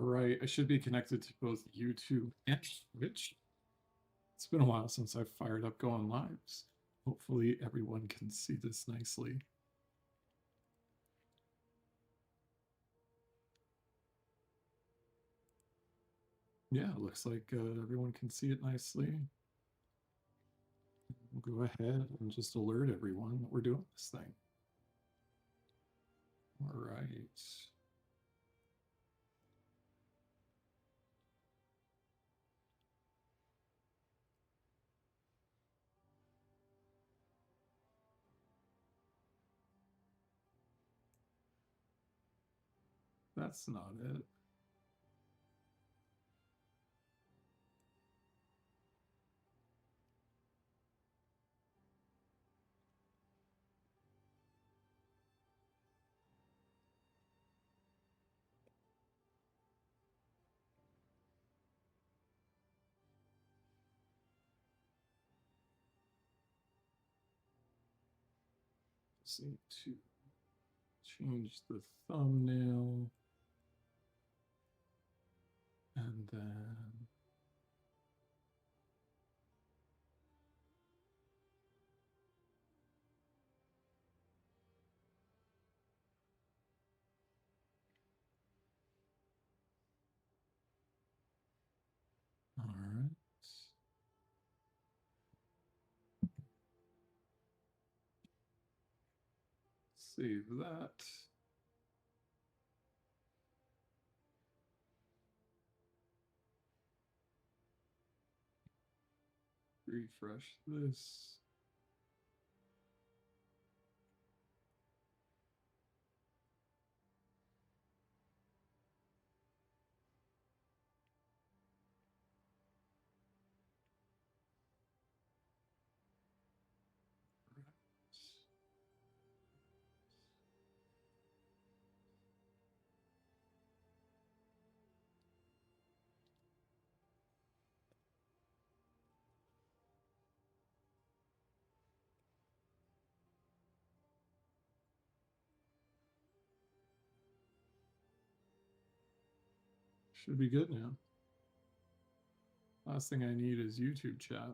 Alright, I should be connected to both YouTube and Twitch. It's been a while since I've fired up Going Lives. Hopefully everyone can see this nicely. Yeah, it looks like everyone can see it nicely. We'll go ahead and just alert everyone that we're doing this thing. All right. That's not it. Let's need to change the thumbnail. And then all right. Save that. Refresh this. Should be good now. Last thing I need is YouTube chat.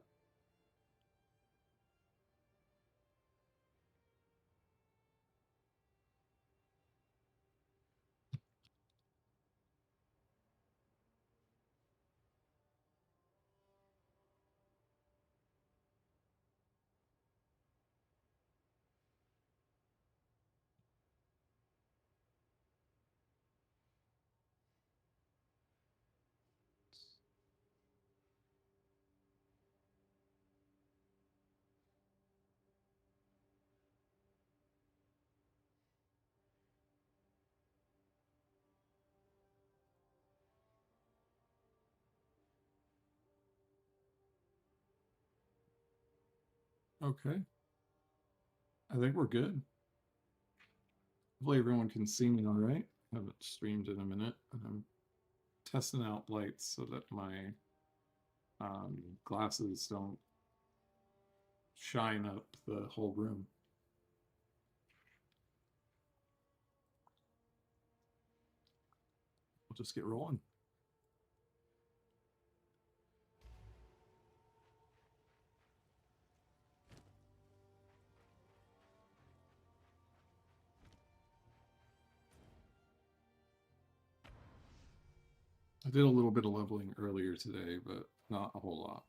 Okay. I think we're good. Hopefully everyone can see me all right. I haven't streamed in a minute. And I'm testing out lights so that my glasses don't shine up the whole room. We'll just get rolling. I did a little bit of leveling earlier today, but not a whole lot.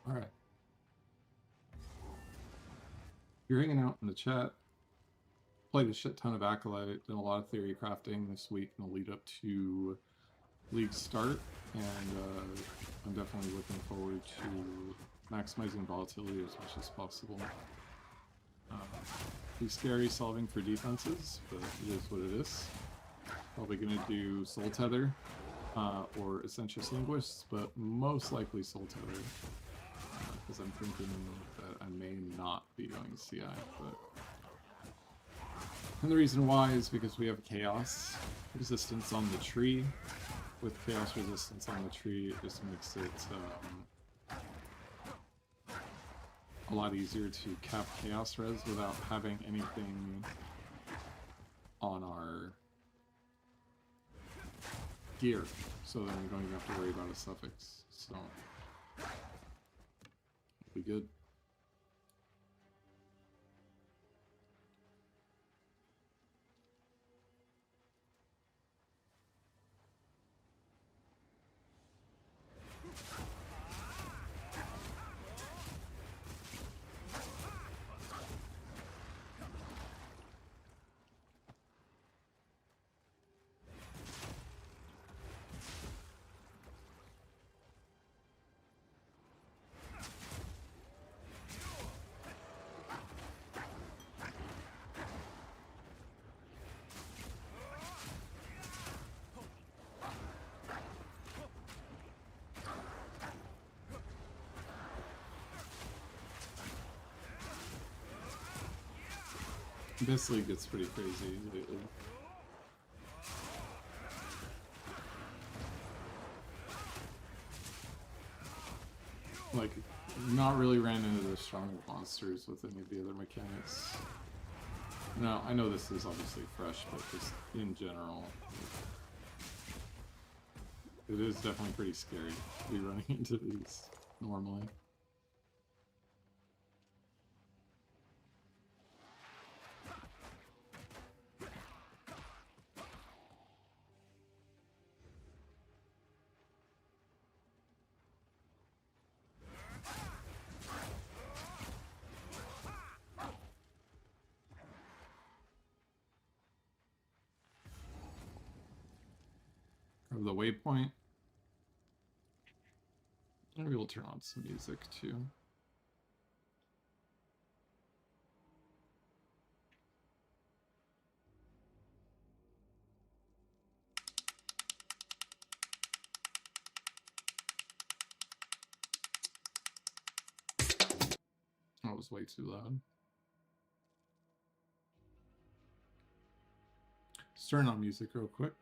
All right. You're hanging out in the chat. Played a shit ton of Acolyte, done a lot of theory crafting this week in the lead up to League start, and I'm definitely looking forward to maximizing volatility as much as possible. Be scary solving for defenses, but it is what it is. Probably going to do Soul Tether or Essentious Linguists, but most likely Soul Tether, because I'm thinking that I may not be going CI, but... And the reason why is because we have Chaos, resistance on the tree. With chaos resistance on the tree, it just makes it a lot easier to cap chaos res without having anything on our gear. So then we don't even have to worry about a suffix. So, it'll be good. This league gets pretty crazy lately. Like, not really ran into the strong monsters with any of the other mechanics. Now, I know this is obviously fresh, but just in general, it is definitely pretty scary to be running into these normally. Of the waypoint. Maybe we'll turn on some music too. That was way too loud. Let's turn on music real quick.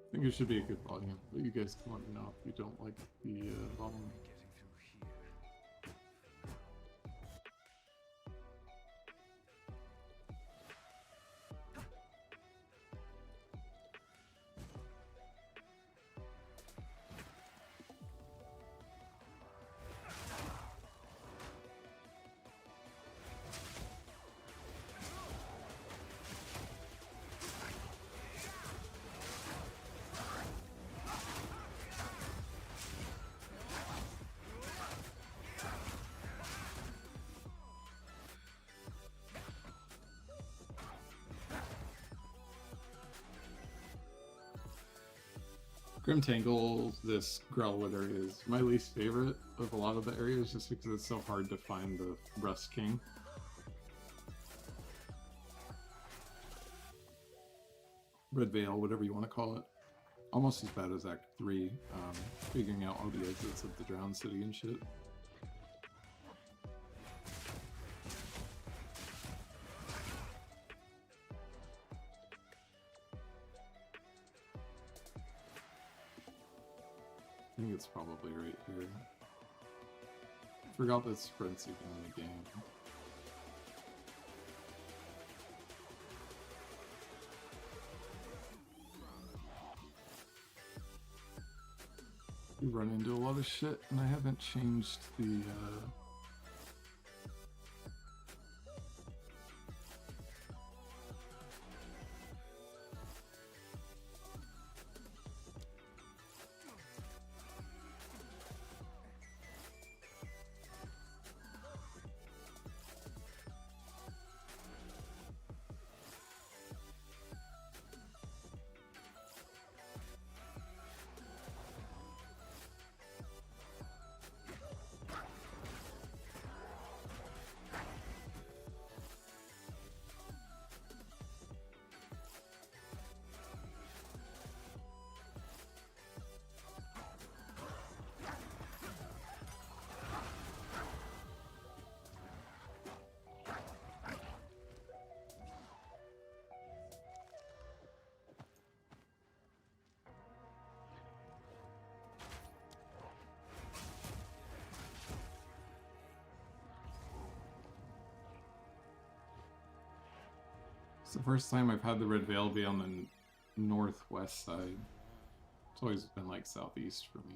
I think it should be a good volume, but you guys can let me know if you don't like the volume. Grimtangle, this Growlither, is my least favorite of a lot of the areas just because it's so hard to find the Rust King. Red Veil, whatever you want to call it. Almost as bad as Act 3, figuring out all the exits of the Drowned City and shit. I think it's probably right here. Forgot that sprint's even in the game. We run into a lot of shit, and I haven't changed the It's the first time I've had the Red Veil be on the northwest side. It's always been like southeast for me.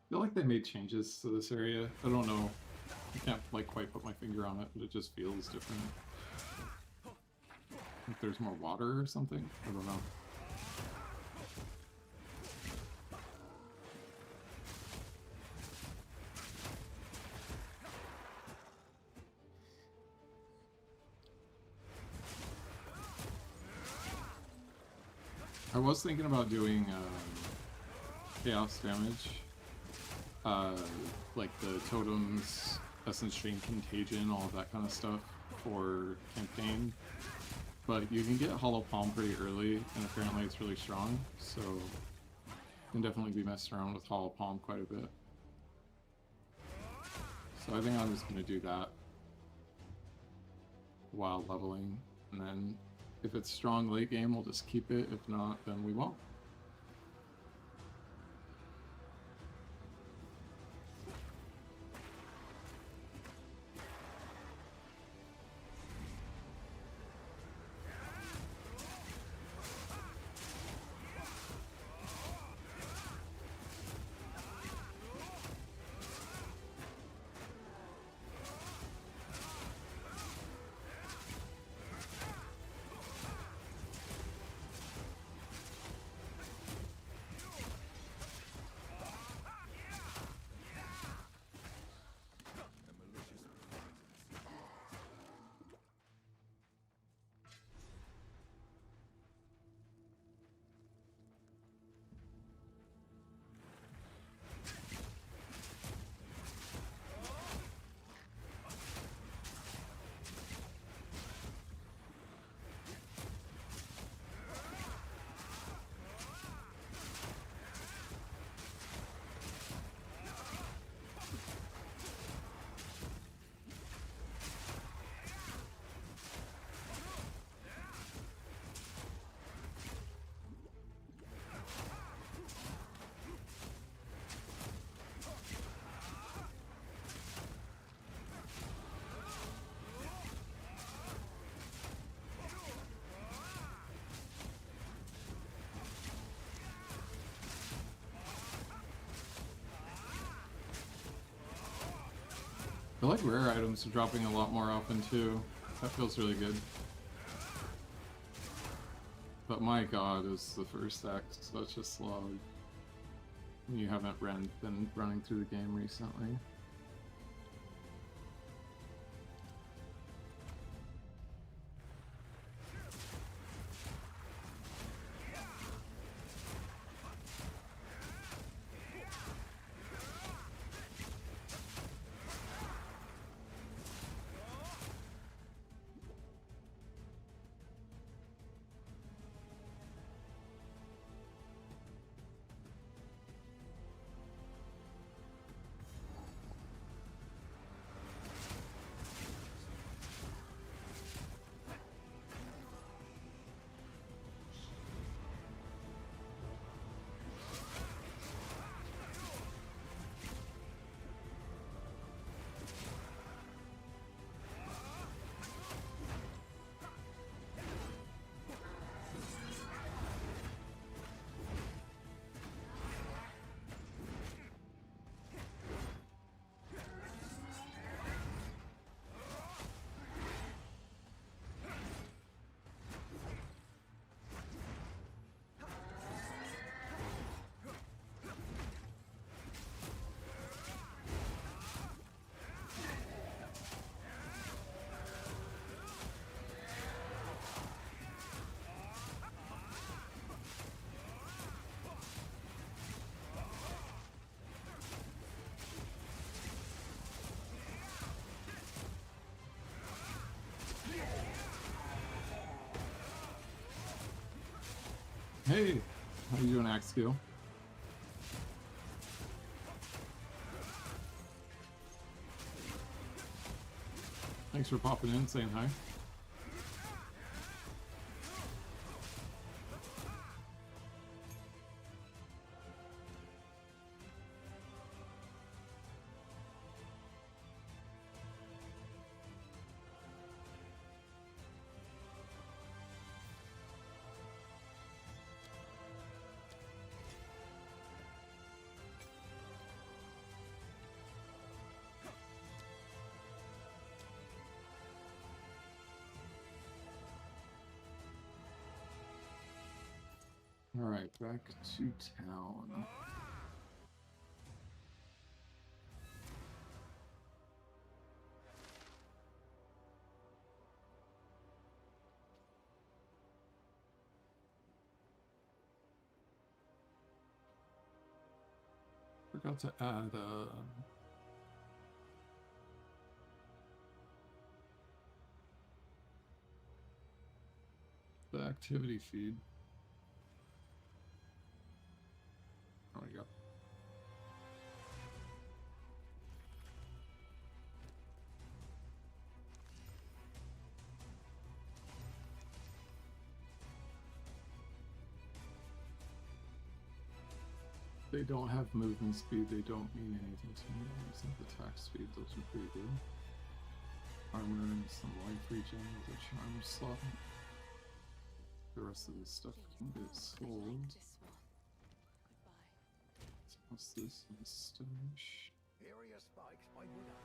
I feel like they made changes to this area. I don't know. I can't like quite put my finger on it, but it just feels different. Like there's more water or something? I don't know. I was thinking about doing chaos damage. Like the totems, essence chain contagion, all of that kind of stuff for campaign. But you can get Hollow Palm pretty early, and apparently it's really strong, so you can definitely be messing around with Hollow Palm quite a bit. So I think I'm just going to do that while leveling, and then if it's strong late game, we'll just keep it. If not, then we won't. I like rare items dropping a lot more often too. That feels really good. But my god, is the first act such a slog. You haven't been running through the game recently. Hey, how you doing, Axkill? Thanks for popping in, saying hi. Alright, back to town. Forgot to add the activity feed. There we go. They don't have movement speed, they don't mean anything to me. Except attack speed, those are pretty good. Armor and some life regen with a charm slot. The rest of this stuff can get sold. What's this? Stash. Area spikes by Buddha.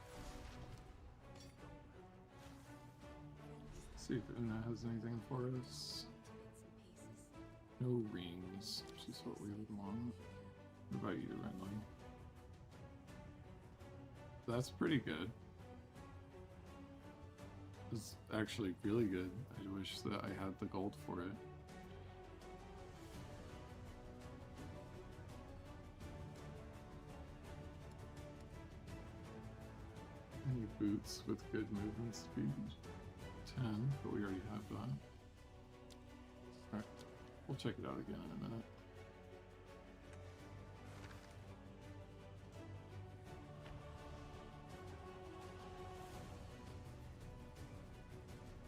See if Una has anything for us. No rings, which is what we would want. What about you, Renly? That's pretty good. It's actually really good. I wish that I had the gold for it. Any boots with good movement speed? 10, but we already have that. Alright, we'll check it out again in a minute.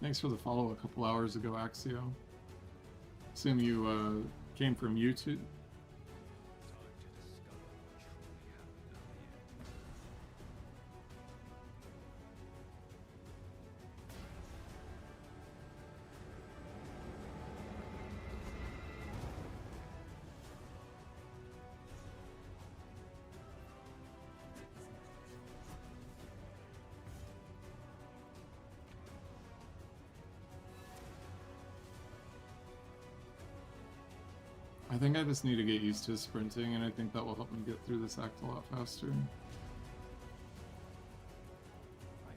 Thanks for the follow a couple hours ago, Axio. Assume you came from YouTube. I think I just need to get used to sprinting, and I think that will help me get through this act a lot faster. I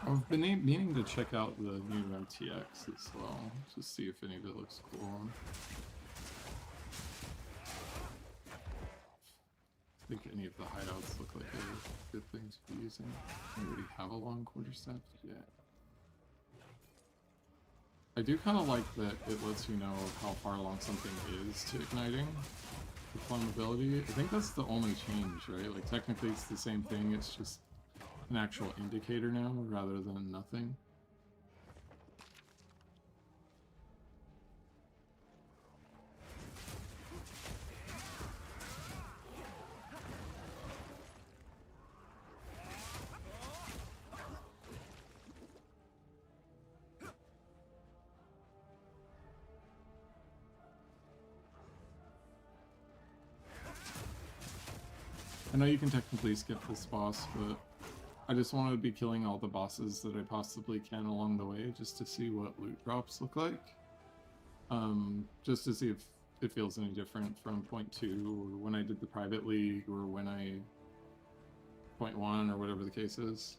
heard I've been meaning to check out the new MTX as well, just see if any of it looks cool. I think any of the hideouts look like a good thing to be using. Anybody have a long quarterstaff? Yeah. I do kind of like that it lets you know how far along something is to igniting the flammability. I think that's the only change, right? Like technically it's the same thing, it's just an actual indicator now rather than nothing. I know you can technically skip this boss, but I just want to be killing all the bosses that I possibly can along the way, just to see what loot drops look like. Just to see if it feels any different from point 2, or when I did the private league, or when I... point 1, or whatever the case is.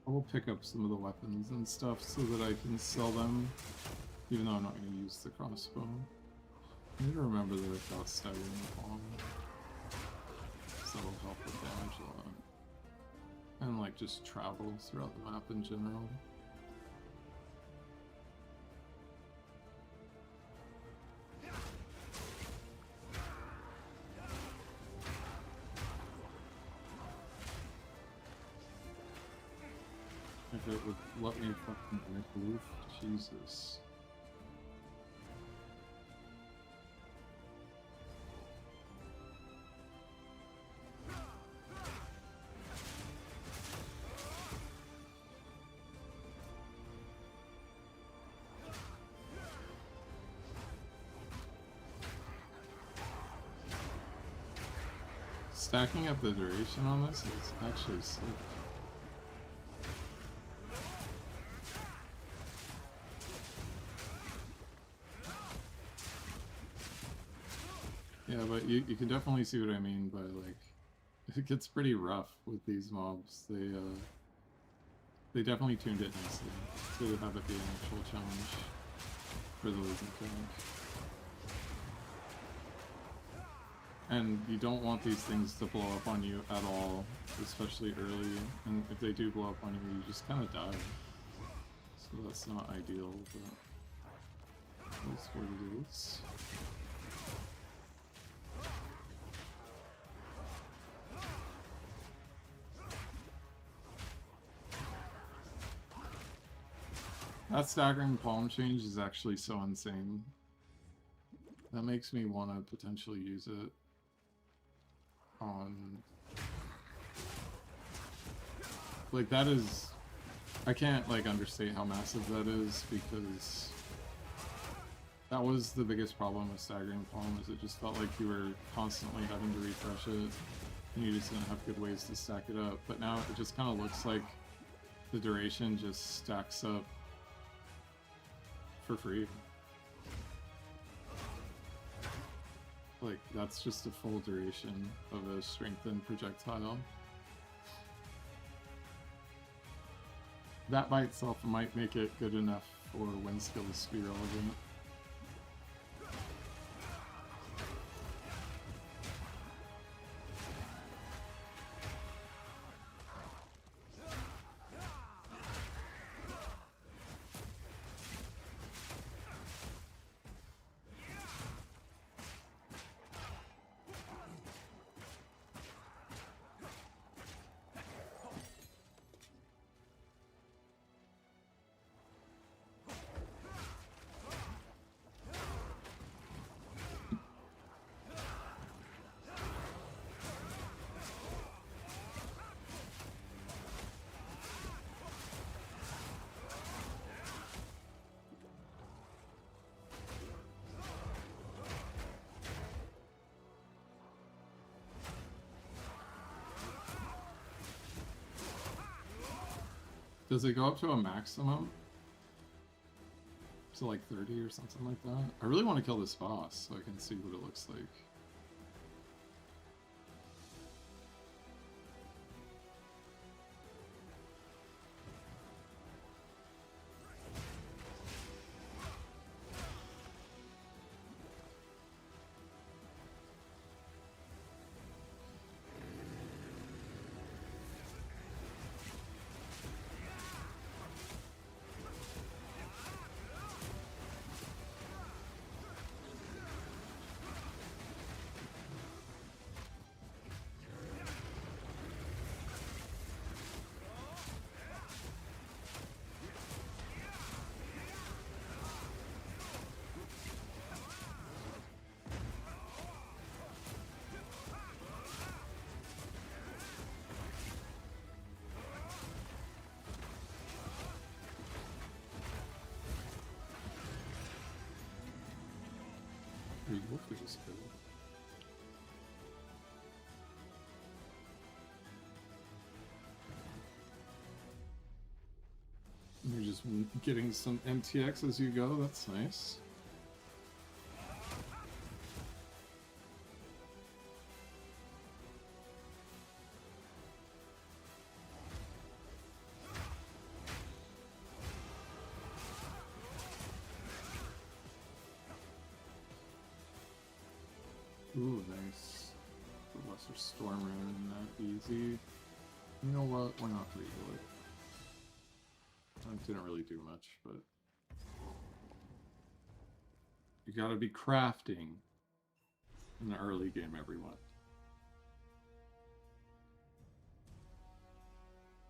I will pick up some of the weapons and stuff so that I can sell them, even though I'm not going to use the crossbow. I need to remember that I've got staggering palm, so that'll help with damage a lot. And like just travel throughout the map in general. If it would let me fucking break the roof, Jesus. Stacking up the duration on this is actually sick. Yeah, but you can definitely see what I mean by, like, it gets pretty rough with these mobs. They definitely tuned it nicely to have it be an actual challenge for the losing tank. And you don't want these things to blow up on you at all, especially early, and if they do blow up on you, you just kind of die. So that's not ideal, but that's what it is. That staggering palm change is actually so insane. That makes me want to potentially use it on... Like, that is... I can't, like, understate how massive that is, because that was the biggest problem with staggering palm, is it just felt like you were constantly having to refresh it, and you just didn't have good ways to stack it up. But now it just kind of looks like the duration just stacks up for free. Like, that's just a full duration of a strengthened projectile. That by itself might make it good enough for when skills to be relevant. Does it go up to a maximum? So like 30 or something like that? I really want to kill this boss so I can see what it looks like. Wolfish is good. You're just getting some MTX as you go, that's nice. Ooh, nice. The lesser storm rune, not easy. You know what? We're not gonna heal it. It didn't really do much, but you gotta be crafting in the early game, everyone.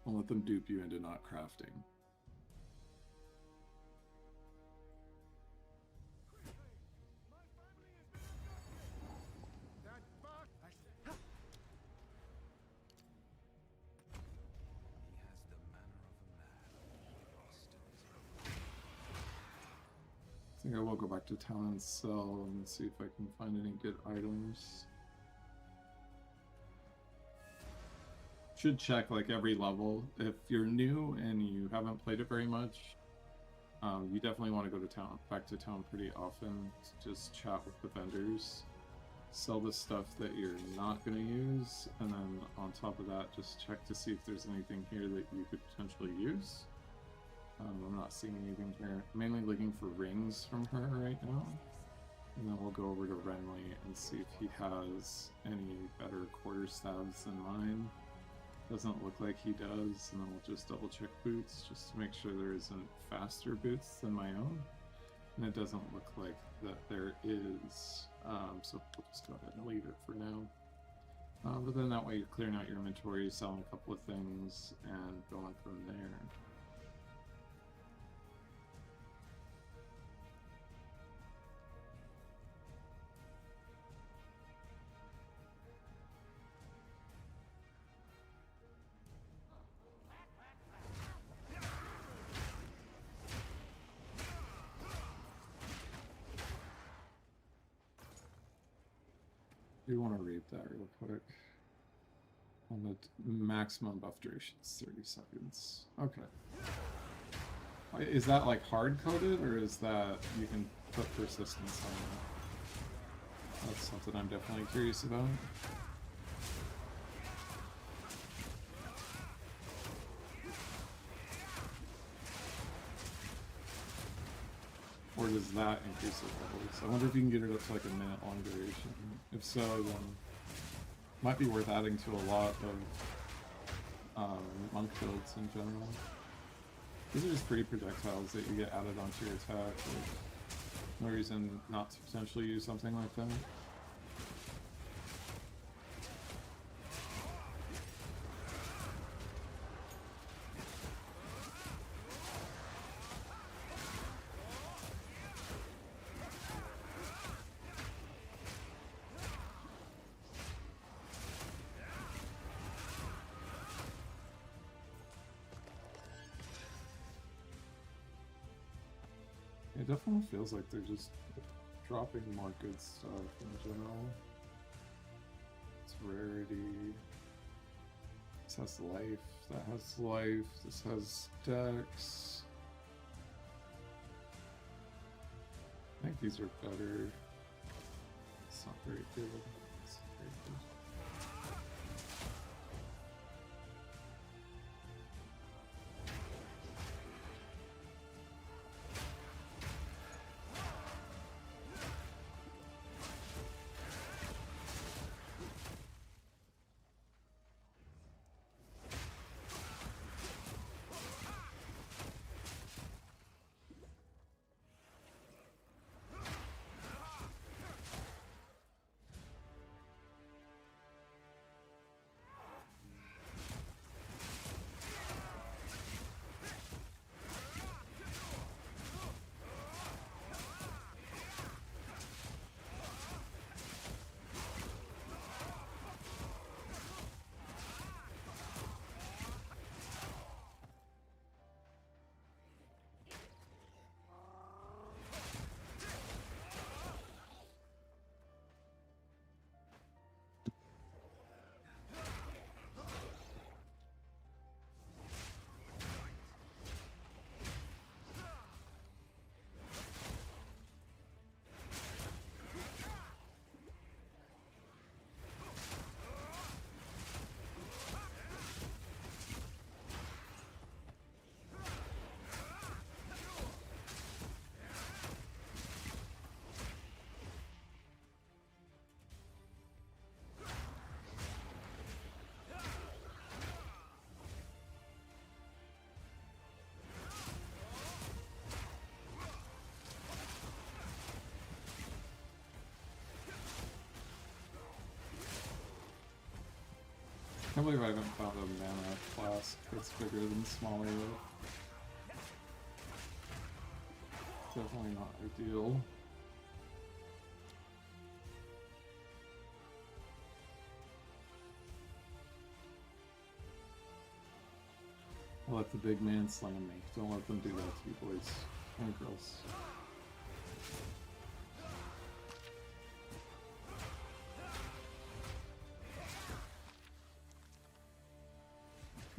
Don't let them dupe you into not crafting. I think I will go back to town and sell and see if I can find any good items. Should check like every level. If you're new and you haven't played it very much, you definitely want to go to town, back to town pretty often to just chat with the vendors, sell the stuff that you're not going to use, and then on top of that, just check to see if there's anything here that you could potentially use. I'm not seeing anything here. I'm mainly looking for rings from her right now. And then we'll go over to Renly and see if he has any better quarterstaves than mine. Doesn't look like he does, and then we'll just double check boots just to make sure there isn't faster boots than my own. And it doesn't look like that there is, so we'll just go ahead and leave it for now. But then that way you're clearing out your inventory, selling a couple of things, and going from there. I do want to read that real quick. On the maximum buff duration is 30 seconds. Okay. Is that like hard coded, or is that you can put persistence on that? That's something I'm definitely curious about. Or does that increase the levels? I wonder if you can get it up to like a minute long duration. If so, then might be worth adding to a lot of monk builds in general. These are just pretty projectiles that you get added onto your attack. Like, no reason not to potentially use something like that. It definitely feels like they're just dropping more good stuff in general. It's rarity. has life, that has life, this has dex. I think these are better. It's not very good. It's not very good. I can't believe I haven't found a mana flask that's bigger than smaller. Definitely not ideal. I'll let the big man slam me. Don't let them do that to you boys and girls.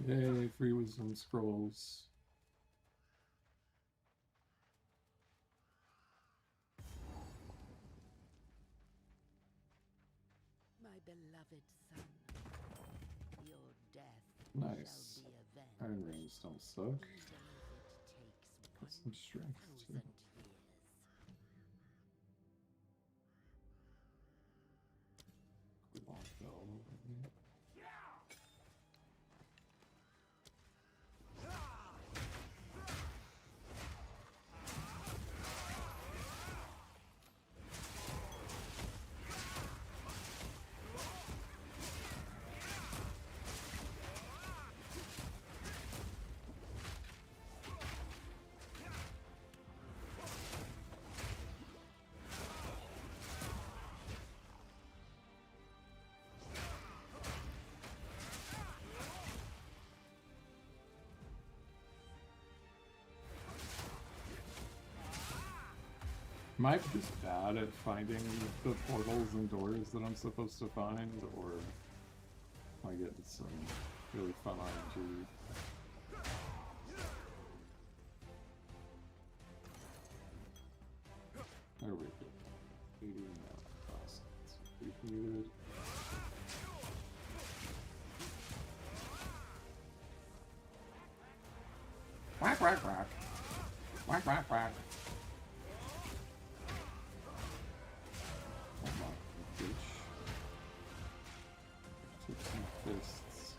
Yay, free wisdom scrolls. My beloved son, your death Nice. shall be avenged. Iron rings don't suck. Even if it Got some takes strength too. 1,000 years. Long bell over here. Am I just bad at finding the portals and doors that I'm supposed to find, or am I getting some really fun RNG? There we go. 80 now. Awesome. Pretty good. Whack, whack, whack. Whack, whack, whack. Fists.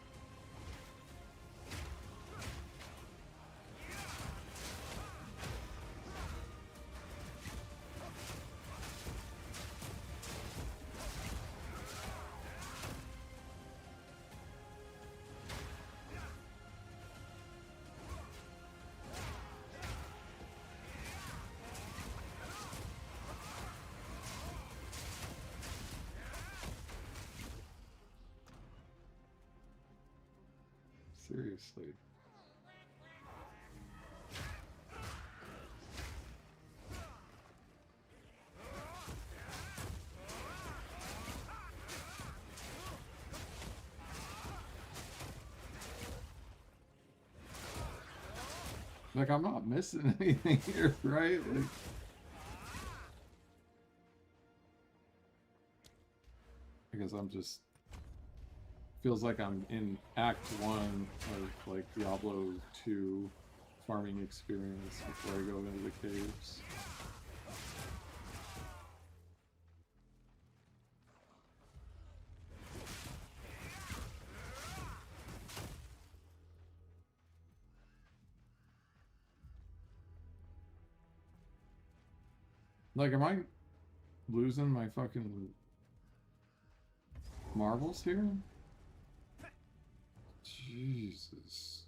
Seriously. Like, I'm not missing anything here, right? Like, I guess I'm just... Feels like I'm in Act 1 of, like, Diablo 2 farming experience before I go into the caves. Like, am I losing my fucking marbles here? Jesus.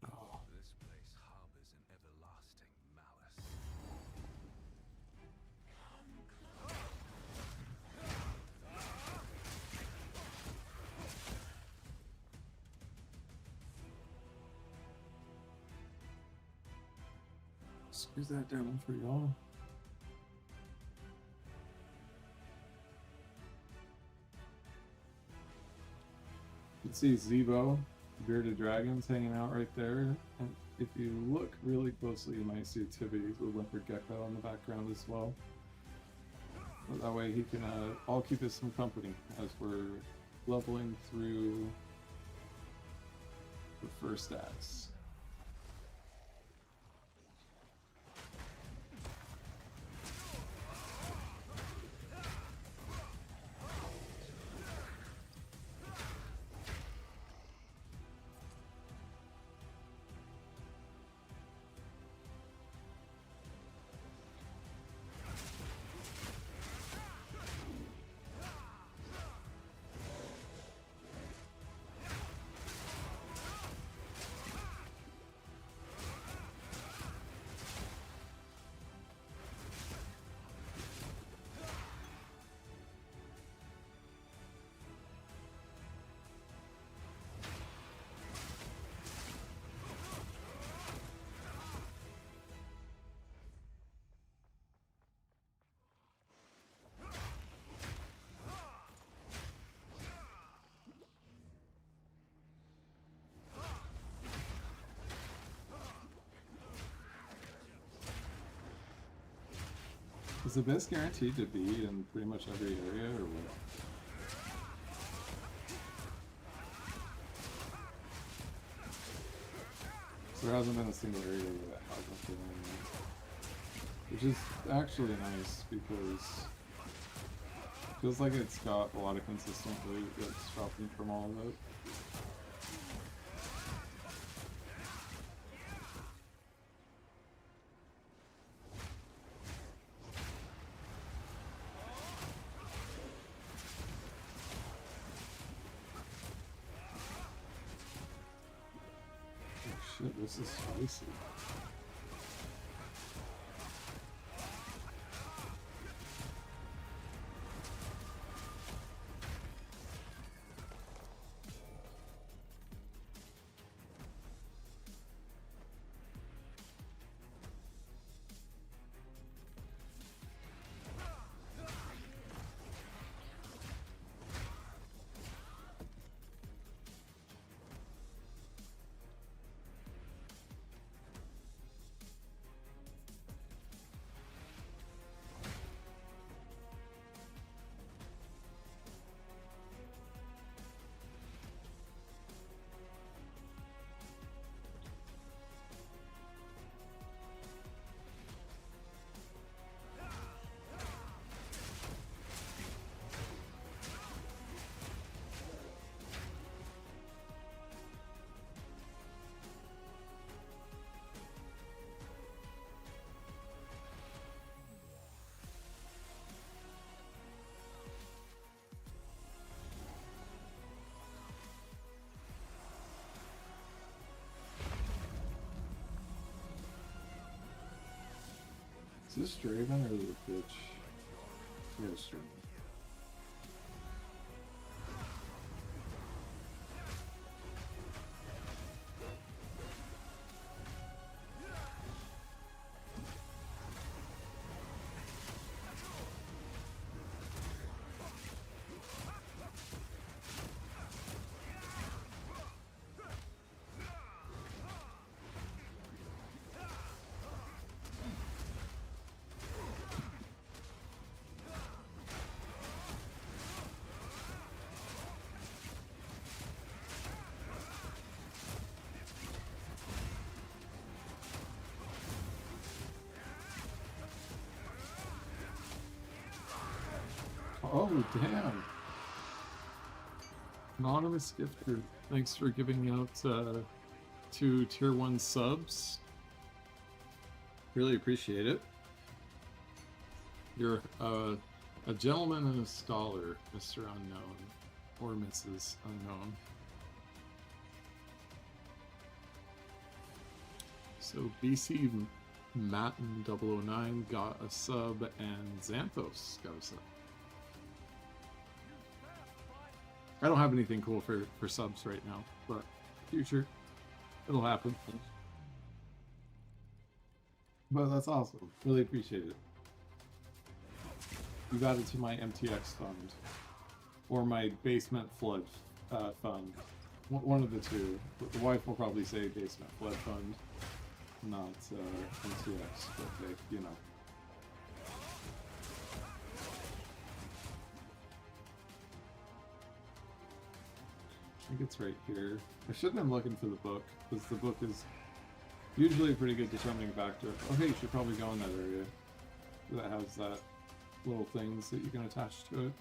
Oh. This place harbors an everlasting malice. Squeeze that down for y'all. You can see Zebo, bearded dragons hanging out right there. And if you look really closely, you might see Tibby, the leopard gecko, in the background as well. But that way he can all keep us some company as we're leveling through the first acts. Is the best guaranteed to be in pretty much every area, or what? So there hasn't been a single area that hasn't been in there. Which is actually nice, because it feels like it's got a lot of consistent loot that's dropping from all of it. Shit, this is spicy. Is this Draven or the bitch? Yeah, it's Draven. Oh, damn. Anonymous gifter. Thanks for giving out 2 tier 1 subs. Really appreciate it. You're a gentleman and a scholar, Mr. Unknown. Or Mrs. Unknown. So BC Matin 009 got a sub and Xanthos got a sub. I don't have anything cool for subs right now, but future, it'll happen. But that's awesome. Really appreciate it. You got it to my MTX fund. Or my basement flood fund. One of the two. The wife will probably say basement flood fund, not MTX, but they, you know. I think it's right here. I shouldn't have been looking for the book, because the book is usually a pretty good determining factor. Okay, you should probably go in that area. That has that little things that you can attach to it.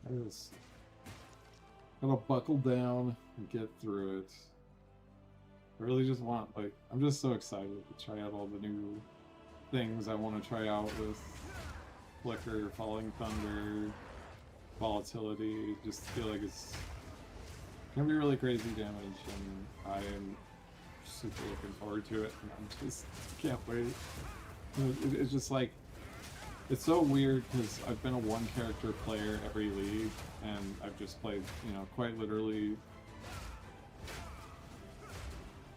I just gotta buckle down and get through it. I really just want, like, I'm just so excited to try out all the new things I want to try out with Flicker, Falling Thunder, Volatility. Just feel like it's gonna be really crazy damage, and I am super looking forward to it, and I just can't wait. It's just like, it's so weird because I've been a one character player every league, and I've just played, you know, quite literally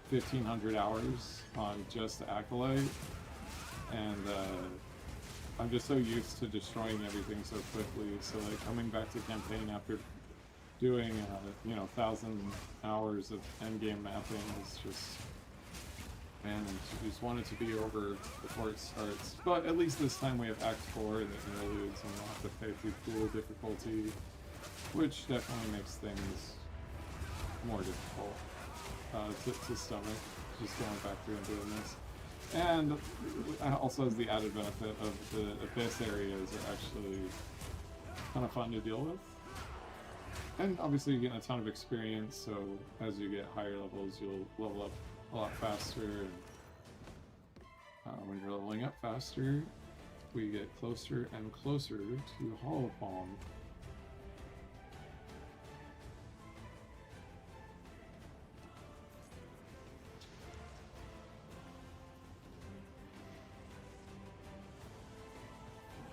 1,500 hours on just Acolyte, and I'm just so used to destroying everything so quickly. So like coming back to campaign after doing you know, 1,000 hours of endgame mapping is just, man, I just want it to be over before it starts. But at least this time we have Act 4 that interludes, and we'll have to pay through cool difficulty, which definitely makes things more difficult to stomach, just going back through and doing this. And also has the added benefit of the Abyss areas are actually kind of fun to deal with. And obviously you get a ton of experience, so as you get higher levels, you'll level up a lot faster. And when you're leveling up faster, we get closer and closer to Hollow Palm.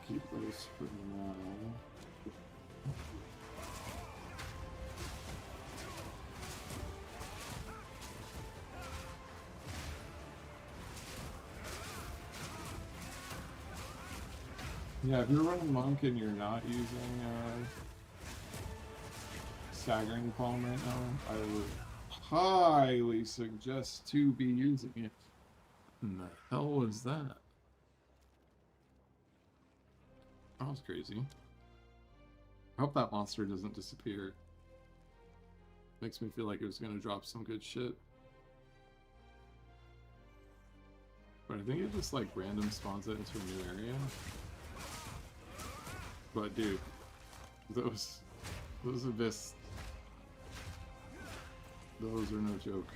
Keep those for now. Yeah, if you're running Monk and you're not using Staggering Palm right now, I would highly suggest to be using it. What the hell was that? That was crazy. I hope that monster doesn't disappear. Makes me feel like it was gonna drop some good shit. But I think it just like random spawns it into a new area. But dude, those Abyss, those are no joke.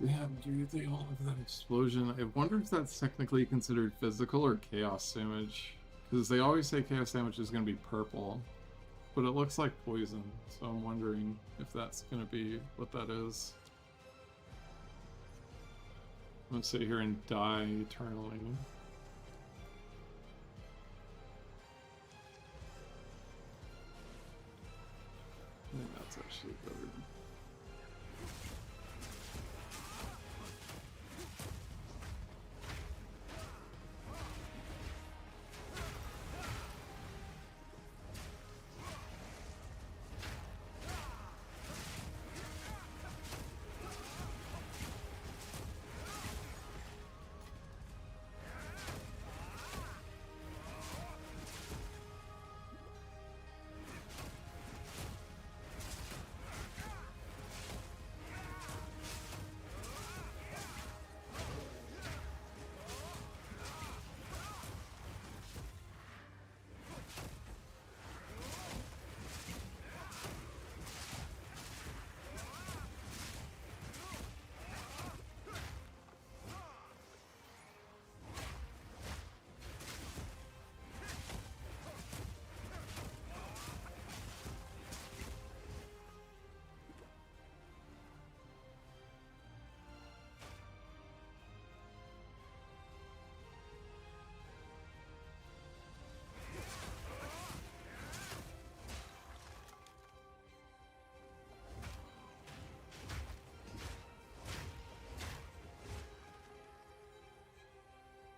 Damn, dude, they all have that explosion. I wonder if that's technically considered physical or chaos damage. Because they always say chaos damage is going to be purple. But it looks like poison, so I'm wondering if that's going to be what that is. I'm going to sit here and die eternally. I think that's actually better.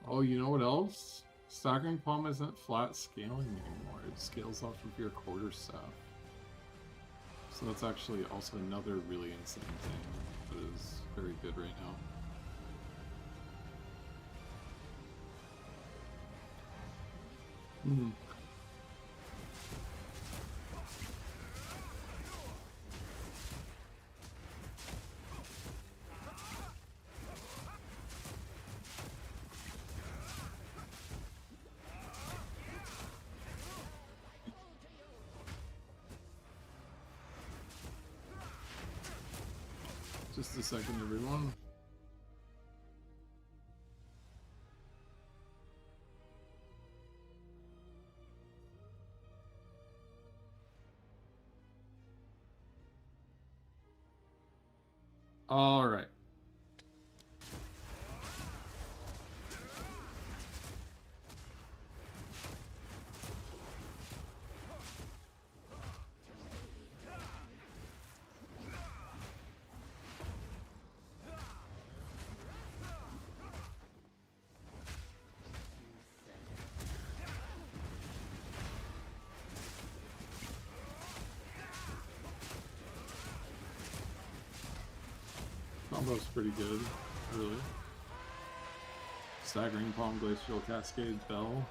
Oh, you know what else? Staggering Palm isn't flat scaling anymore. It scales off of your quarterstaff. So that's actually also another really insane thing that is very good right now. Hmm. Just a second, everyone. All right. Combo's pretty good, really. Staggering Palm, Glacial Cascade, Bell.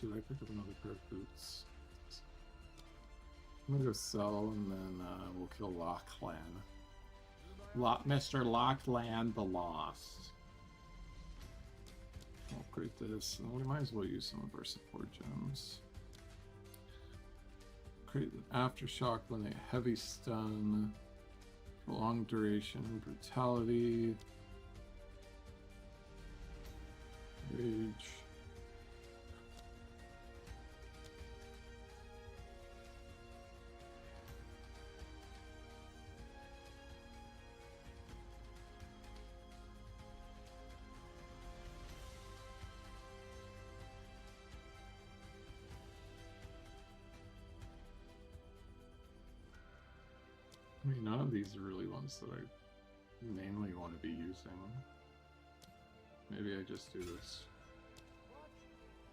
Did I pick up another pair of boots? I'm gonna go sell and then we'll kill Lochlan. Mr. Lochlan the Lost. I'll upgrade this, and we might as well use some of our support gems. Create an aftershock when a heavy stun, long duration, brutality, rage. I mean, none of these are really ones that I mainly want to be using. Maybe I just do this.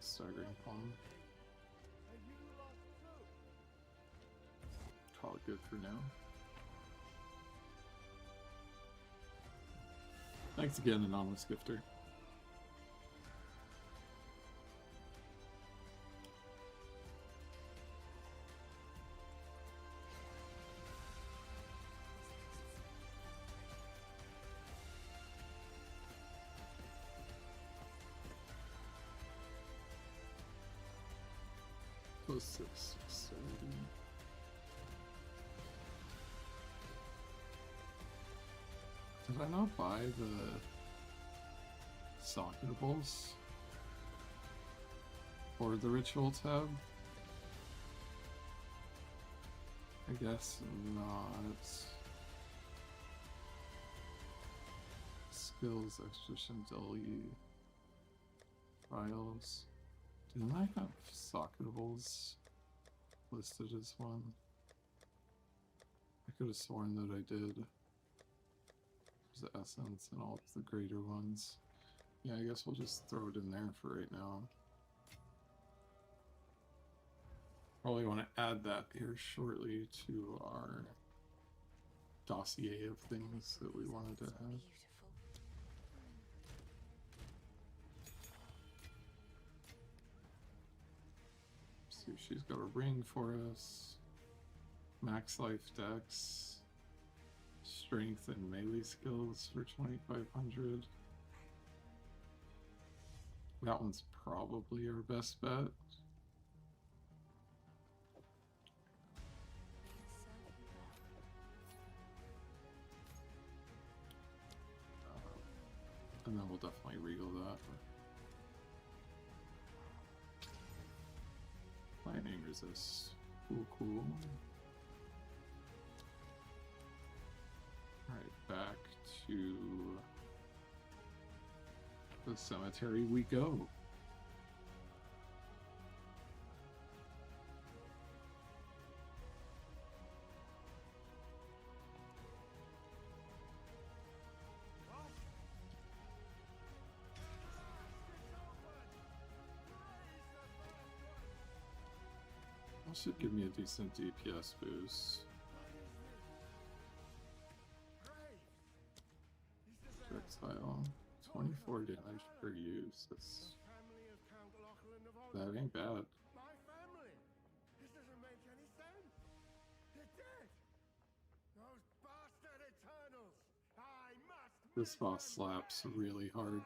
Staggering Palm. Call it good for now. Thanks again, Anonymous Gifter. Plus 670. Did I not buy the socketables for the ritual tab? I guess not. Skills, extra Chandelier, trials. Didn't I have socketables listed as one? I could have sworn that I did. There's the essence and all of the greater ones. Yeah, I guess we'll just throw it in there for right now. Probably want to add that here shortly to our dossier of things that we wanted to add. See if she's got a ring for us. Max life dex. Strength and melee skills for 2,500. That one's probably our best bet. And then we'll definitely regal that. Lightning resist. Cool, cool. Alright, back to the cemetery we go. That should give me a decent DPS boost. Exile. 24 damage per use. That ain't bad. My family. This doesn't make any sense. They're dead. Those bastard Eternals. I must. This boss slaps really hard.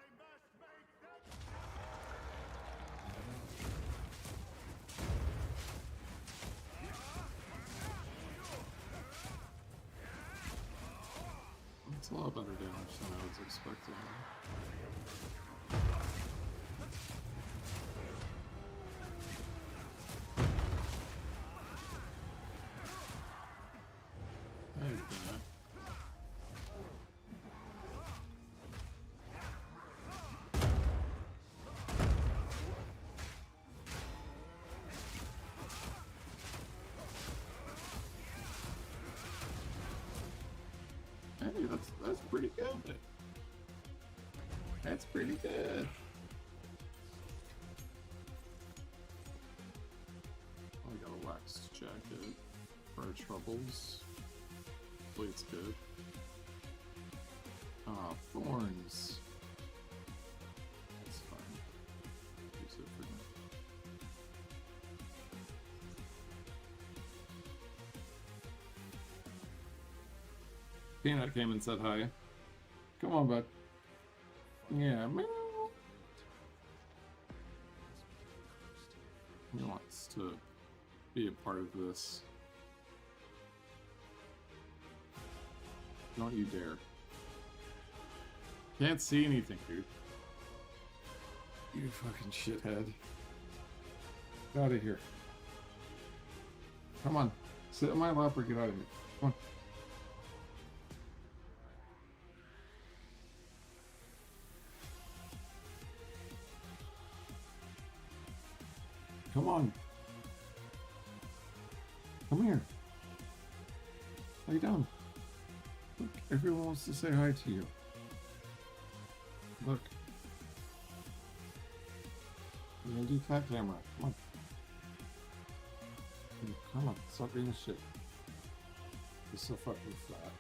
It's a lot better damage than I was expecting. There you go. Hey, that's pretty good. That's pretty good. I got a waxed jacket for our troubles. Hopefully it's good. Ah, thorns. That's fine. Use it for now. Peanut came and said hi. Come on, bud. Yeah, meow. He wants to be a part of this. Don't you dare. Can't see anything, dude. You fucking shithead. Get out of here. Come on. Sit in my lap or get out of here. Come on. Come on. Come here. Lay down. Look, everyone wants to say hi to you. Look. We're gonna do cat camera. Come on. Come on. Stop being a shit. You're so fucking flat.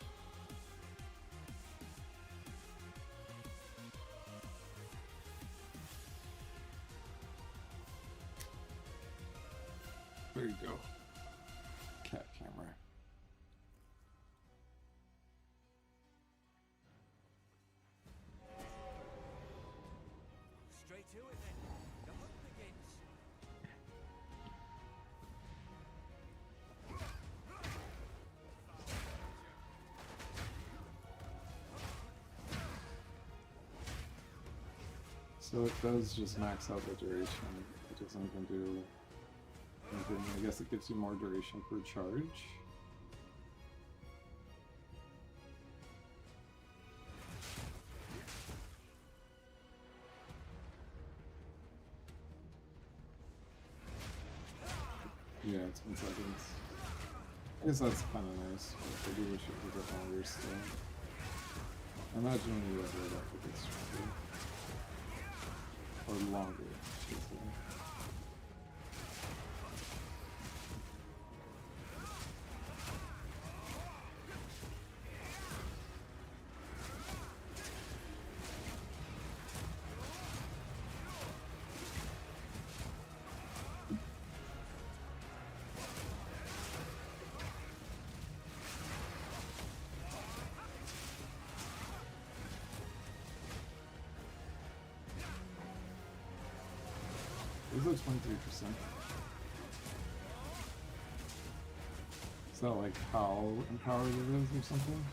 There you go. Cat camera. Straight to it then. The hunt begins. So it does just max out the duration. It doesn't even do anything. I guess it gives you more duration per charge. Yeah, 10 seconds. I guess that's kind of nice, but I do wish it was a bit longer still. I imagine when you level it up, it gets stronger. Or longer, I should say. This looks 23%. Is that like how empowered it is or something?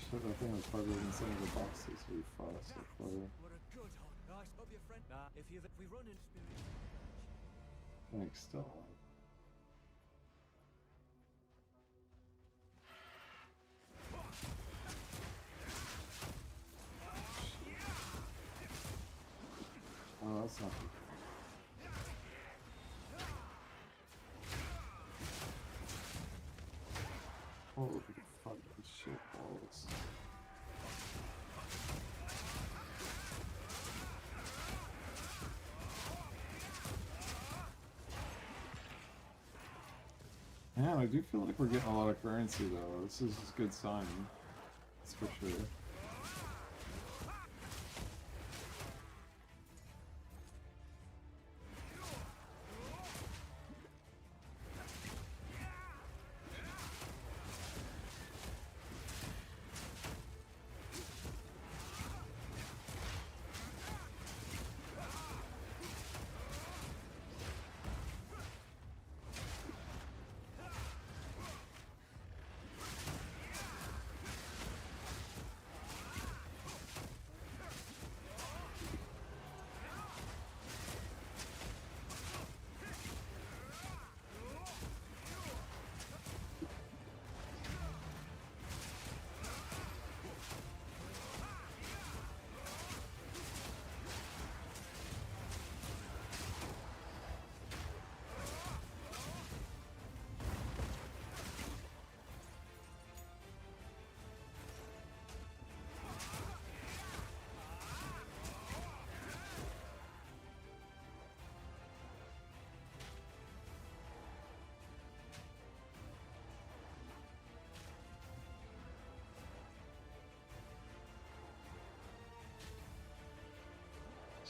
Shit, that thing was harder than some of the boxes we fought so far. What a good hunt. Nice. Hope your friend. Nah, if we run in spirit. Thanks, still. Oh, that's not good. Holy fucking shit balls. Man, I do feel like we're getting a lot of currency though. This is a good sign. That's for sure.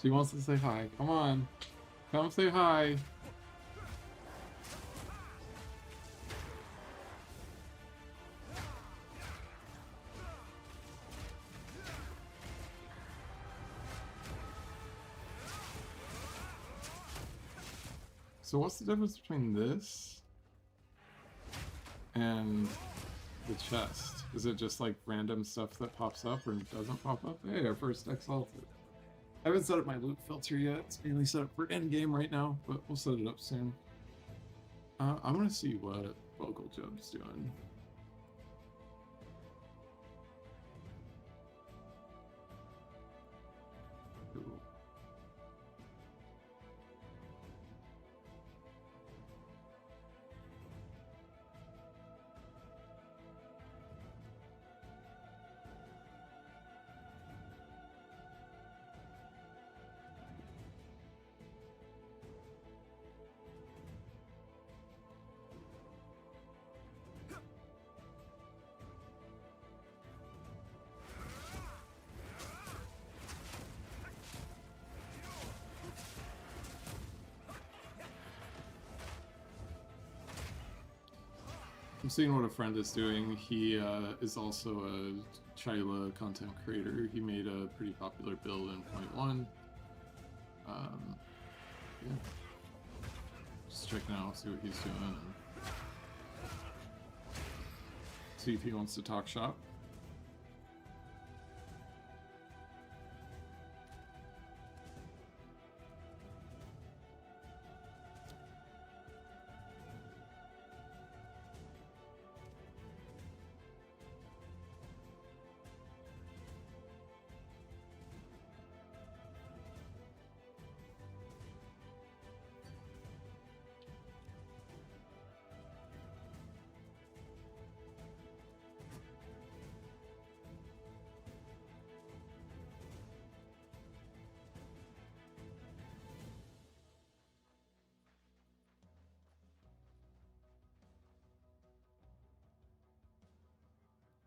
She wants to say hi. Come on. Come say hi. So what's the difference between this and the chest? Is it just like random stuff that pops up or doesn't pop up? Hey, our first exalted. I haven't set up my loot filter yet. It's mainly set up for endgame right now, but we'll set it up soon. I want to see what Vocal Job's doing. Cool. I'm seeing what a friend is doing. He is also a Chayula content creator. He made a pretty popular build in 0.1. Yeah. Just checking out, see what he's doing, and see if he wants to talk shop.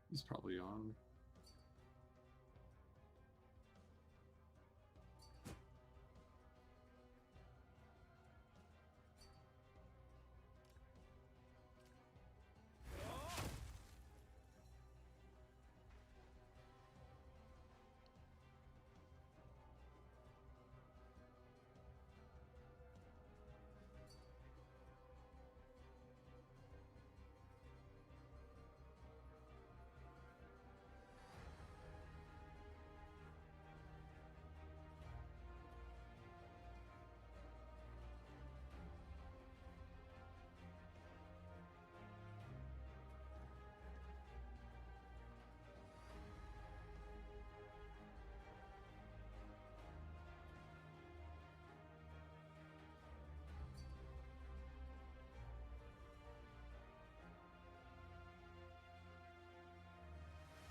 He's probably on.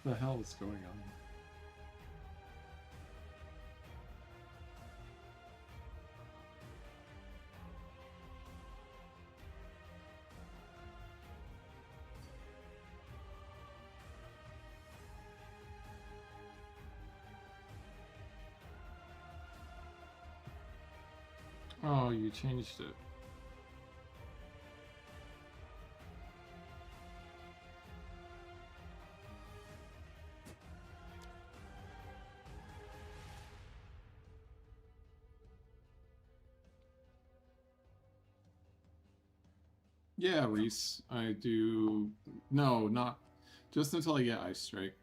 What the hell is going on? Oh, you changed it. Yeah, Reese, I do. No, not just until I get Ice Strike.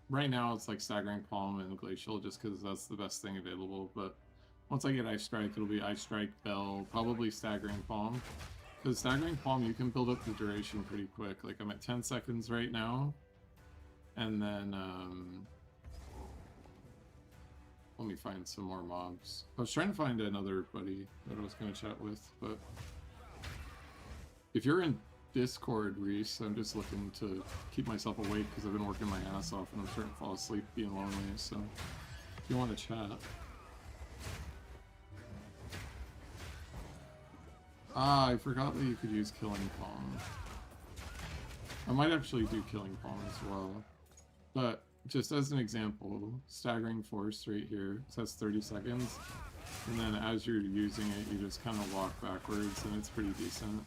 Right now it's like Staggering Palm and Glacial just because that's the best thing available. But once I get Ice Strike, it'll be Ice Strike, Bell, probably Staggering Palm. Because Staggering Palm, you can build up the duration pretty quick. Like I'm at 10 seconds right now. And then, let me find some more mobs. I was trying to find another buddy that I was going to chat with, but if you're in Discord, Reese, I'm just looking to keep myself awake because I've been working my ass off and I'm starting to fall asleep being lonely, so if you want to chat. Ah, I forgot that you could use Killing Palm. I might actually do Killing Palm as well. But just as an example, Staggering Force right here says 30 seconds. And then as you're using it, you just kind of walk backwards and it's pretty decent.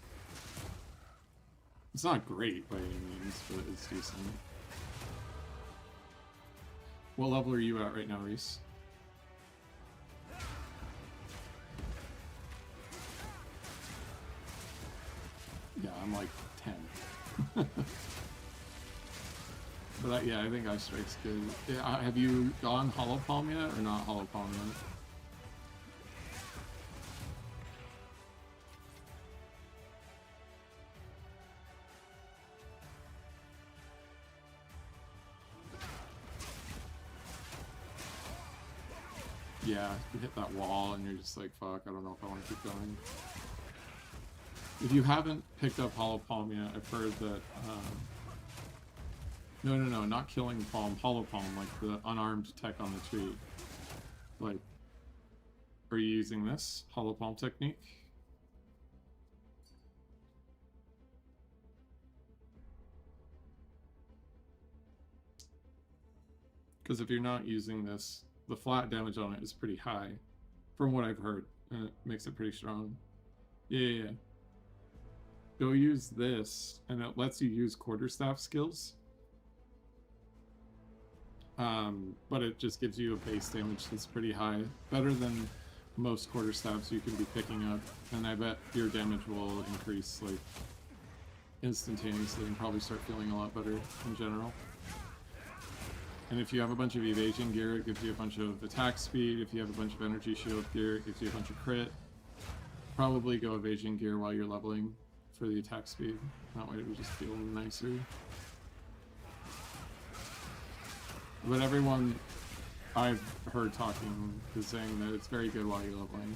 It's not great by any means, but it's decent. What level are you at right now, Reese? Yeah, I'm like 10. But yeah, I think Ice Strike's good. Yeah, have you gone Hollow Palm yet, or not Hollow Palm yet? Yeah, you hit that wall and you're just like, fuck, I don't know if I want to keep going. If you haven't picked up Hollow Palm yet, I've heard that, no, not Killing Palm, Hollow Palm, like the unarmed tech on the tree. Like, are you using this Hollow Palm technique? Because if you're not using this, the flat damage on it is pretty high, from what I've heard, and it makes it pretty strong. Yeah. go use this, and it lets you use quarterstaff skills. But it just gives you a base damage that's pretty high, better than most quarterstaffs you can be picking up, and I bet your damage will increase like instantaneously and probably start feeling a lot better in general. And if you have a bunch of evasion gear, it gives you a bunch of attack speed. If you have a bunch of energy shield gear, it gives you a bunch of crit. Probably go evasion gear while you're leveling for the attack speed. That way it will just feel nicer. But everyone I've heard talking is saying that it's very good while you're leveling.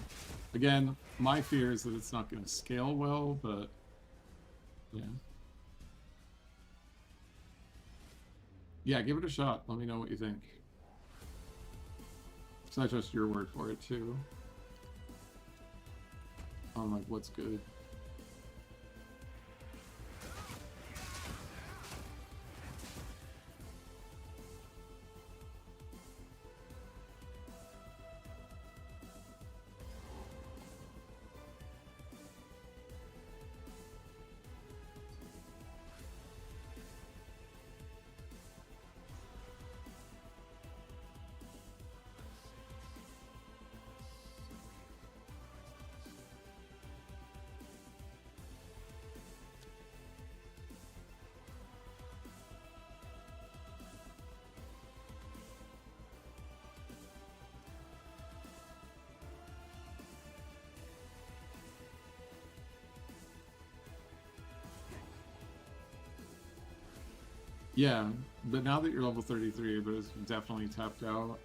Again, my fear is that it's not going to scale well, but yeah. Yeah, give it a shot. Let me know what you think. It's not just your word for it, too. On, like, what's good. Yeah, but now that you're level 33, but it's definitely tapped out.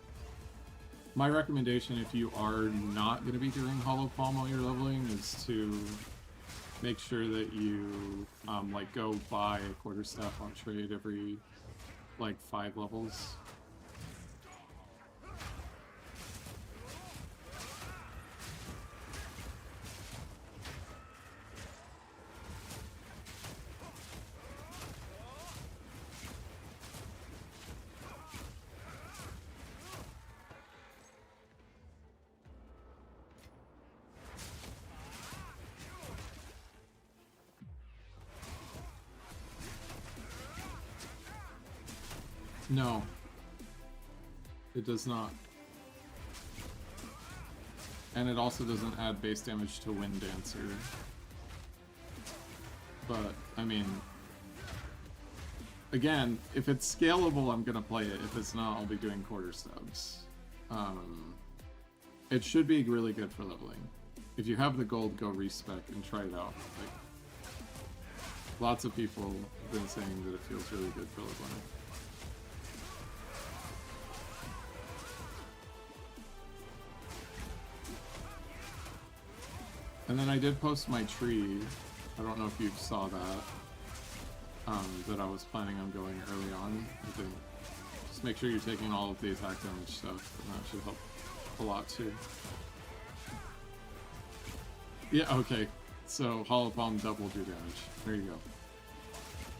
My recommendation, if you are not going to be doing Hollow Palm while you're leveling, is to make sure that you like go buy a quarterstaff on trade every like 5 levels. No, it does not. And it also doesn't add base damage to Wind Dancer. But, I mean, again, if it's scalable, I'm gonna play it. If it's not, I'll be doing quarterstaffs. It should be really good for leveling. If you have the gold, go respec and try it out. Like, lots of people have been saying that it feels really good for leveling. And then I did post my tree. I don't know if you saw that. That I was planning on going early on. I think just make sure you're taking all of the attack damage stuff, and that should help a lot too. Yeah, okay. So Hollow Palm doubled your damage. There you go.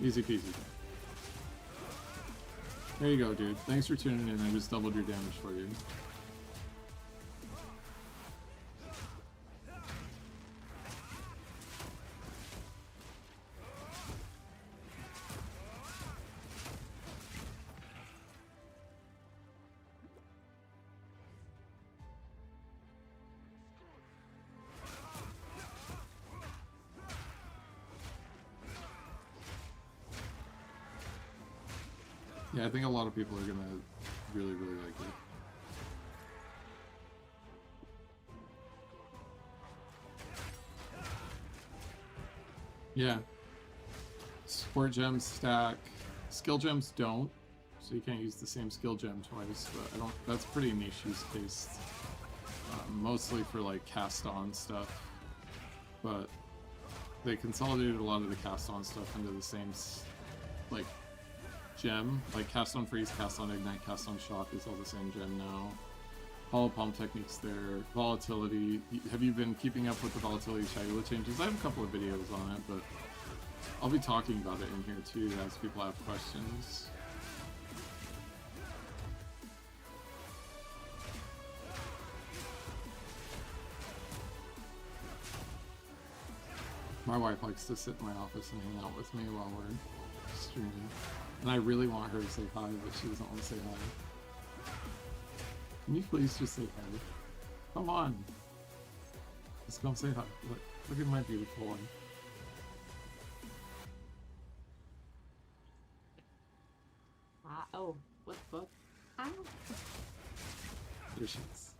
Easy peasy. There you go, dude. Thanks for tuning in. I just doubled your damage for you. Yeah, I think a lot of people are gonna really, really like it. Yeah. Support gems stack. Skill gems don't, so you can't use the same skill gem twice, but I don't, that's pretty niche use case. Mostly for like cast on stuff. But they consolidated a lot of the cast on stuff into the same like gem. Like cast on freeze, cast on ignite, cast on shock is all the same gem now. Hollow Palm techniques there. Volatility. Have you been keeping up with the volatility Chayula changes? I have a couple of videos on it, but I'll be talking about it in here too as people have questions. My wife likes to sit in my office and hang out with me while we're streaming. And I really want her to say hi, but she doesn't want to say hi. Can you please just say hi? Come on. Just come say hi. Look at my beautiful one. Oh, what the fuck? Ow. There she is.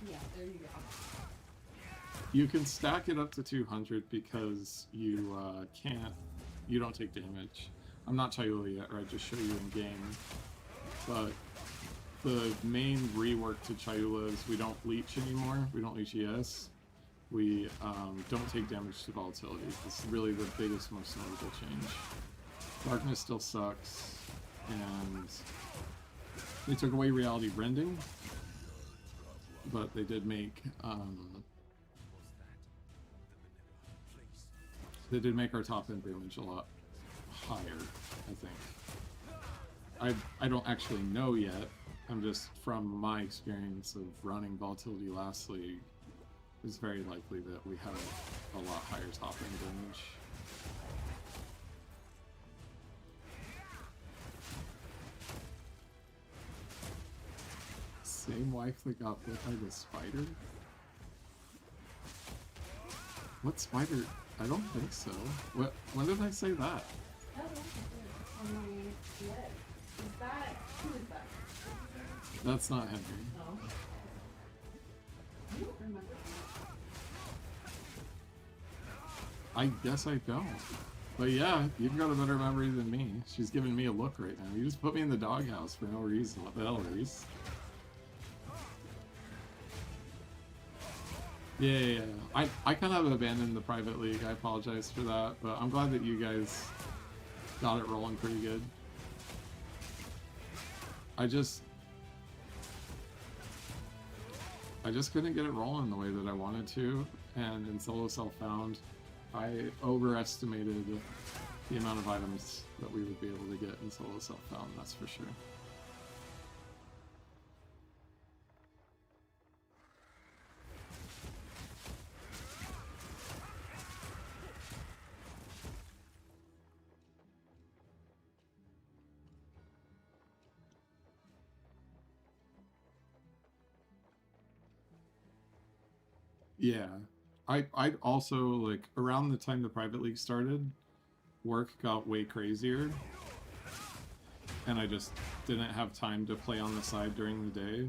Yeah, there you go. You can stack it up to 200 because you you don't take damage. I'm not Chayula yet, or I just show you in game. But the main rework to Chayula is we don't leech anymore. We don't leech ES. We don't take damage to volatility. This is really the biggest, most notable change. Darkness still sucks, and they took away reality rending, but they did make our top end damage a lot higher, I think. I don't actually know yet. I'm just, from my experience of running Volatility last league, it's very likely that we have a lot higher top end damage. Same wife that got bit by the spider? What spider? I don't think so. What? When did I say that? That's not Henry. No. I don't remember. I guess I don't. But yeah, you've got a better memory than me. She's giving me a look right now. You just put me in the doghouse for no reason. What the hell, Reese? Yeah. I kind of abandoned the private league. I apologize for that, but I'm glad that you guys got it rolling pretty good. I just couldn't get it rolling the way that I wanted to, and in solo self-found, I overestimated the amount of items that we would be able to get in solo self-found, that's for sure. Yeah, I'd also, like, around the time the private league started, work got way crazier, and I just didn't have time to play on the side during the day,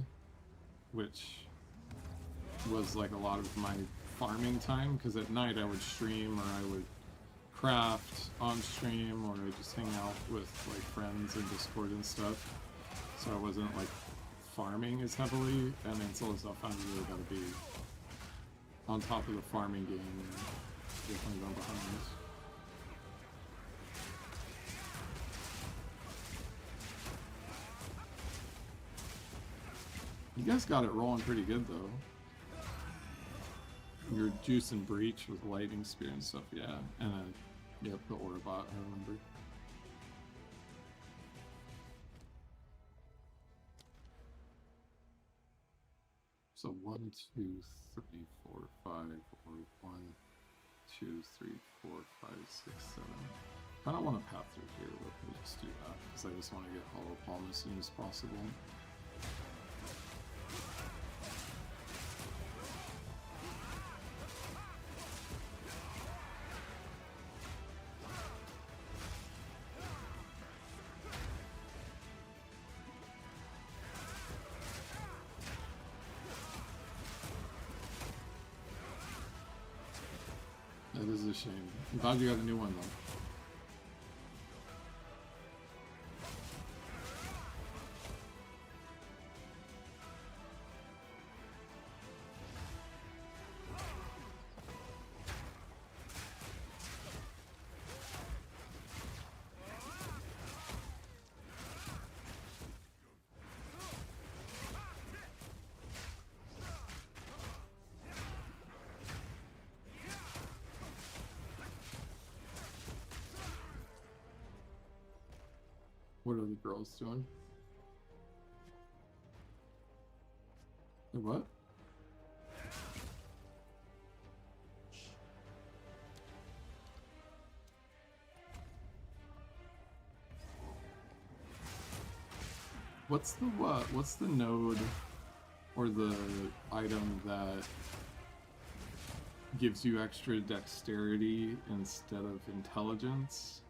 which was like a lot of my farming time, because at night I would stream, or I would craft on stream, or I just hang out with like friends in Discord and stuff, so I wasn't like farming as heavily, and in solo self-found you really gotta be on top of the farming game and definitely going behind this. You guys got it rolling pretty good though. Your juice and breach with lightning spear and stuff, yeah. And yep, the aura bot, I remember. So 1, 2, 3, 4, 5, or 1, 2, 3, 4, 5, 6, 7. I don't want to path through here, but we'll just do that because I just want to get Hollow Palm as soon as possible. That is a shame. I'm glad you got a new one though. What are the girls doing? What? What's the node or the item that gives you extra dexterity instead of intelligence?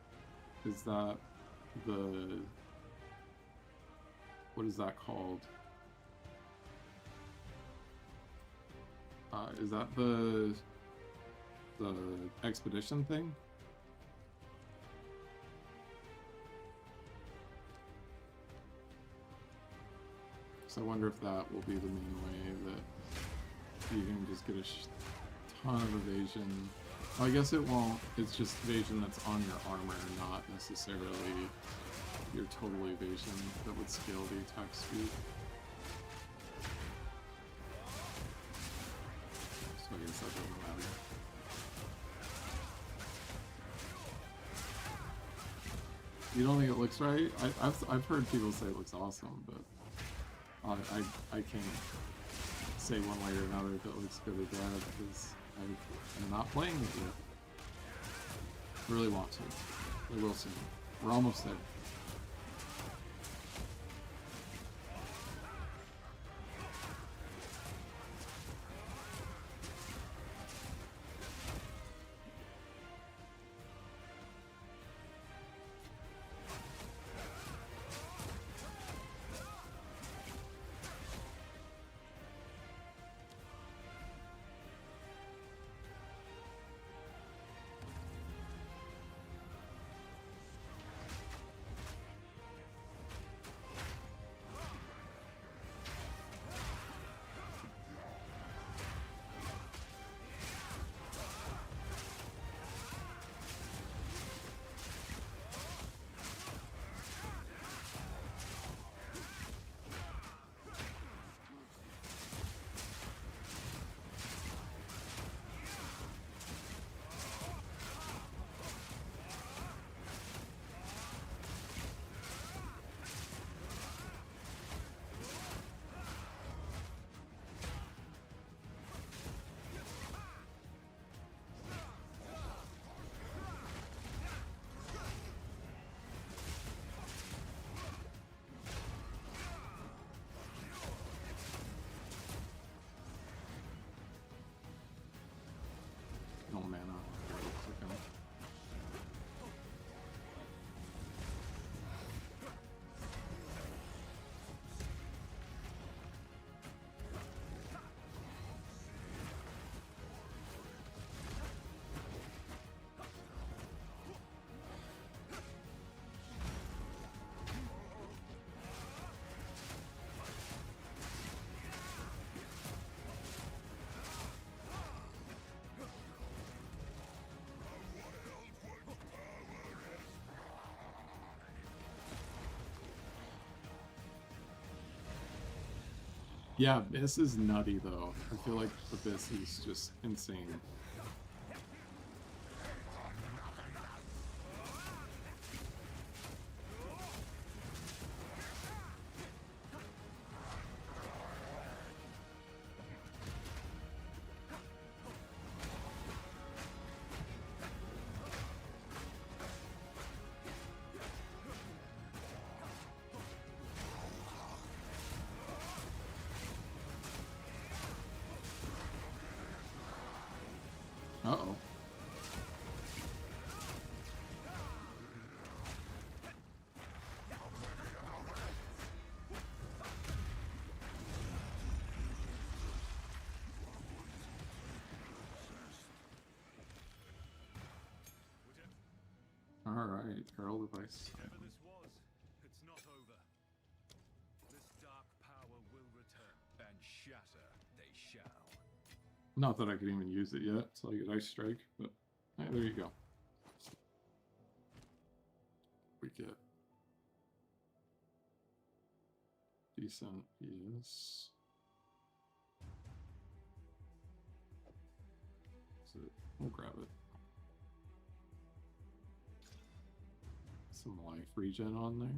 Is that the... what is that called? Is that the expedition thing? So I wonder if that will be the main way that you can just get a ton of evasion. Well, I guess it won't. It's just evasion that's on your armor, not necessarily your total evasion that would scale the attack speed. So I guess that doesn't matter. You don't think it looks right? I've heard people say it looks awesome, but I can't say one way or another if it looks good or bad because I'm not playing it yet. Really want to. We will soon. We're almost there. No mana. Okay. Yeah, Abyss is nutty though. I feel like Abyss is just insane. Uh-oh. Alright, Herald device. Whatever this was, it's not over. This dark power will return, and shatter they shall. Not that I can even use it yet, so I get Ice Strike, but hey, there you go. We get decent, yes. So we'll grab it. Some life regen on there.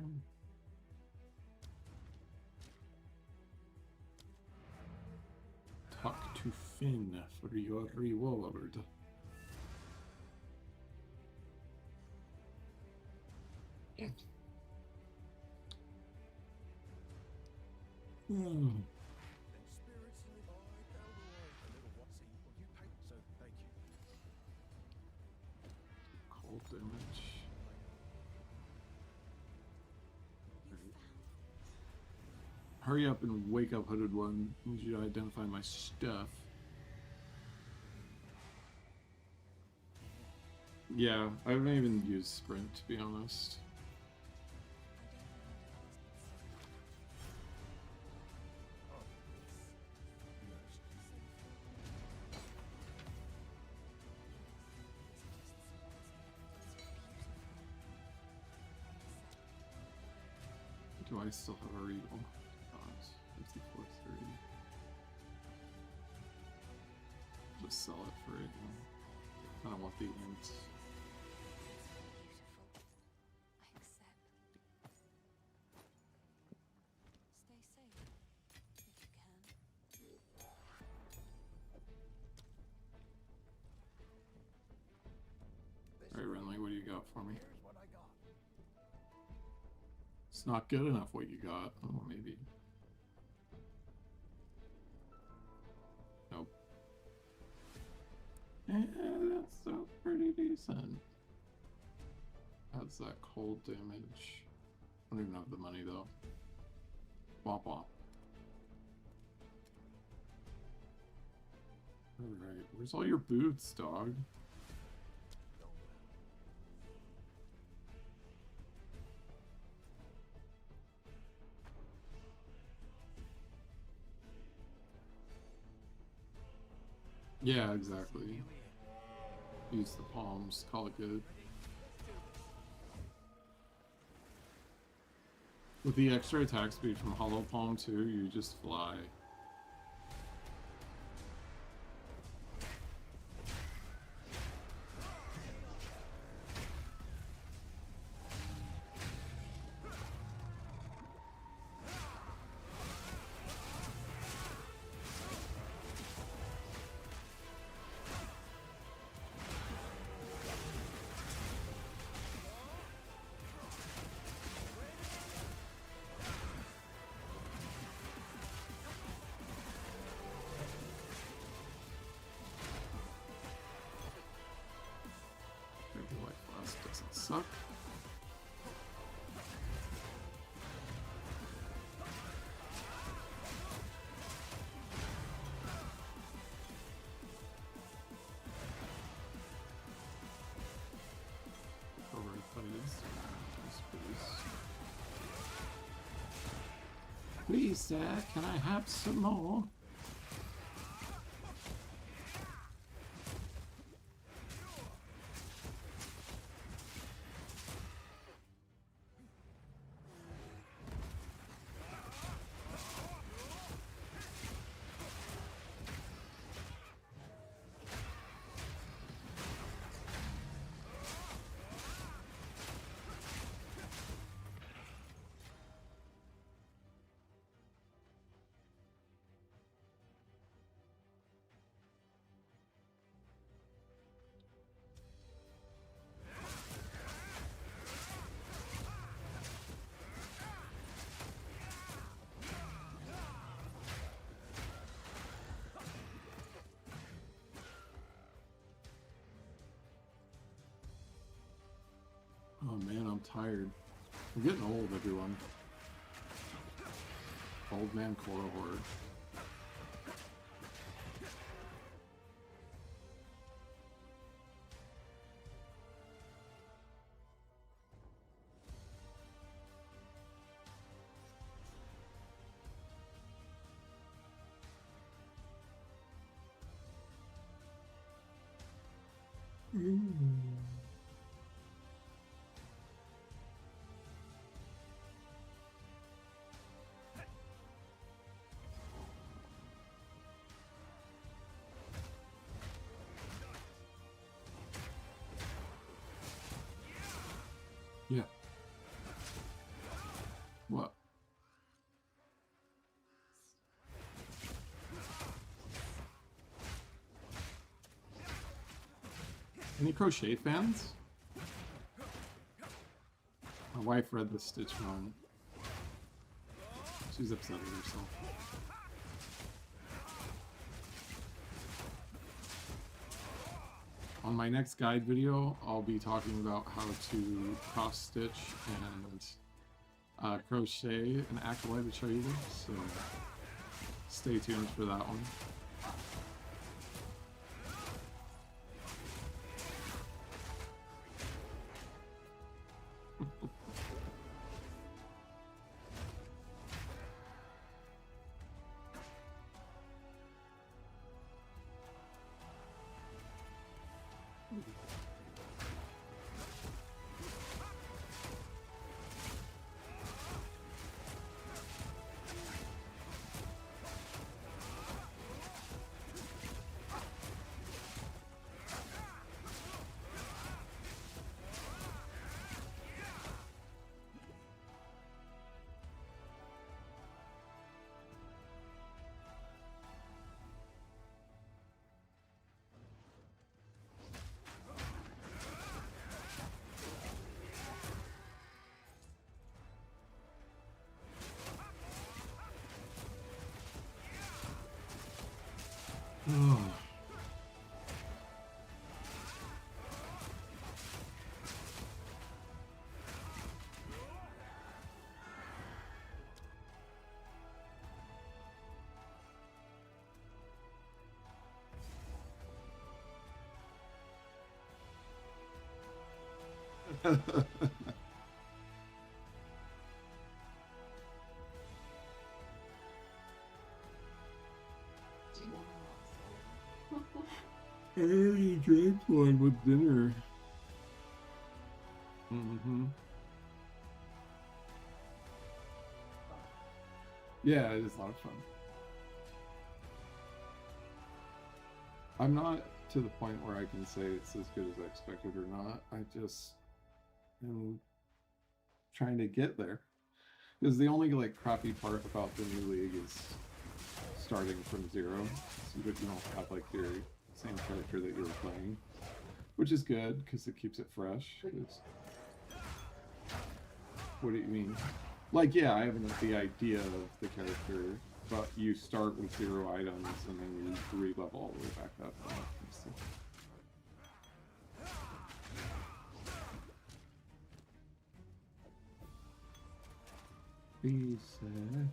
Talk to Finn for your reward. Mm. And spirits in the eye, Eldorite, a little what? See, well, you paid, so thank you. Cold damage. Hurry up and wake up, Hooded One. I need you to identify my stuff. Yeah, I haven't even used Sprint, to be honest. Do I still have a regal? God, 54.30. Just sell it for it. I don't want the int. I accept. Stay safe, if you can. Alright, Renly, what do you got for me? Here's what I got. It's not good enough what you got. Oh, maybe. Nope. Yeah, that's still pretty decent. That's that cold damage. I don't even have the money though. Womp womp. Alright, where's all your boots, dog? Yeah, exactly. Use the palms, call it good. With the extra attack speed from Hollow Palm too, you just fly. Maybe Life Blast doesn't suck. Please, sir, can I have some more? Oh man, I'm tired. I'm getting old, everyone. Old man Korra Horde. Yeah. What? Any crochet fans? My wife read the Stitch one. She's upset with herself. On my next guide video, I'll be talking about how to cross stitch and crochet an Acolyte of Chayula, so stay tuned for that one. Oh. I already drank one with dinner. Mm-hmm. Yeah, it is a lot of fun. I'm not to the point where I can say it's as good as I expected or not. I just am trying to get there. Because the only like crappy part about the new league is starting from zero. So you don't have like your same character that you were playing. Which is good, because it keeps it fresh. What do you mean? Like, yeah, I have the idea of the character, but you start with 0 items and then you re-level all the way back up. So. Be sad.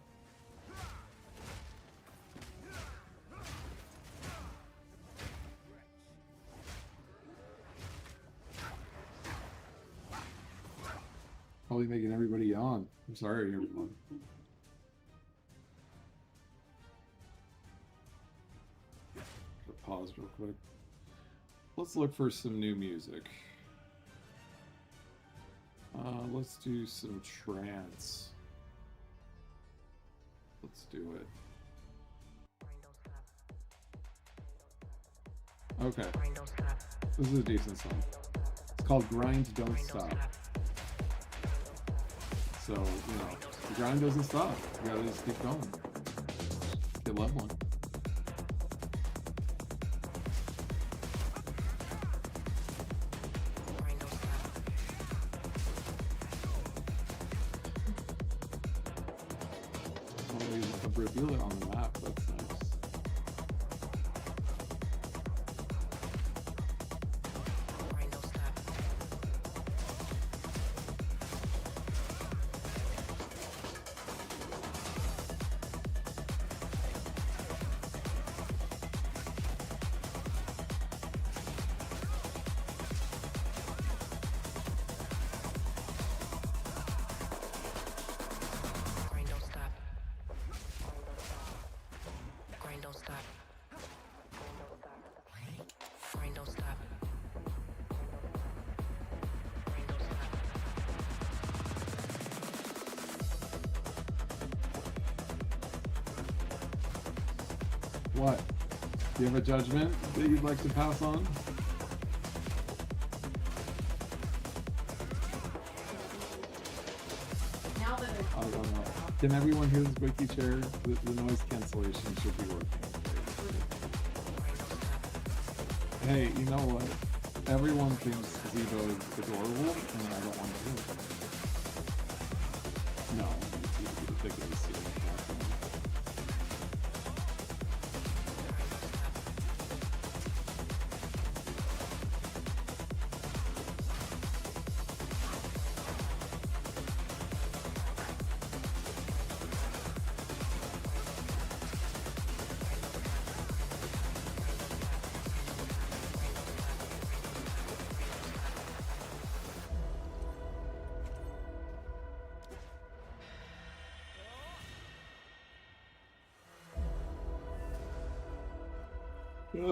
Probably making everybody yawn. I'm sorry, everyone. Pause real quick. Let's look for some new music. Let's do some trance. Let's do it. Okay. This is a decent song. It's called Grind Don't Stop. So, you know, the grind doesn't stop. You gotta just keep going. Get leveling. Oh, you reveal it on the map. That's nice. What? Do you have a judgment that you'd like to pass on? Now that I don't know. Can everyone hear this wiki chair? The noise cancellation should be working. Hey, you know what? Everyone thinks Zibo is adorable, and I don't want to do it. No, it's ridiculous. Ugh.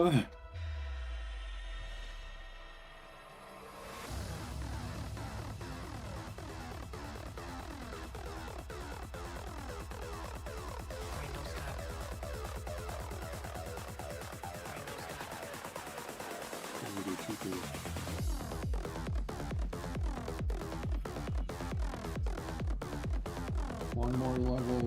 What do we do? 2-2. One more level.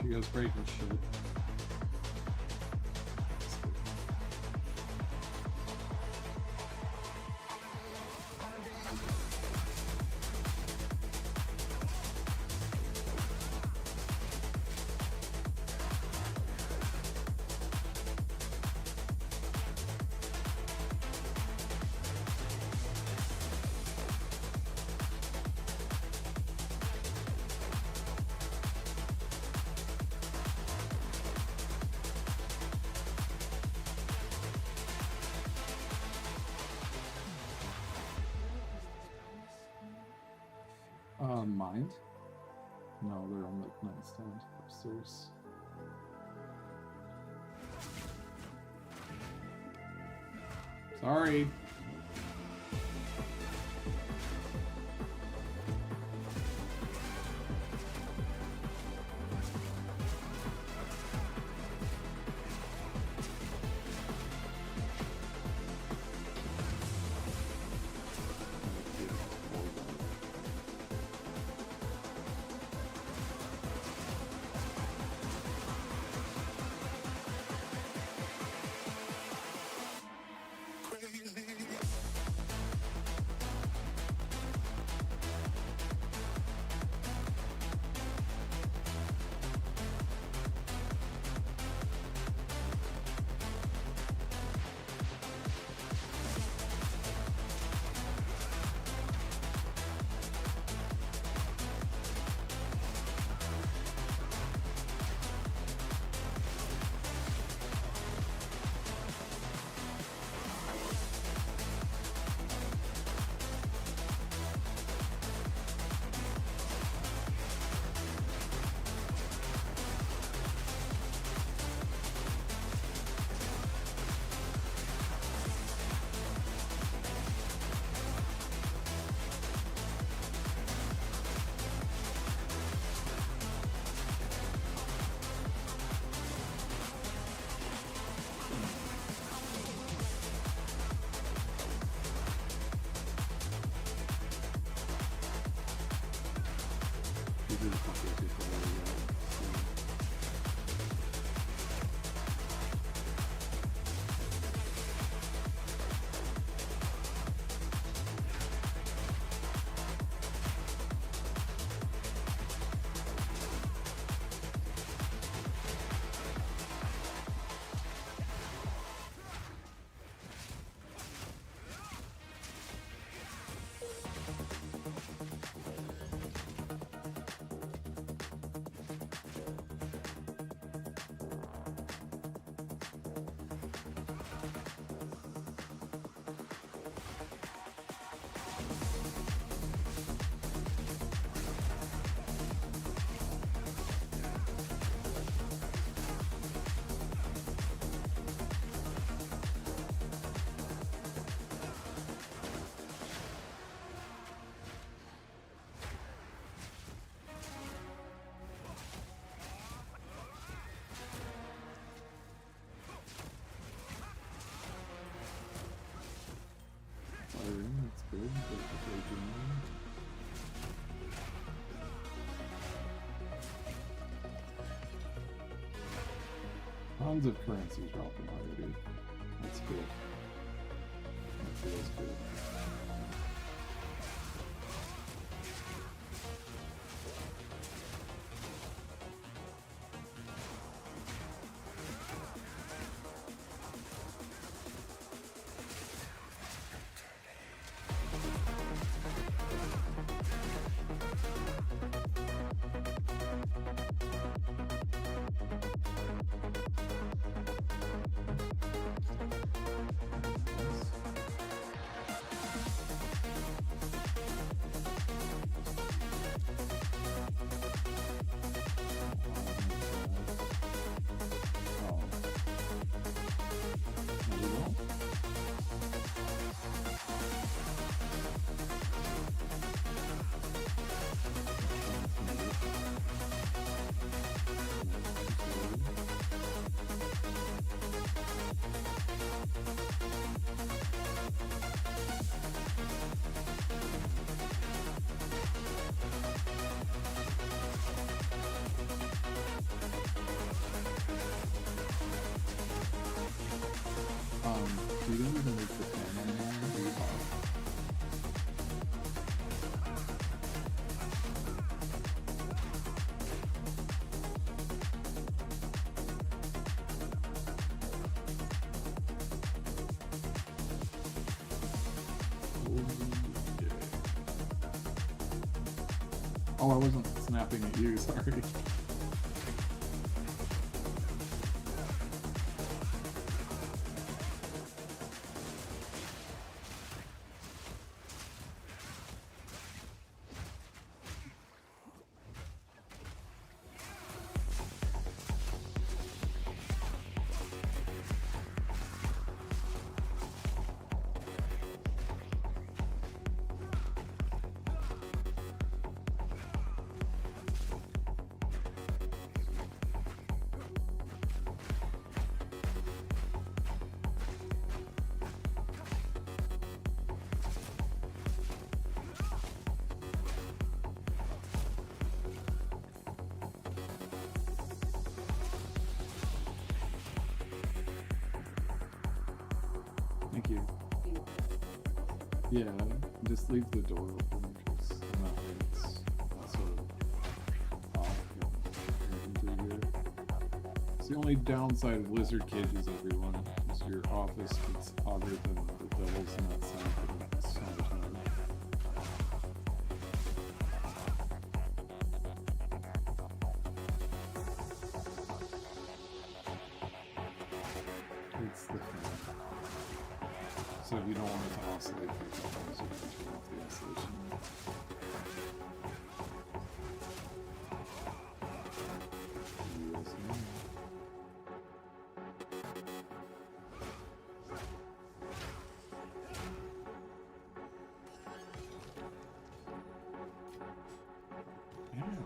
She goes breaking shit. Mind? No, they're on the nightstand upstairs. Sorry. but before joining. Tons of currency dropping already. That's good. That feels good. We didn't even make the fan anymore. We have. Oh, I wasn't snapping at you, sorry. Thank you. Yeah, just leave the door open because I'm not sure it's sort of off into here. It's the only downside of lizard cages, everyone, is your office gets hotter than the devils in that side in the summertime. It's the thing. So if you don't want it to oscillate, you can also turn off the oscillation. Yes, ma'am. Yeah.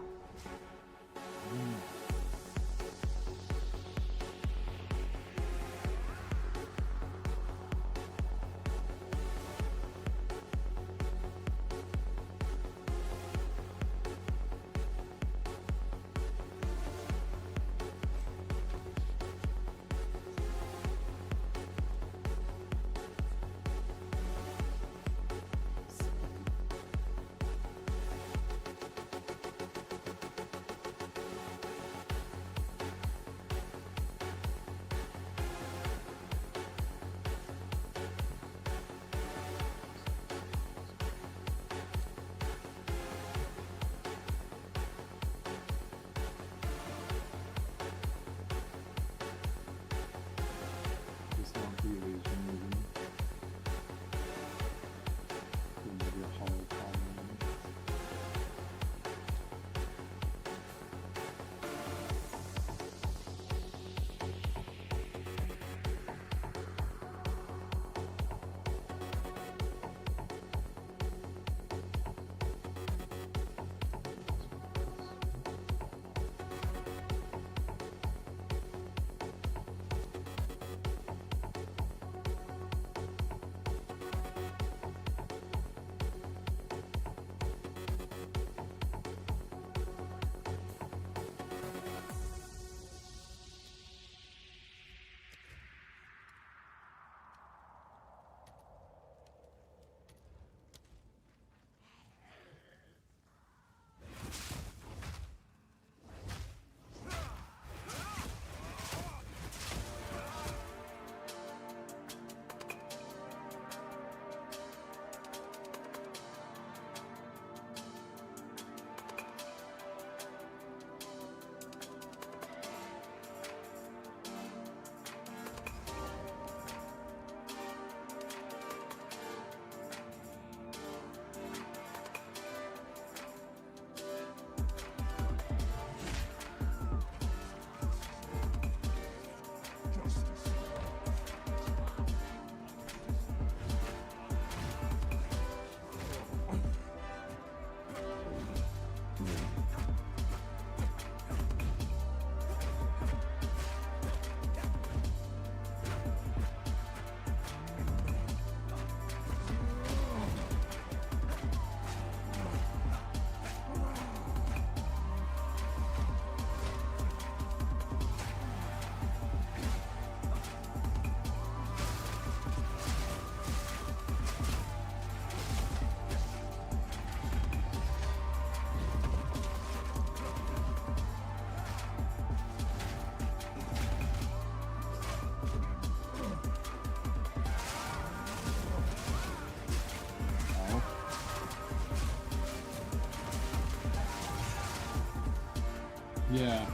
Yeah.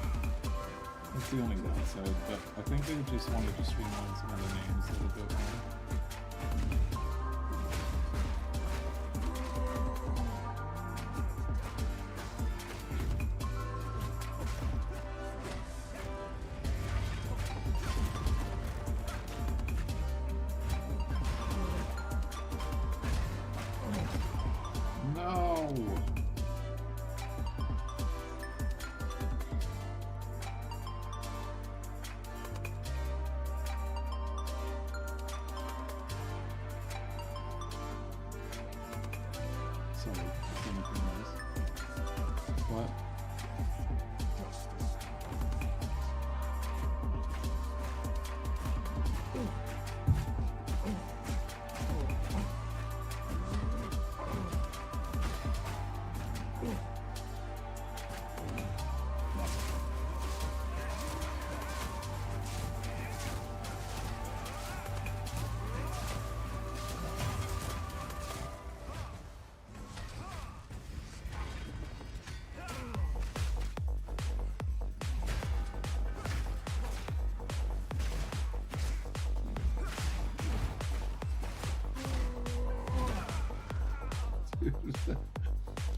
That's the only downside, but I think they just wanted to streamline some of the names a little bit more. No! Sorry, if anything else. What?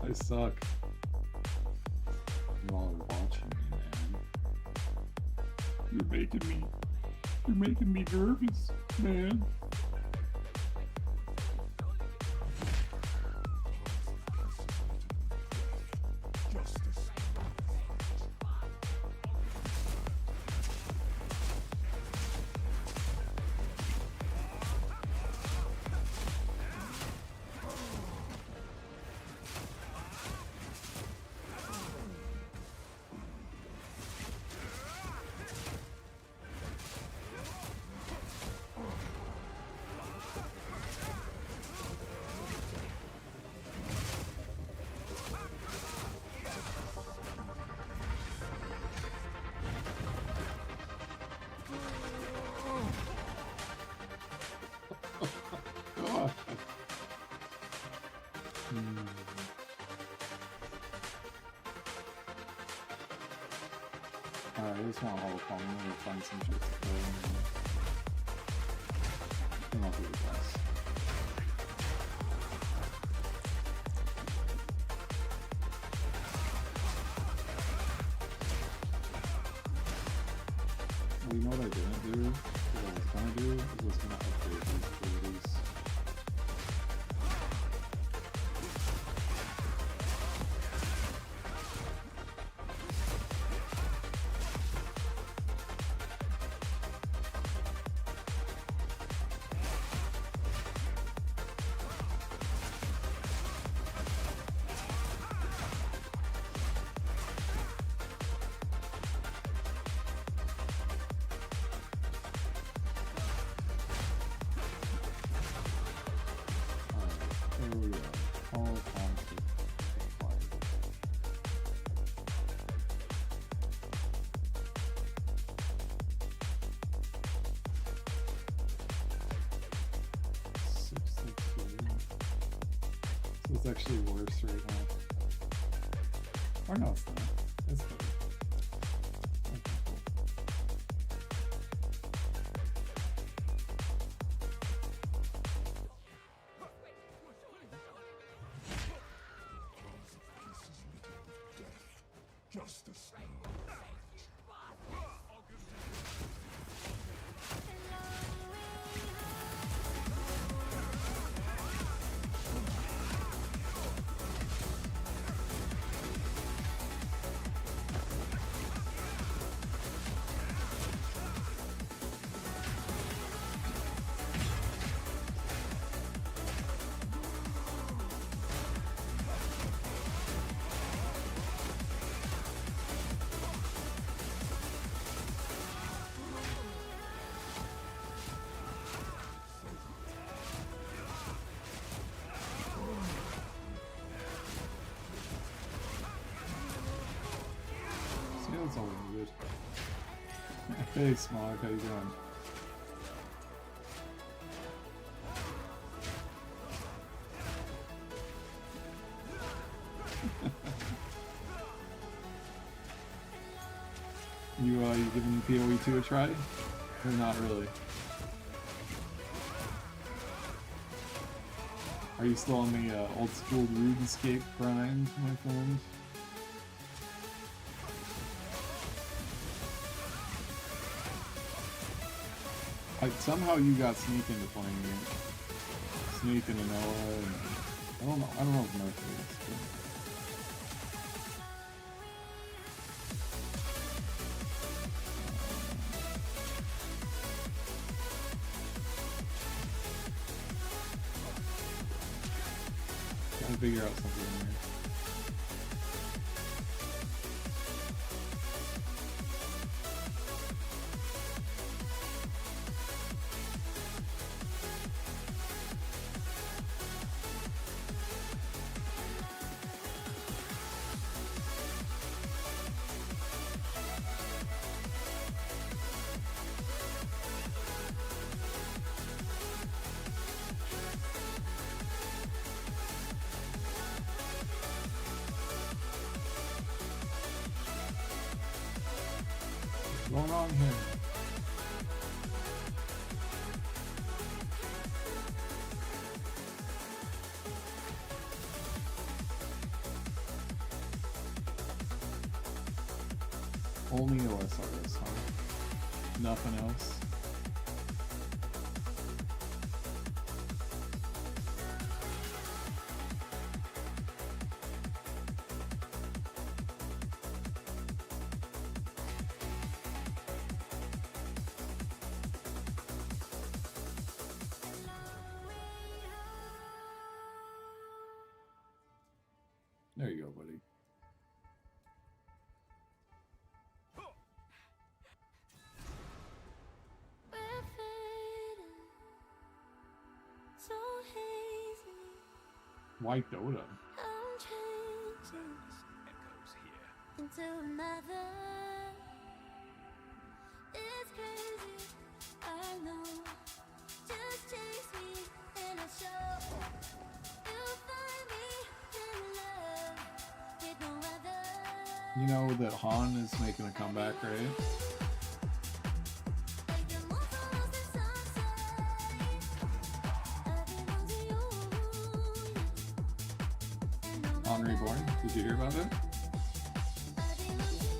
I suck. You're all watching me, man. You're making me nervous, man. God. Alright, I just want all the fun. I'm gonna find some shit to play and I'll do the best. Well, you know what I didn't do? What I was gonna do is I was gonna upgrade these abilities. There we are. All conflict acquired. So it's actually worse right now. Or no, it's not. It's better. Okay, cool. Justice. See, that's all we needed. Hey, Smog, how you doing? You giving PoE 2 a try? Or not really? Are you still on the old school RuneScape grind, my friend? Like, somehow you got Sneak into playing it. Sneak into Noah, and I don't know if Murphy is, but... Trying to figure out something in there. What's going on here? Only OSRS, huh? Nothing else? There you go, buddy. We're fading, so hazy. Why Dota? I'm changing Echoes here. into another. It's crazy, I know. Just chase me and I'll show. You'll find me in love with no other. You know that Han is making a comeback, right? Like the moon follows the sunset. I belong to you. And no Han Reborn. Did you hear about it? I belong to you.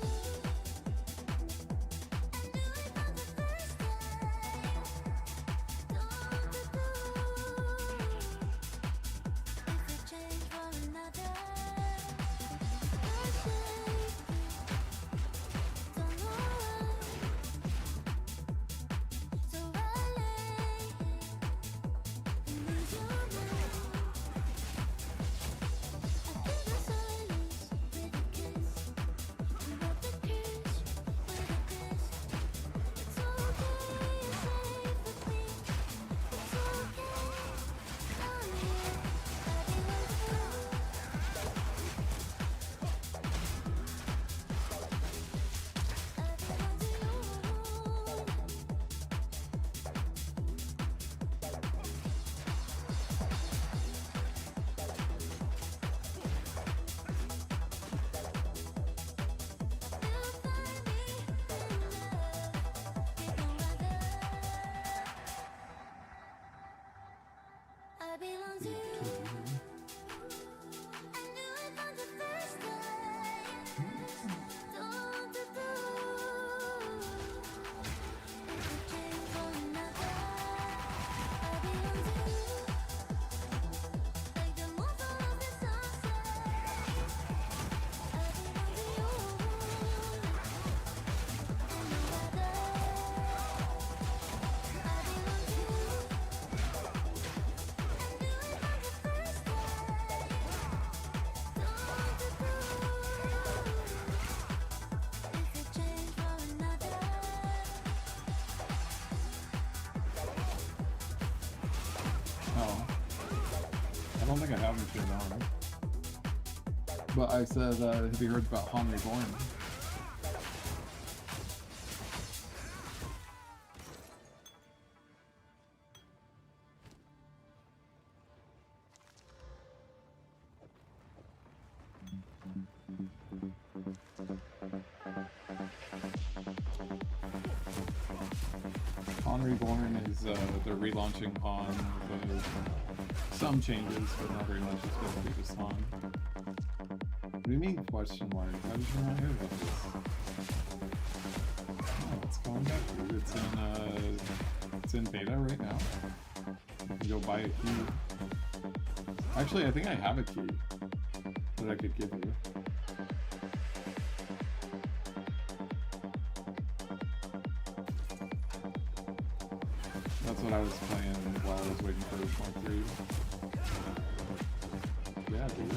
I knew it from the first day. If we change for another, don't know why. So I lay here and lose your mind. I feel the silence with a kiss, and what the kiss with a kiss. It's okay, you're safe with me. It's okay, I'm here. I belong to you. I belong to you. I belong to you. I knew it from the first day. Don't do. If we change for another, I belong to you. Like the moon follows the sunset. I belong to you. And no other. I belong to you. I knew it from the first day. Don't do. If we change for another. Oh. I don't think I have any shit on. But I said, have you heard about Han Reborn? Pokemon Reborn is they're relaunching Han with some changes, but not very much. It's going to be just Han. What do you mean question mark? How did you not hear about this? Oh, it's going back. It's in beta right now. You can go buy a key. Actually, I think I have a key that I could give you. That's what I was playing while I was waiting for 23. Yeah, dude.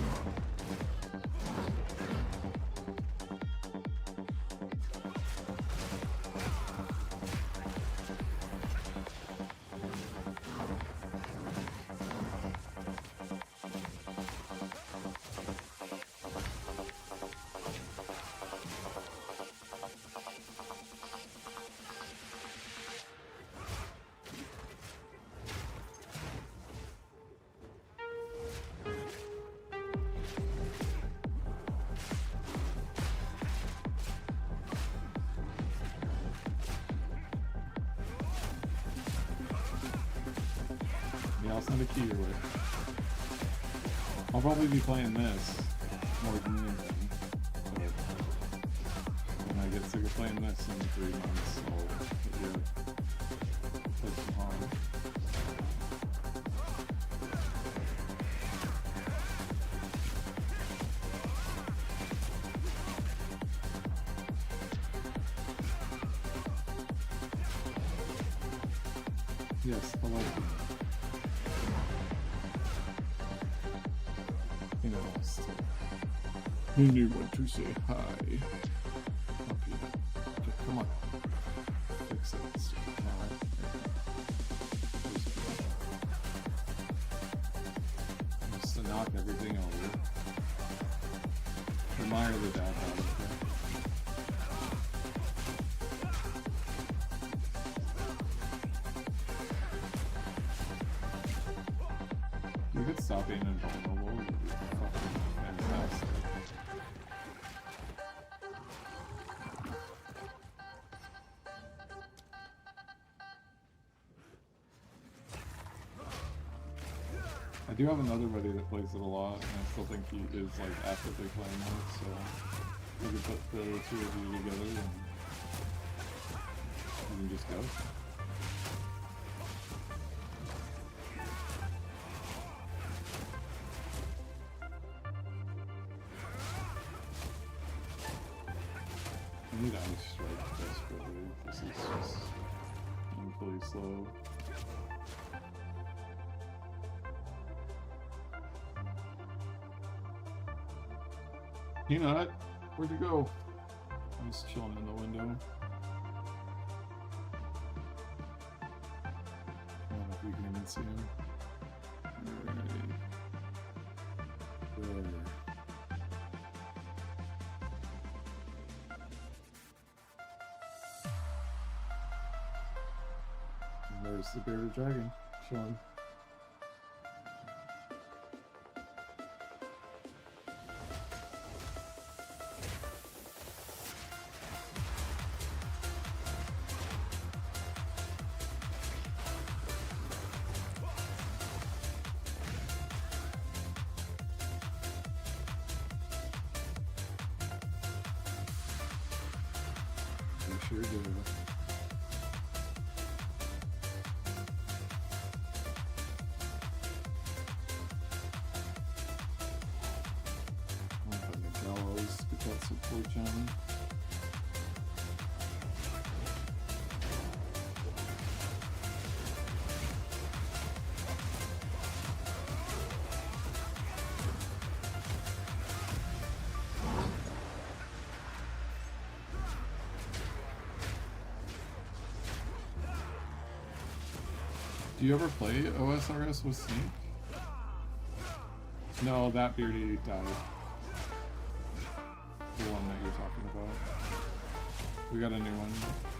Yeah, I'll send a key your way. I'll probably be playing this more than anything. But when I get sick of playing this in 3 months, I'll play some Han. Yes, I like it. You know, you knew what to say hi. Up here. Okay, come on. Fix it. Stupid camera. Just to knock everything over. Admire the dad out of there. You could stop being invulnerable. It would be fucking fantastic. I do have another buddy that plays it a lot, and I still think he is like actively playing it, so we could put the two of you together and you can just go. I need Ice Strike desperately. This is just painfully slow. Peanut, where'd you go? I'm just chilling in the window. I don't know if we can even see him. Alright. There. And there's the bearded dragon, chilling. You sure do. I'll put the gallows, get that support gem. Do you ever play OSRS with Snake? No, that beardy died. The one that you're talking about. We got a new one.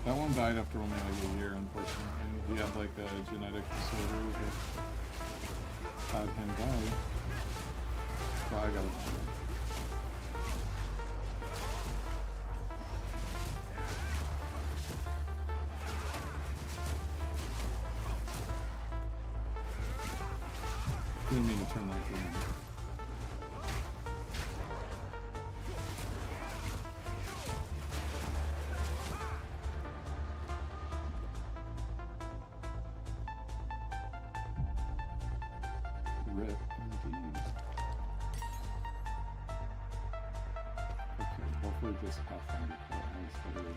That one died after only like a year, unfortunately. He had like a genetic disorder that had him die. So I got it. Didn't mean to turn that green. Rip indeed. Okay, hopefully this Pathfinder card has better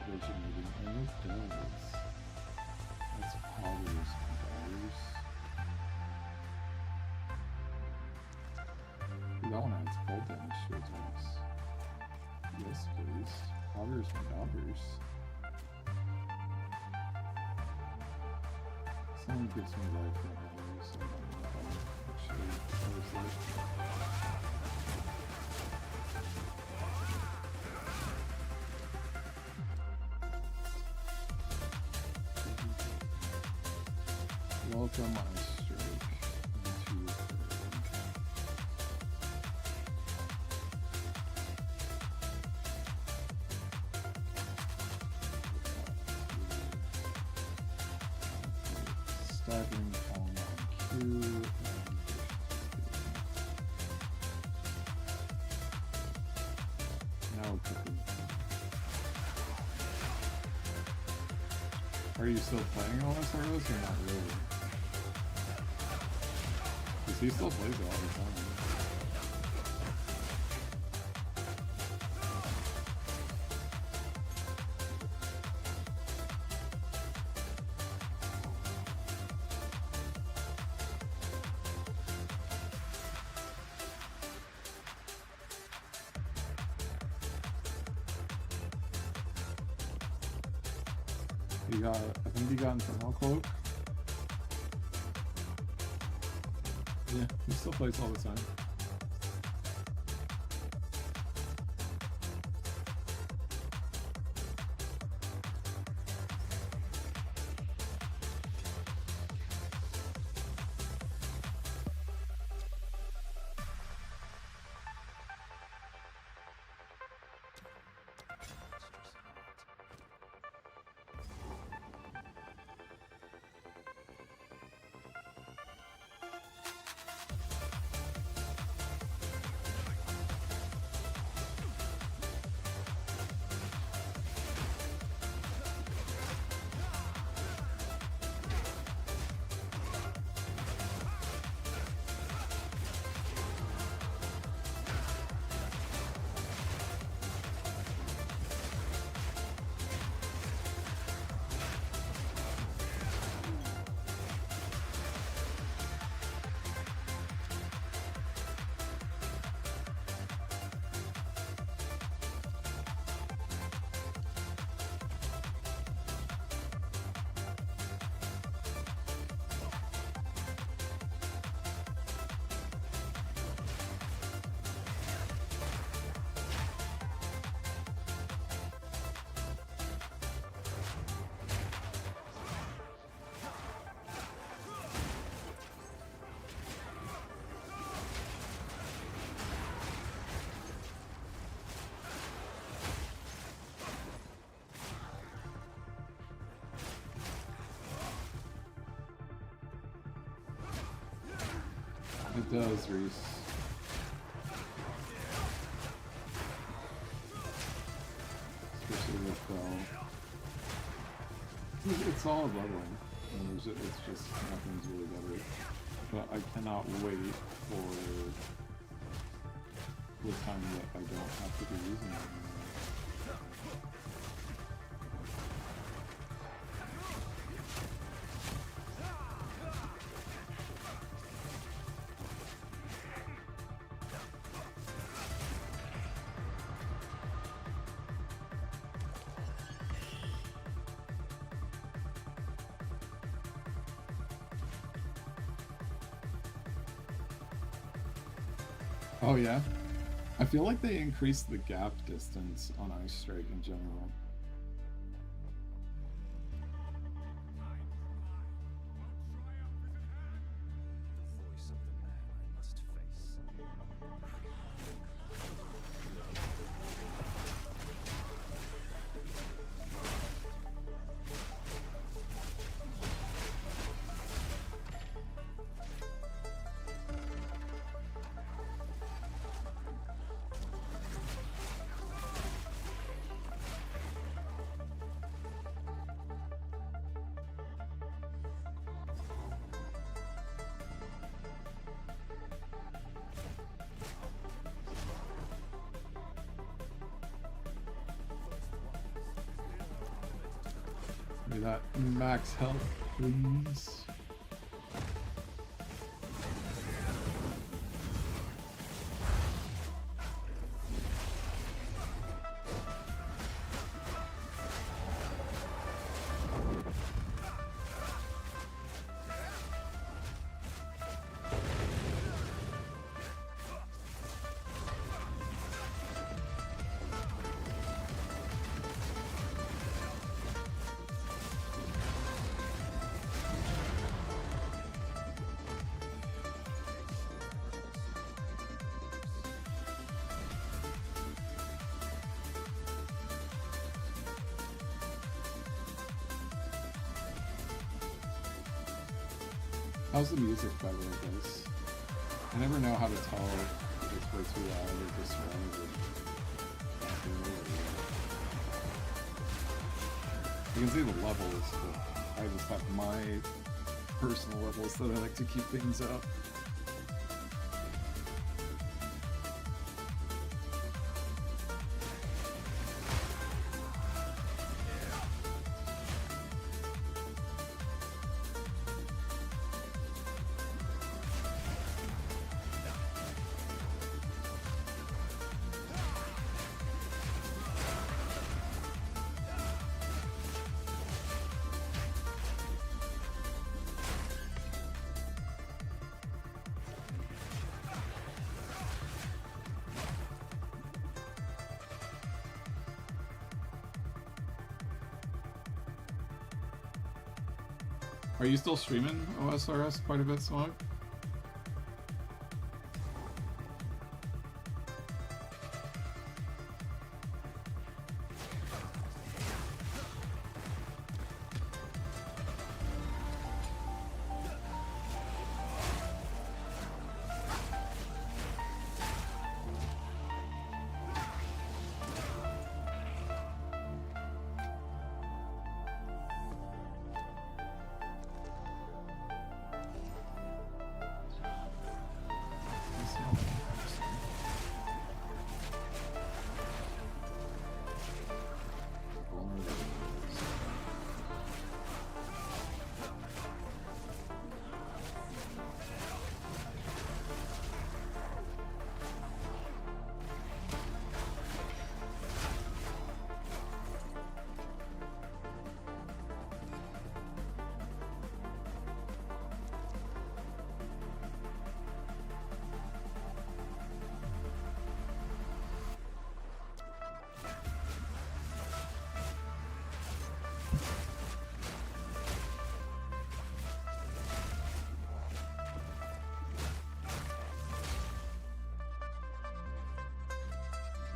originating, and it does. That's Poggers and Ballers. That one adds cold damage to attacks. Yes, please. Poggers and Ballers. Someone gives me life for Ballers, so I don't know if I'll actually use life. Welcome my strike into your third. Staggering falling on Q and now we're cooking. Are you still playing all this Arrows or not really? Because he still plays it all the time. He got, I think he got Infernal Cloak. Yeah, he still plays all the time. It does, Reese. Especially with it's solid leveling. And it's just nothing's really better. But I cannot wait for the time that I don't have to be using it anymore. Oh yeah? I feel like they increased the gap distance on Ice Strike in general. The voice of the man I must face. Give me that max health, please. How's the music, by the way, guys? I never know how to tell if it's way too loud or just right or you can see the levels, but I just have my personal levels that I like to keep things up. Are you still streaming OSRS quite a bit, Smog?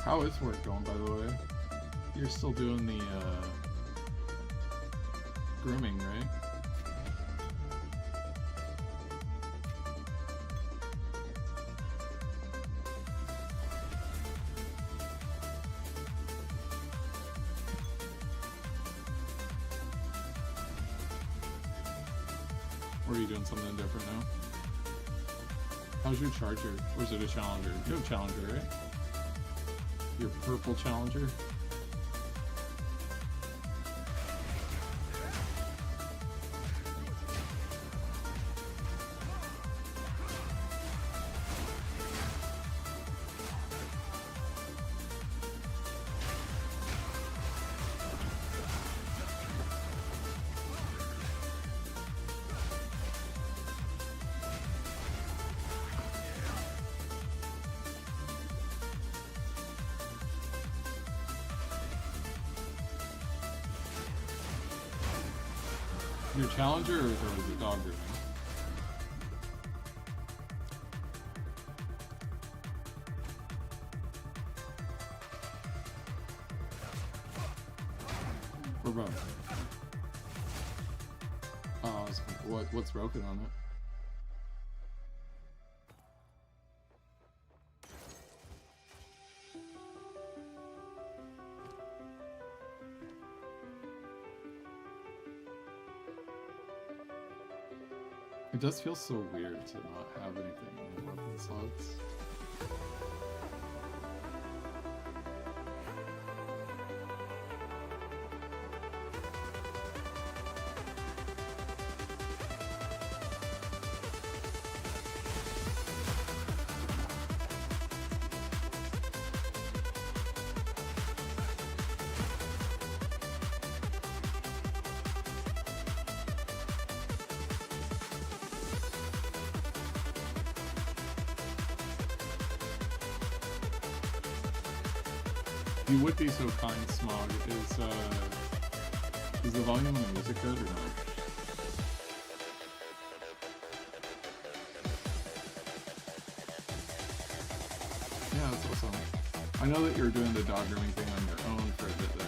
How is work going, by the way? You're still doing the grooming, right? Or are you doing something different now? How's your charger? Or is it a challenger? You have a challenger, right? Your purple challenger? Your challenger or was it dog grooming? Or both? What's broken on it? It does feel so weird to not have anything in the weapon slots. You would be so kind, Smog. Is the volume on the music good or not? Yeah, that's awesome. I know that you're doing the dog grooming thing on your own for a bit there.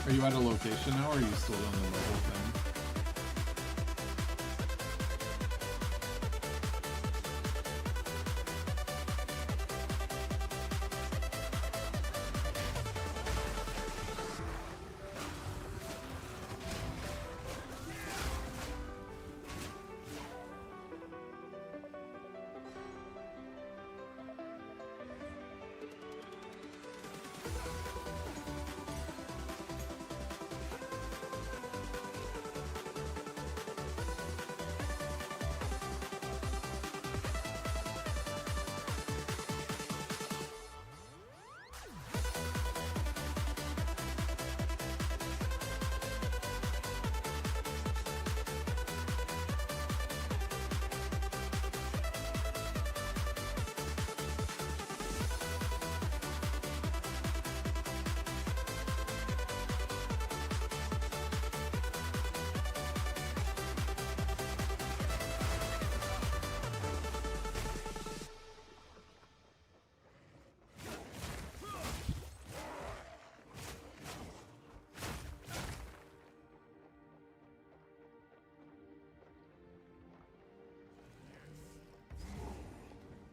Are you at a location now, or are you still on the mobile thing?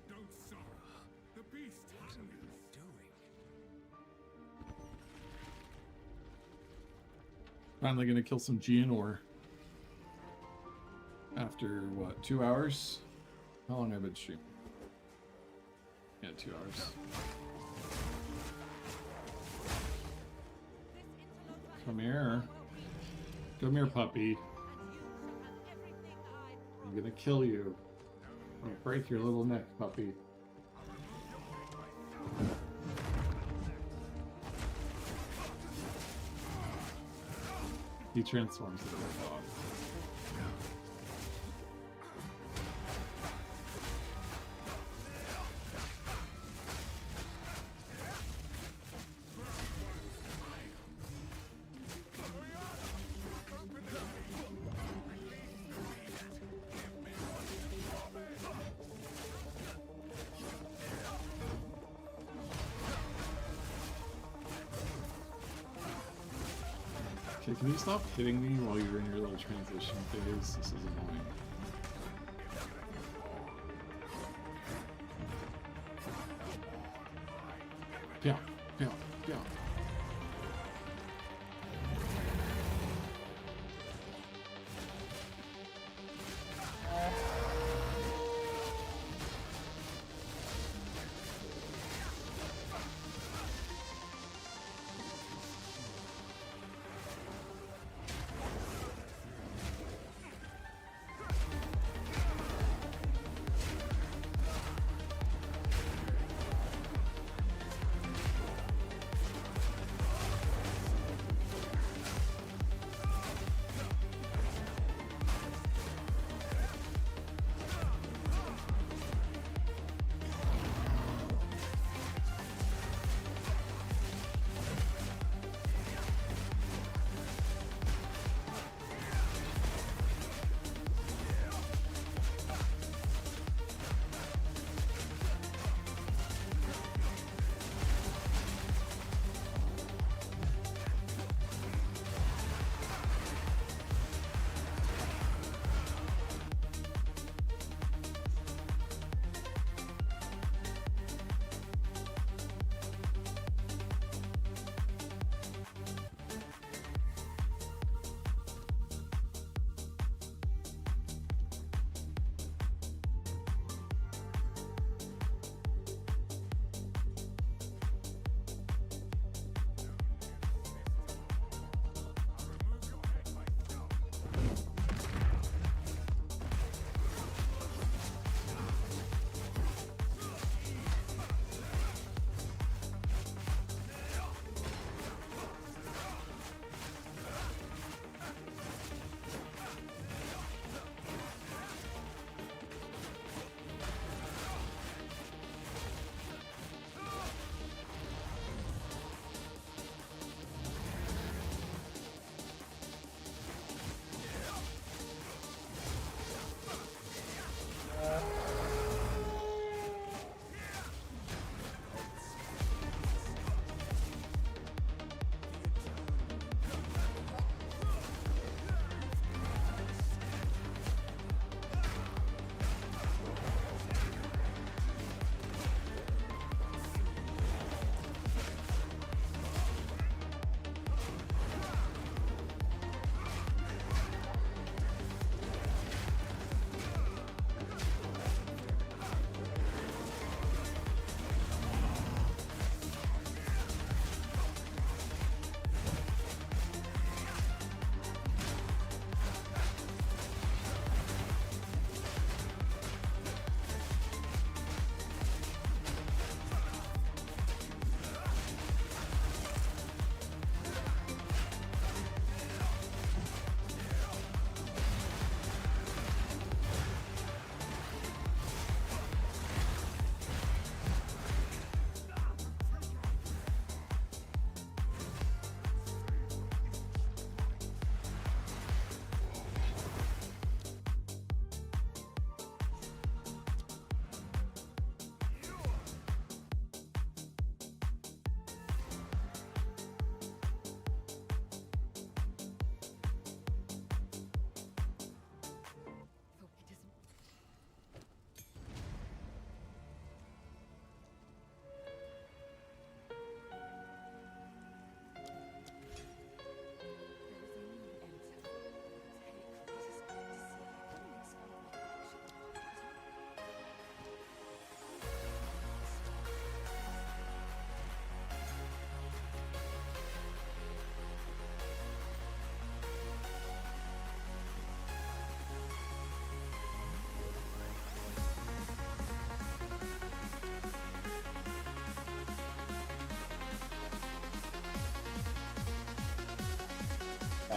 Don't sorrow. The beast. What are you doing? Finally gonna kill some Geonor. After, what, 2 hours? How long have I been streaming? Yeah, 2 hours. Come here. Come here, puppy. I'm gonna kill you. I'm gonna break your little neck, puppy. He transforms into a dog. Okay, can you stop hitting me while you're in your little transition phase? This is annoying. Yeah, yeah, yeah.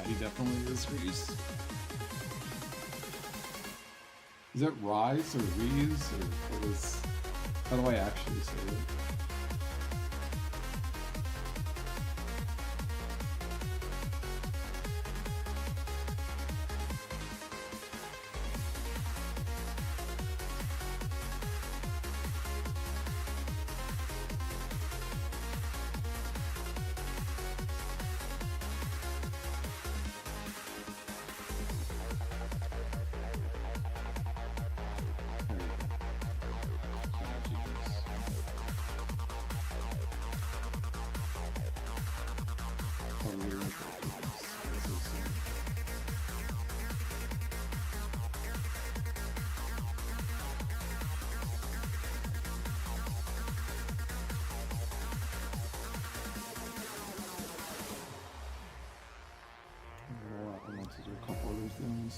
He definitely is Reese. Is it Rise or Reese or what is? How do I actually say it? I want to do a couple other things.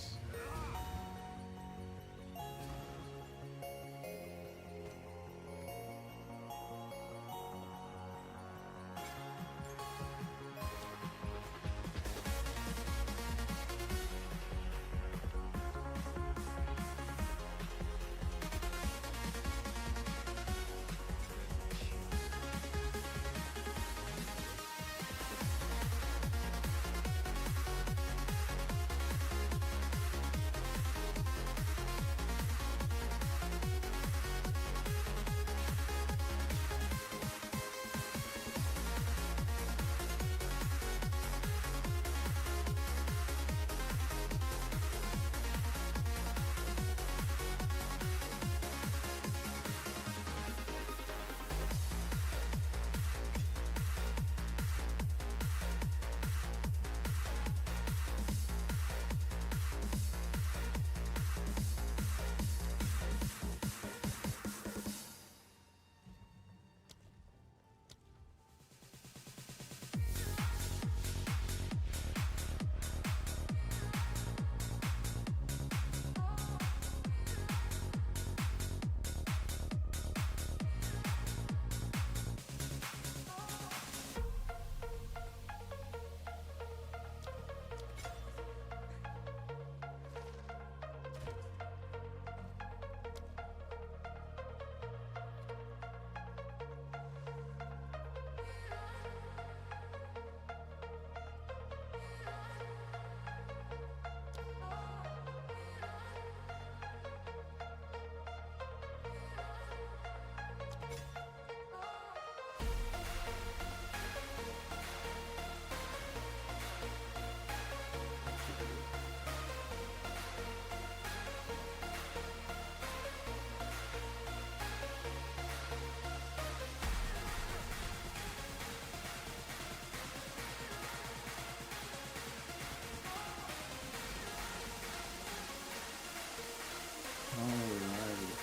Alright.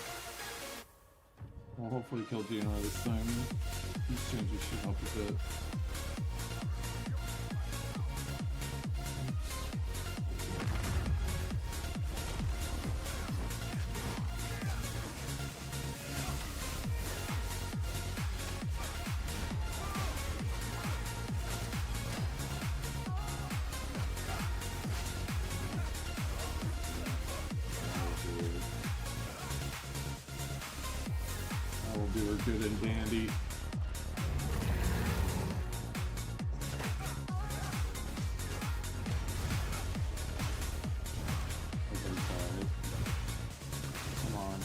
Well, hopefully kill Gino this time. These changes should help a bit. That will do her good and dandy. Okay, sorry. Come on.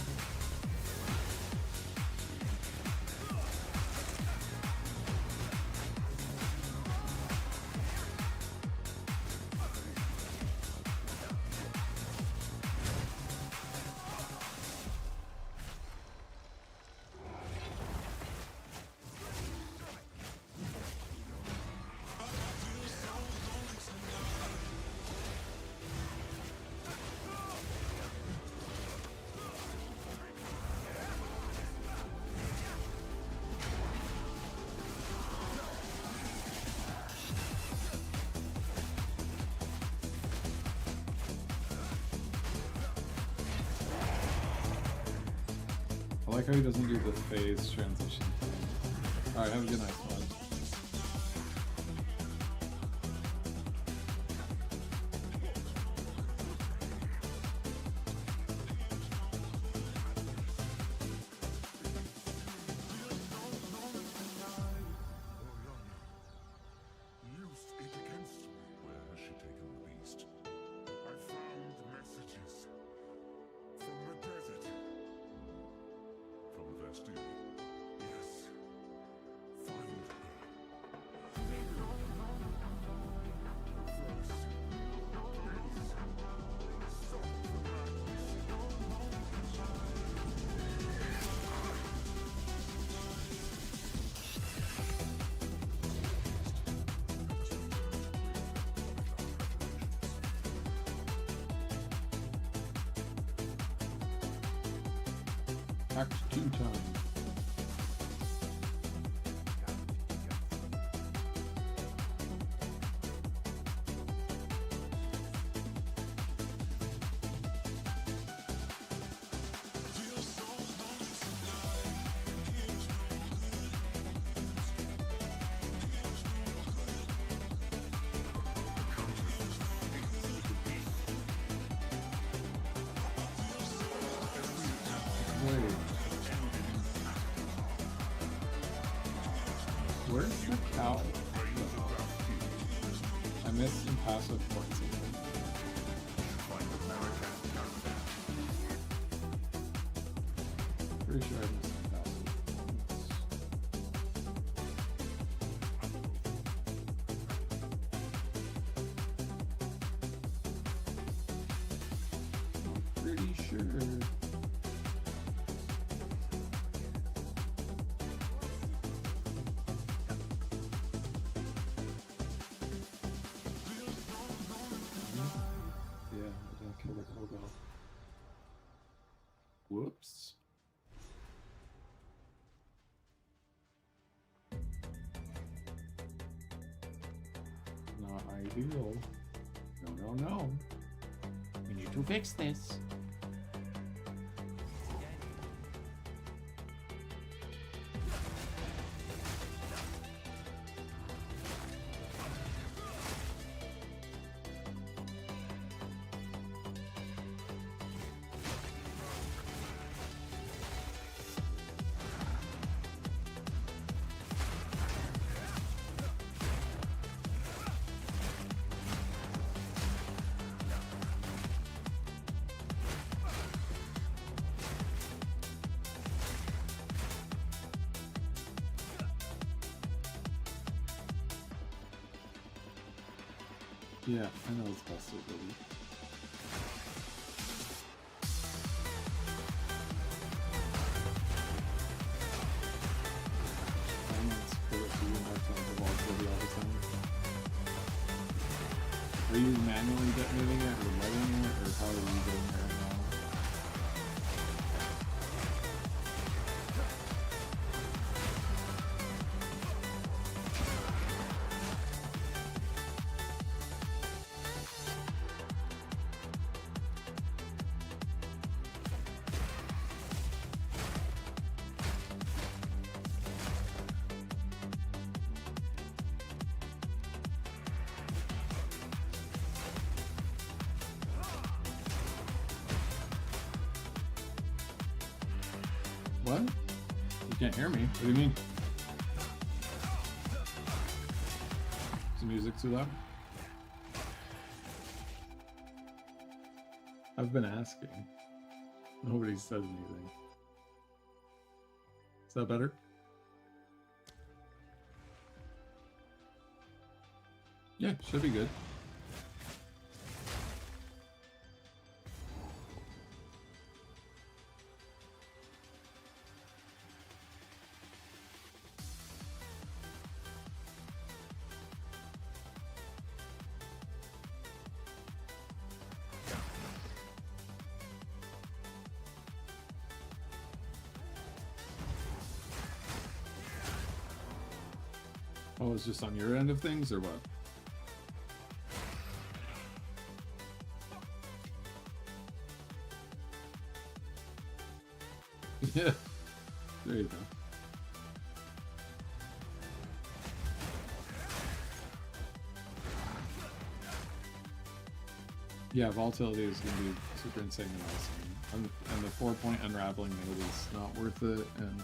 I like how he doesn't do the phase transition thing. Alright, have a good night, bud. Act 2 time. Wait. Where's the cow? I missed some passive points. Pretty sure I missed some passive points. I'm pretty sure. Yeah, I didn't kill the cowbell. Whoops. Not ideal. No, no, no. We need to fix this. Yeah, I know it's busted, baby. I'm not supposed to be in that time of volatility all the time. Are you manually detonating it or letting it, or how are you doing it right now? What? You can't hear me? What do you mean? Is the music too loud? I've been asking. Nobody says anything. Is that better? Yeah, should be good. Oh, it's just on your end of things, or what? Yeah, there you go. Yeah, volatility is going to be super insane and awesome. And the 4-point unraveling node is not worth it, and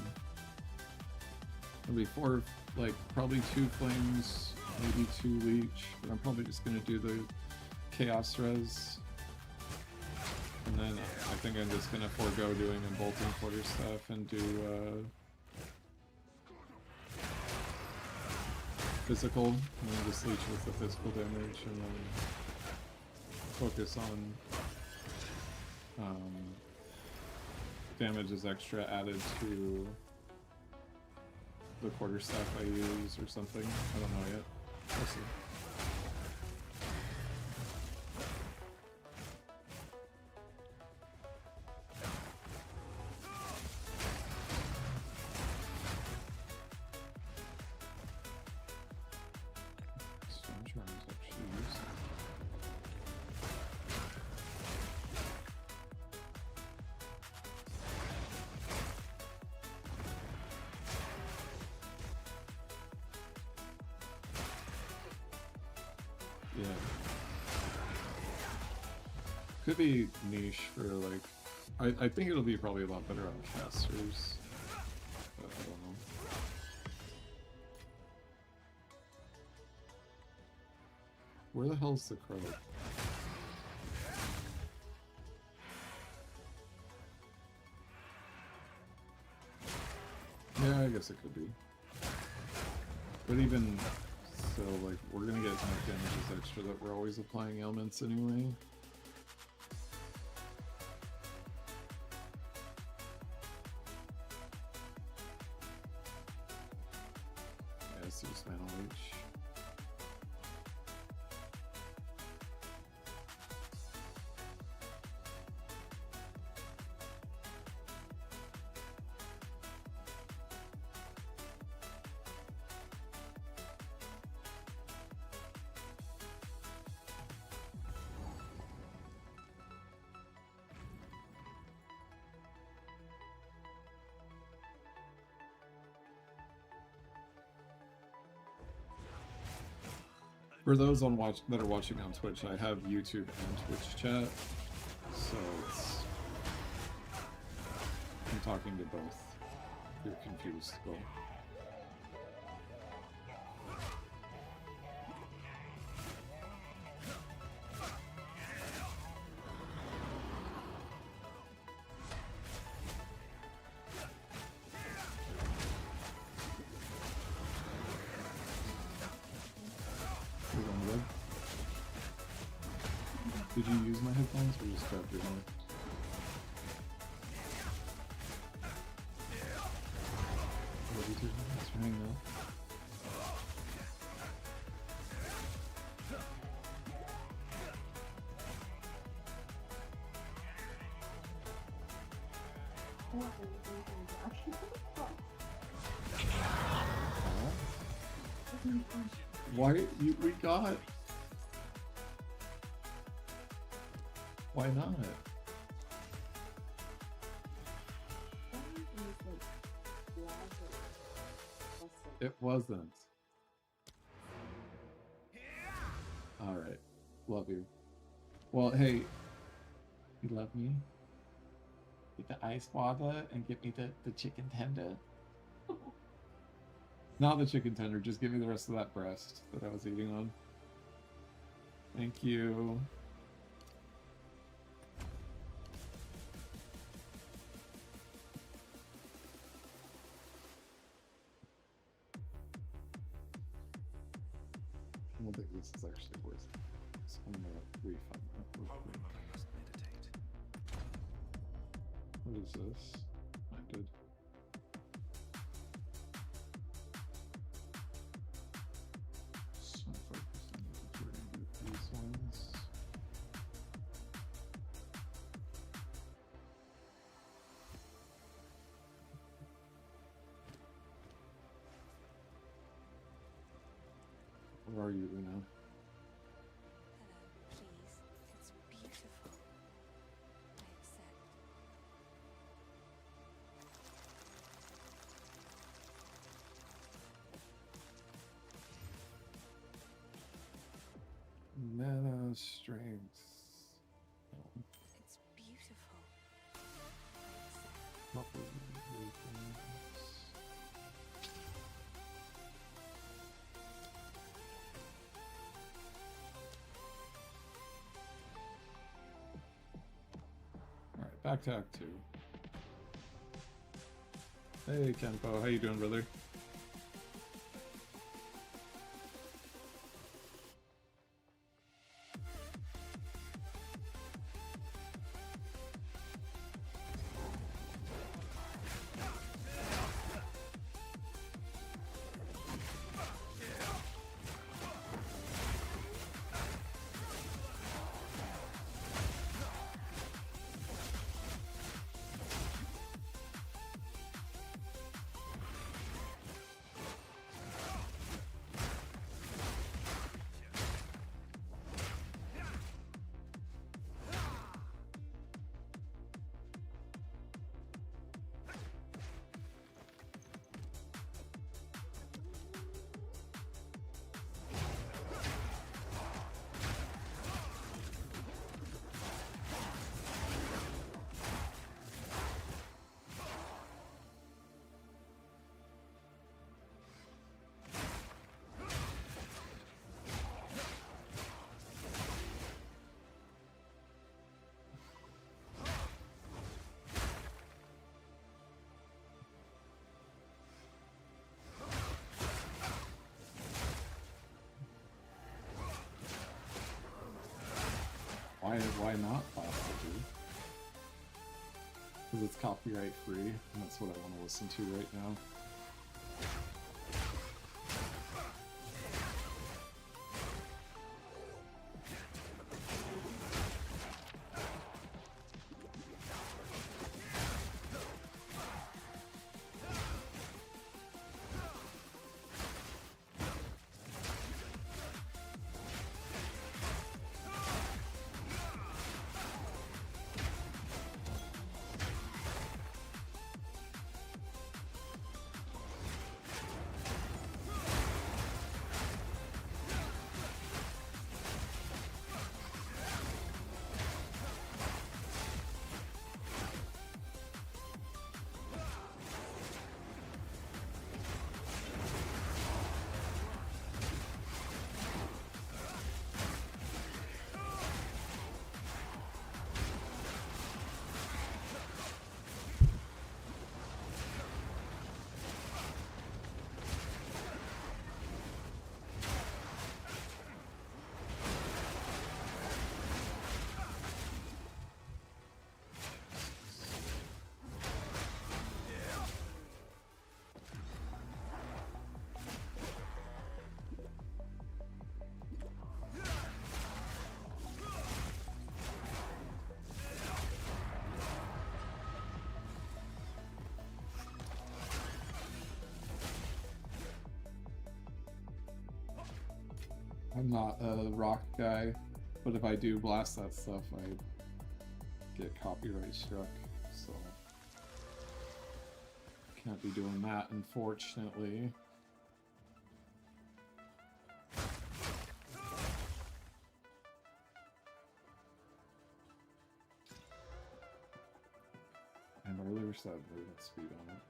it'll be probably 2 flames, maybe 2 leech, but I'm probably just going to do the chaos res. And then I think I'm just going to forego doing a bolting quarter stuff and do physical, and then just leech with the physical damage, and then focus on damage as extra added to the quarter staff I use or something. I don't know yet. We'll see. Yeah. Could be niche for like. I think it'll be probably a lot better on casters. But I don't know. Where the hell's the crow? Yeah, I guess it could be. But even so, like, we're gonna get enough damages extra that we're always applying ailments anyway. Yeah, it's just mana leech. For those on that are watching on Twitch, I have YouTube and Twitch chat, so I'm talking to both. If you're confused, go. Did you use my headphones or just grab your mic? What did you do? Thanks for hanging out. Why we got? Why not? It wasn't. Alright. Love you. Well, hey. You love me? Get the ice water and get me the chicken tender. Not the chicken tender, just give me the rest of that breast that I was eating on. Thank you. I don't think this is actually worth it. So I'm gonna refund that real quick. What is this? I did. So focused on these ones. Where are you, Una? Hello, please. It's beautiful. I accept. Mana strength. Oh, It's beautiful. I accept. proper weapons. Alright, back to Act 2. Hey Kenpo, how you doing, brother? why not possible, dude? Because it's copyright free, and that's what I want to listen to right now. I'm not a rock guy, but if I do blast that stuff, I get copyright struck, so can't be doing that, unfortunately. And I really wish that had movement speed on it.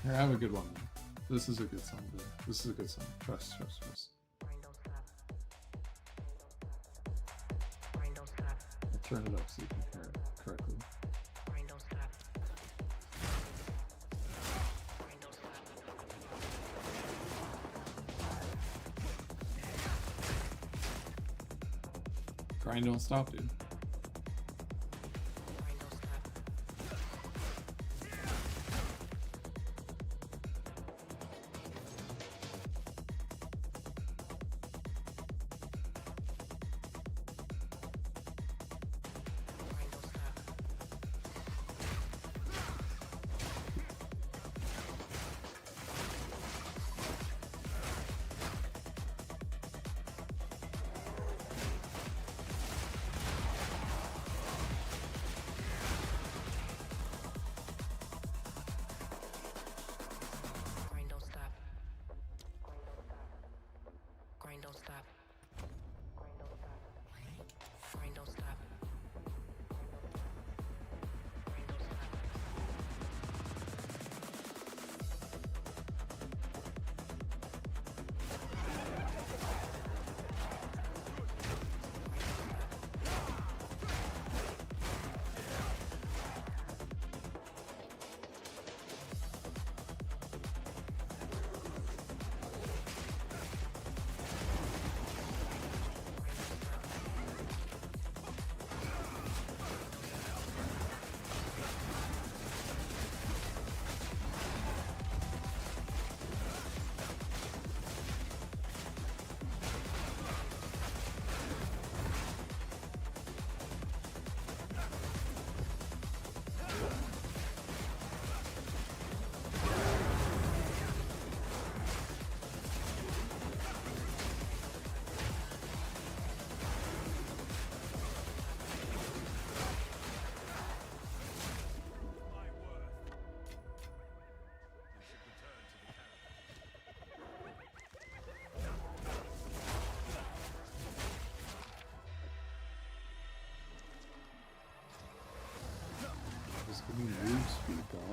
Here, have a good one. This is a good song, dude. This is a good song. Trust. I'll turn it up so you can hear it correctly. Grind don't stop, dude.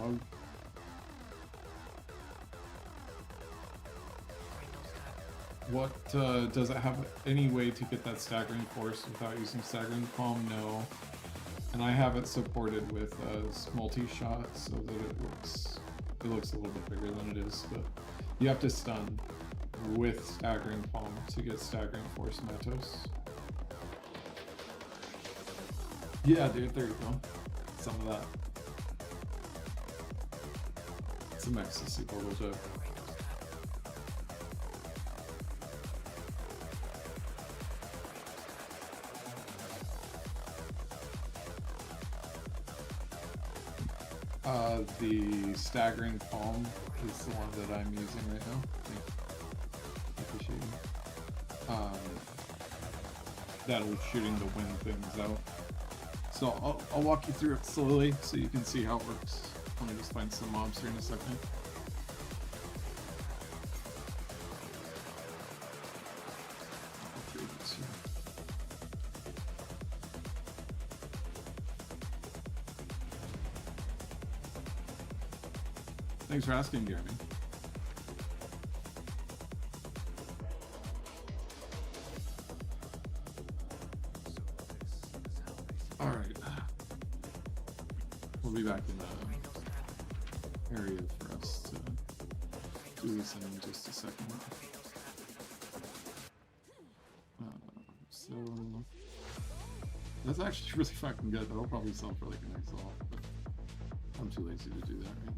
dog. What, does it have any way to get that staggering force without using staggering palm? No. And I have it supported with multi-shot so that it looks a little bit bigger than it is, but you have to stun with staggering palm to get staggering force Matos. Yeah, dude, there you go. Some of that. Some ecstasy portal joke. The staggering palm is the one that I'm using right now. Appreciate you. That'll shooting the wind things out. So I'll walk you through it slowly so you can see how it works. Let me just find some mobs here in a second. Thanks for asking, Jeremy. Alright. We'll be back in the area for us to do this in just a second. So that's actually really fucking good. That'll probably sell for like an XL, but I'm too lazy to do that right now.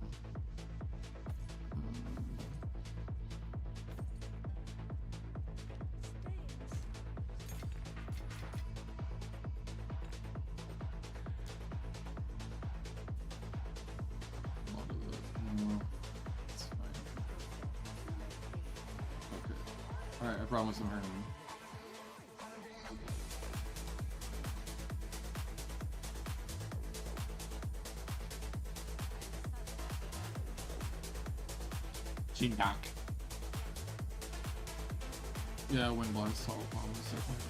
Alright, I promise I'm hurting you. Jindak. Yeah, wind blast solid bomb is definitely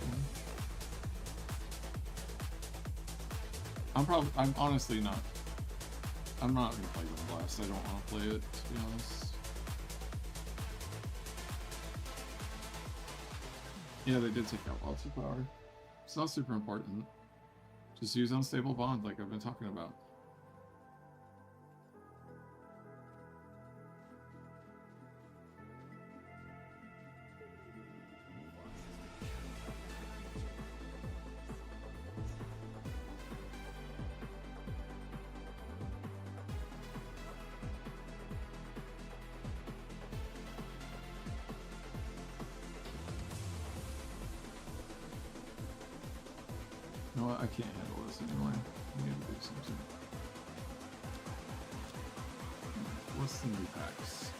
fun. I'm honestly not. I'm not gonna play wind blast. I don't want to play it, to be honest. Yeah, they did take out lots of power. It's not super important. Just use unstable bond like I've been talking about. You know what? I can't handle this anymore. I need to do something. What's the new packs?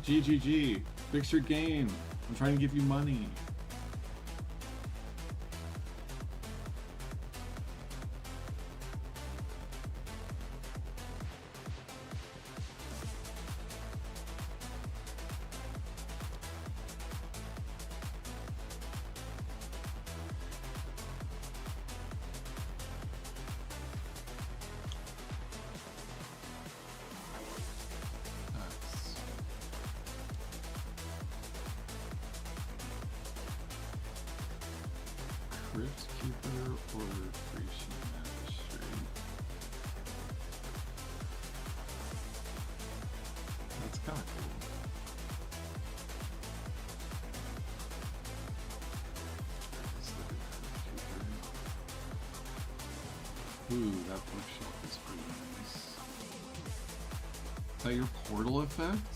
GGG. Fix your game. I'm trying to give you money. Crypt Keeper or Creation Magistrate? That's kind of cool. Let's look at Crypt Keeper. Ooh, that bookshelf is pretty nice. Is that your portal effect?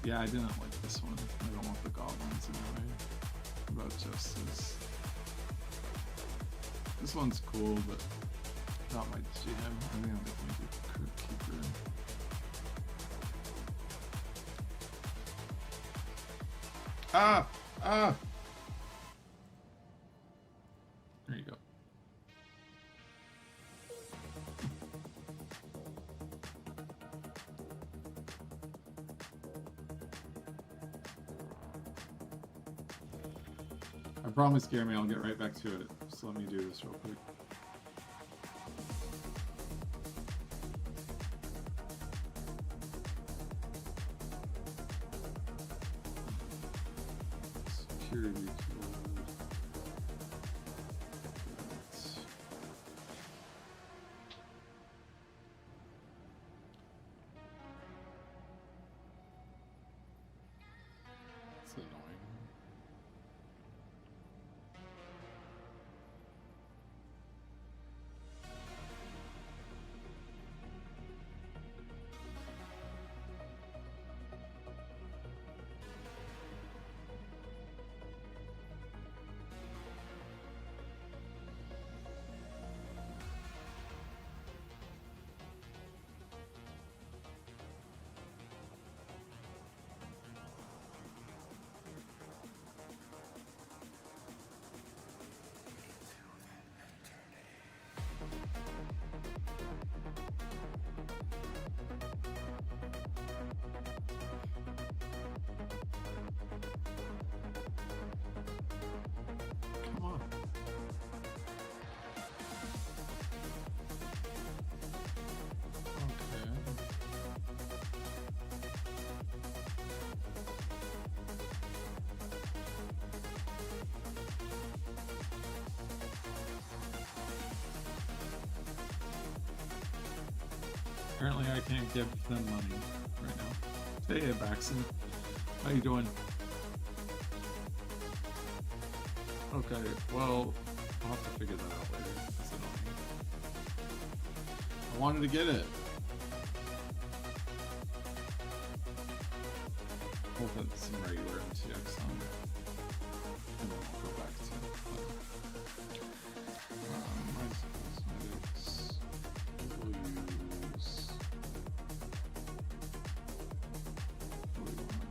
Yeah, I didn't like this one. I don't want the goblins anyway. About justice. This one's cool, but not my jam. I think I'll definitely do Crypt Keeper. Ah! Ah! There you go. I promise, Jeremy, I'll get right back to it. Just let me do this real quick. Security tool. It's annoying. Come on. Okay. Apparently I can't give them money right now. Hey, Baxton. How you doing? Okay, well, I'll have to figure that out later. That's annoying. I wanted to get it. Hope that's some regular MTX on it. And then I'll go back to my cosmetics. We'll use... what do we want?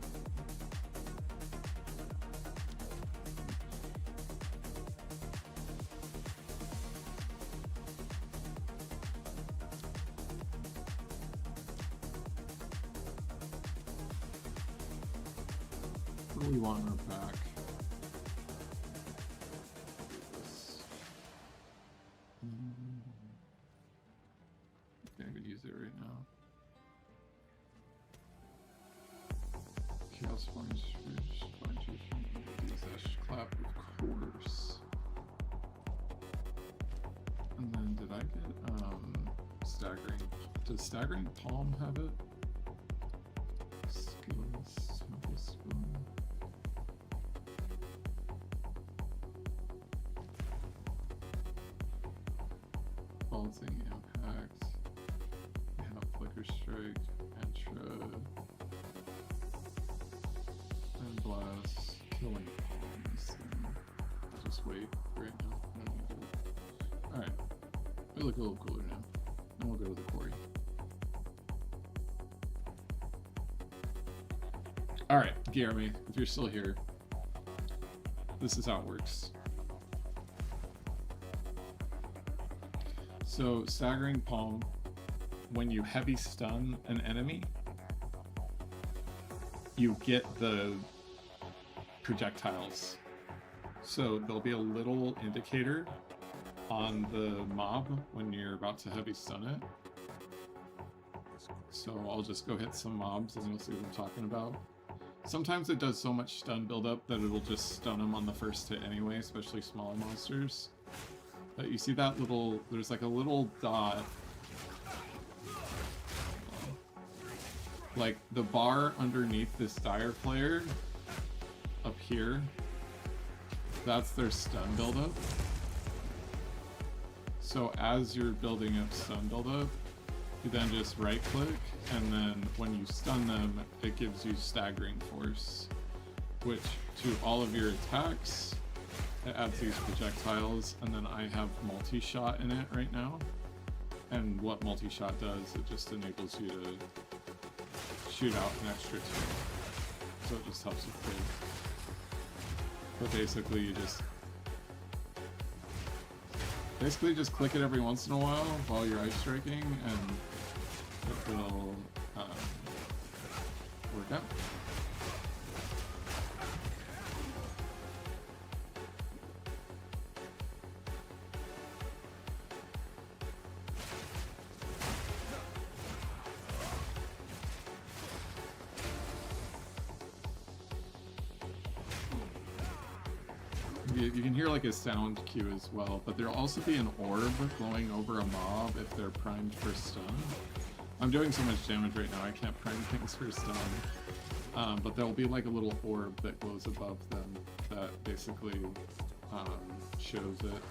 What do we want in our pack? This. Okay, I could use it right now. Chaos Sponge, Ash Clap, of course. And then did I get staggering? Does staggering palm have it? Skills, simple skill. Vaulting impact. We have flicker strike, entra, and blast, killing palms. I'll just wait right now. I don't need to do it. Alright. We look a little cooler now. And we'll go to the quarry. Alright, Jeremy, if you're still here, this is how it works. So, staggering palm, when you heavy stun an enemy, you get the projectiles. So there'll be a little indicator on the mob when you're about to heavy stun it. So I'll just go hit some mobs and you'll see what I'm talking about. Sometimes it does so much stun buildup that it'll just stun them on the first hit anyway, especially smaller monsters. But you see that little, there's like a little dot. Like the bar underneath this dire player up here, that's their stun buildup. So as you're building up stun buildup, you then just right click, and then when you stun them, it gives you staggering force, which to all of your attacks, it adds these projectiles, and then I have multi-shot in it right now. And what multi-shot does, it just enables you to shoot out an extra 2. So it just helps you clear. But basically you just click it every once in a while you're ice striking, and it will work out. You can hear like a sound cue as well, but there'll also be an orb glowing over a mob if they're primed for stun. I'm doing so much damage right now, I can't prime things for stun. But there'll be like a little orb that glows above them that basically shows it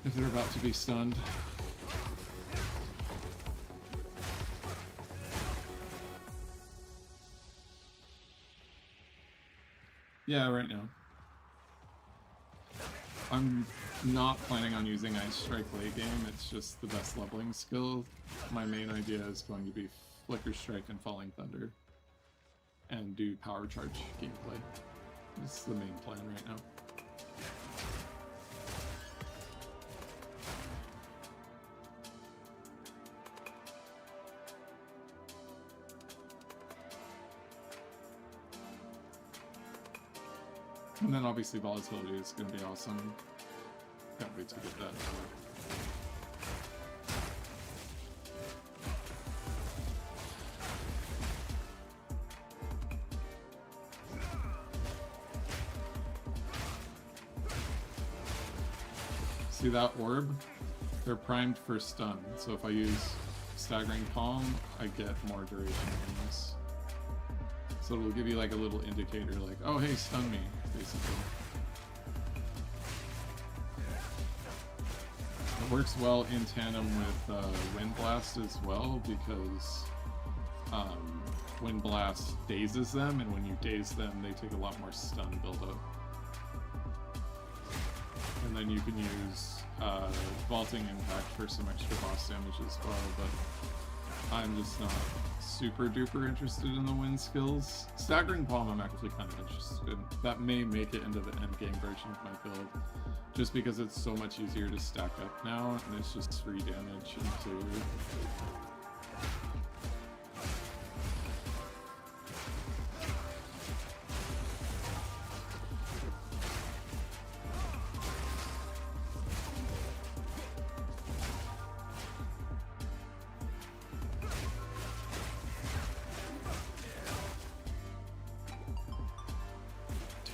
if they're about to be stunned. Yeah, right now. I'm not planning on using Ice Strike late game, it's just the best leveling skill. My main idea is going to be Flicker Strike and Falling Thunder. And do Power Charge gameplay. This is the main plan right now. And then obviously volatility is going to be awesome. Can't wait to get that. See that orb? They're primed for stun. So if I use Staggering Palm, I get more duration rings. So it'll give you like a little indicator like, oh hey, stun me, basically. It works well in tandem with Wind Blast as well, because Wind Blast dazes them, and when you daze them, they take a lot more stun buildup. And then you can use Vaulting Impact for some extra boss damage as well, but I'm just not super duper interested in the wind skills. Staggering Palm I'm actually kind of interested in. That may make it into the end game version of my build, just because it's so much easier to stack up now, and it's just free damage into...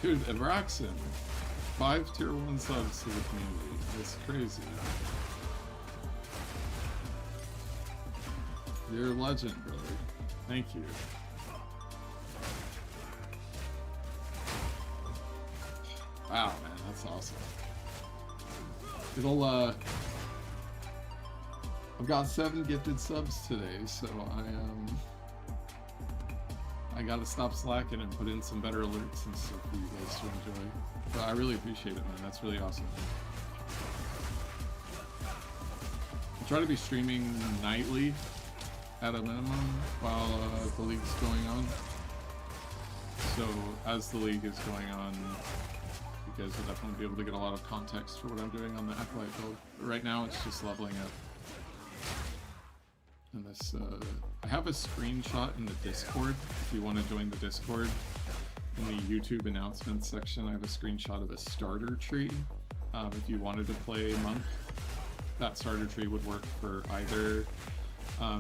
Dude, Abraxan, 5 tier 1 subs to the community. That's crazy. You're a legend, brother. Thank you. Wow, man, that's awesome. It'll, I've got 7 gifted subs today, so I gotta stop slacking and put in some better alerts and stuff for you guys to enjoy. But I really appreciate it, man. That's really awesome. I try to be streaming nightly at a minimum while the league's going on. So as the league is going on, you guys will definitely be able to get a lot of context for what I'm doing on the Acolyte build. But right now it's just leveling up. And this, I have a screenshot in the Discord. If you want to join the Discord, in the YouTube announcements section, I have a screenshot of a starter tree. If you wanted to play Monk, that starter tree would work for either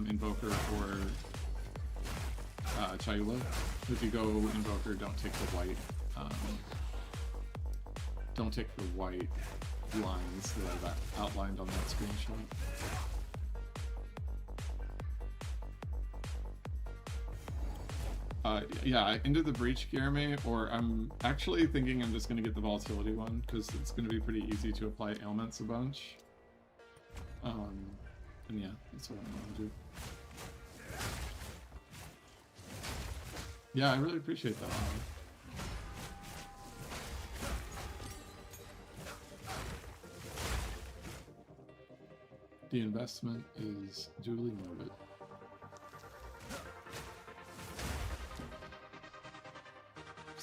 Invoker or Chayula. If you go Invoker, don't take the white. Don't take the white lines that I've outlined on that screenshot. Yeah, into the Breach Guillerme, or I'm actually thinking I'm just going to get the Volatility one, because it's going to be pretty easy to apply ailments a bunch. And yeah, that's what I'm going to do. Yeah, I really appreciate that. The investment is duly noted.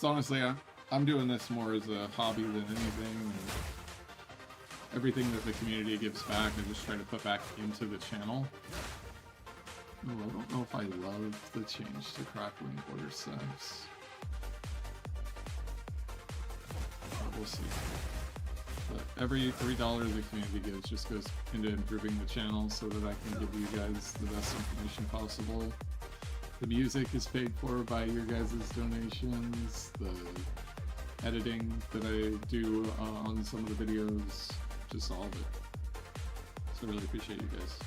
Honestly, I'm doing this more as a hobby than anything. And everything that the community gives back, I just try to put back into the channel. Ooh, I don't know if I love the change to crackling border steps. But we'll see. But every $3 the community gives just goes into improving the channel so that I can give you guys the best information possible. The music is paid for by your guys' donations. The editing that I do on some of the videos, just all of it. So I really appreciate you guys.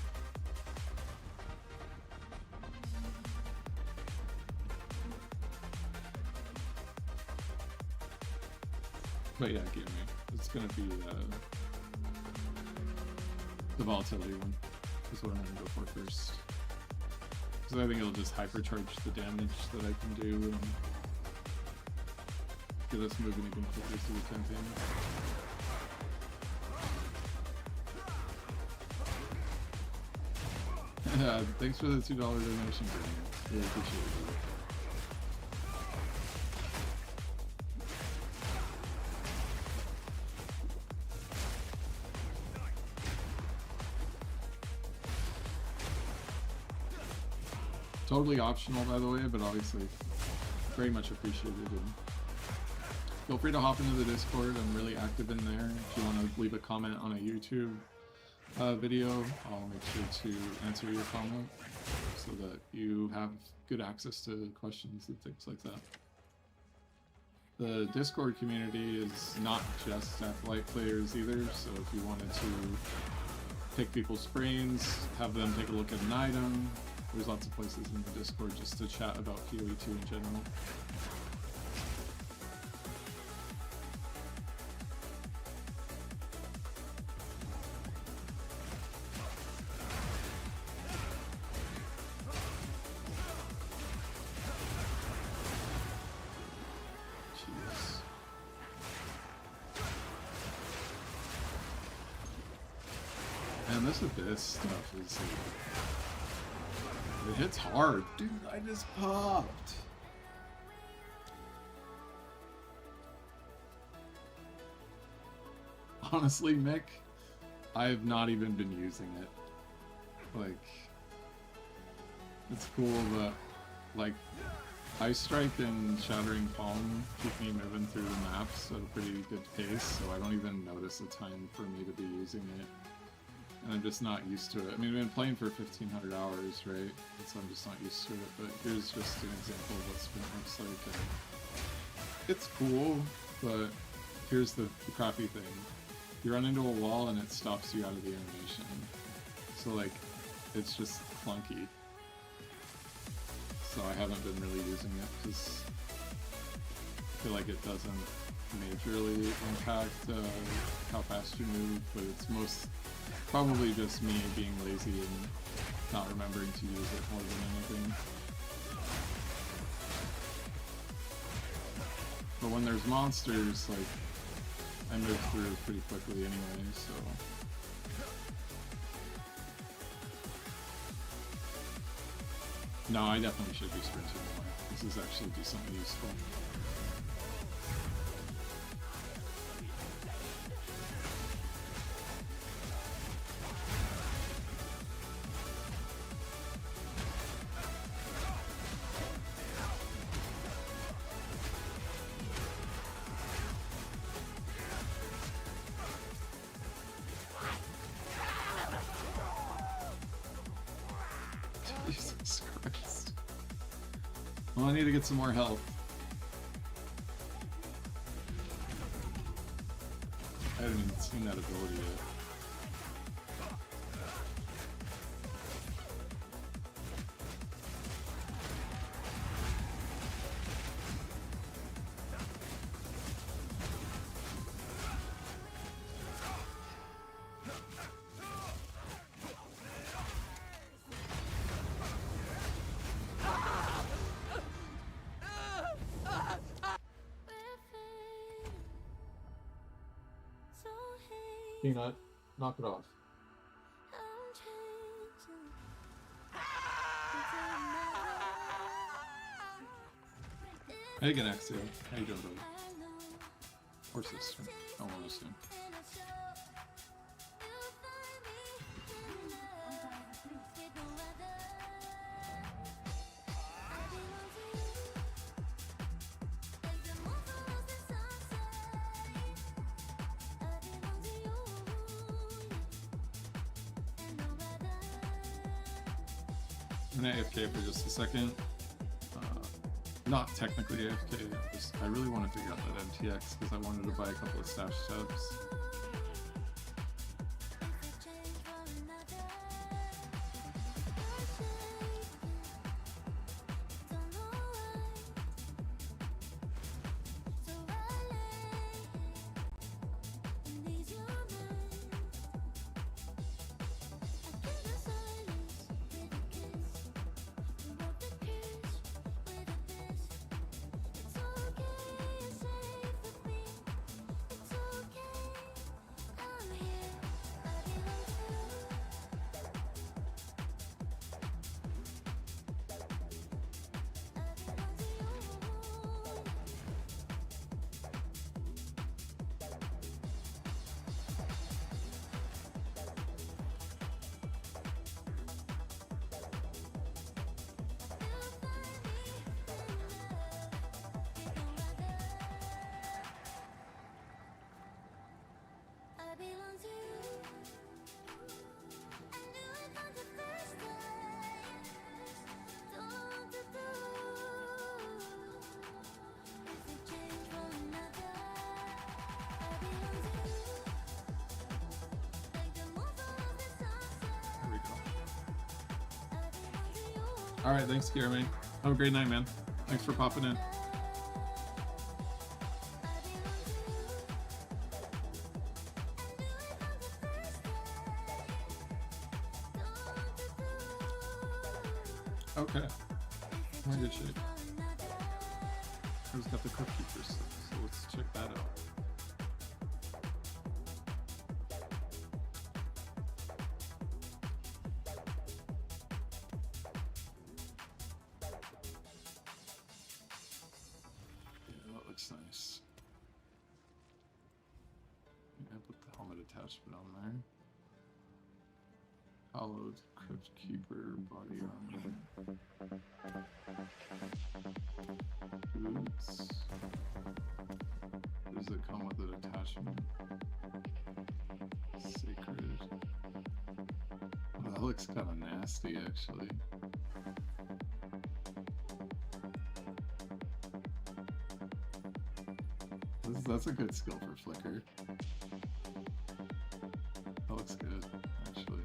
But yeah, give me. It's gonna be the volatility one is what I'm gonna go for first. Because I think it'll just hypercharge the damage that I can do and get us moving even quicker through the campaign. Thanks for the $2 donation, Brittany. Really appreciate it. Totally optional, by the way, but obviously very much appreciated. And feel free to hop into the Discord. I'm really active in there. If you want to leave a comment on a YouTube video, I'll make sure to answer your comment so that you have good access to questions and things like that. The Discord community is not just Acolyte players either, so if you wanted to pick people's brains, have them take a look at an item, there's lots of places in the Discord just to chat about PoE2 in general. Jeez. Man, this Abyss stuff is like... It hits hard. Dude, I just popped. Honestly, Mick, I have not even been using it. Like, it's cool that, like, Ice Strike and Shattering Palm keep me moving through the maps at a pretty good pace, so I don't even notice the time for me to be using it. And I'm just not used to it. I mean, I've been playing for 1,500 hours, right? And so I'm just not used to it, but here's just an example of what Sprint looks like. And it's cool, but here's the crappy thing. You run into a wall and it stops you out of the animation. So, like, it's just clunky. So I haven't been really using it because I feel like it doesn't majorly impact how fast you move, but it's probably just me being lazy and not remembering to use it more than anything. But when there's monsters, like, I move through pretty quickly anyway, so... No, I definitely should be sprinting more. This is actually decently useful. Jesus Christ. Well, I need to get some more health. I haven't even seen that ability yet. Peanut, knock it off. Hey, Ganaxia. How you doing, buddy? Or sister. I want to assume. I'm gonna AFK for just a second. Not technically AFK. I really want to figure out that MTX because I wanted to buy a couple of stash subs. There we go. Alright, thanks, Jeremy. Have a great night, man. Thanks for popping in. Okay. I'm in good shape. Who's got the Crypt Keepers? So let's check that out. Yeah, that looks nice. I put the helmet attachment on there. Hollowed Crypt Keeper body armor. Boots. Does it come with an attachment? Sacred. Oh, that looks kind of nasty, actually. That's a good skill for Flicker. That looks good, actually.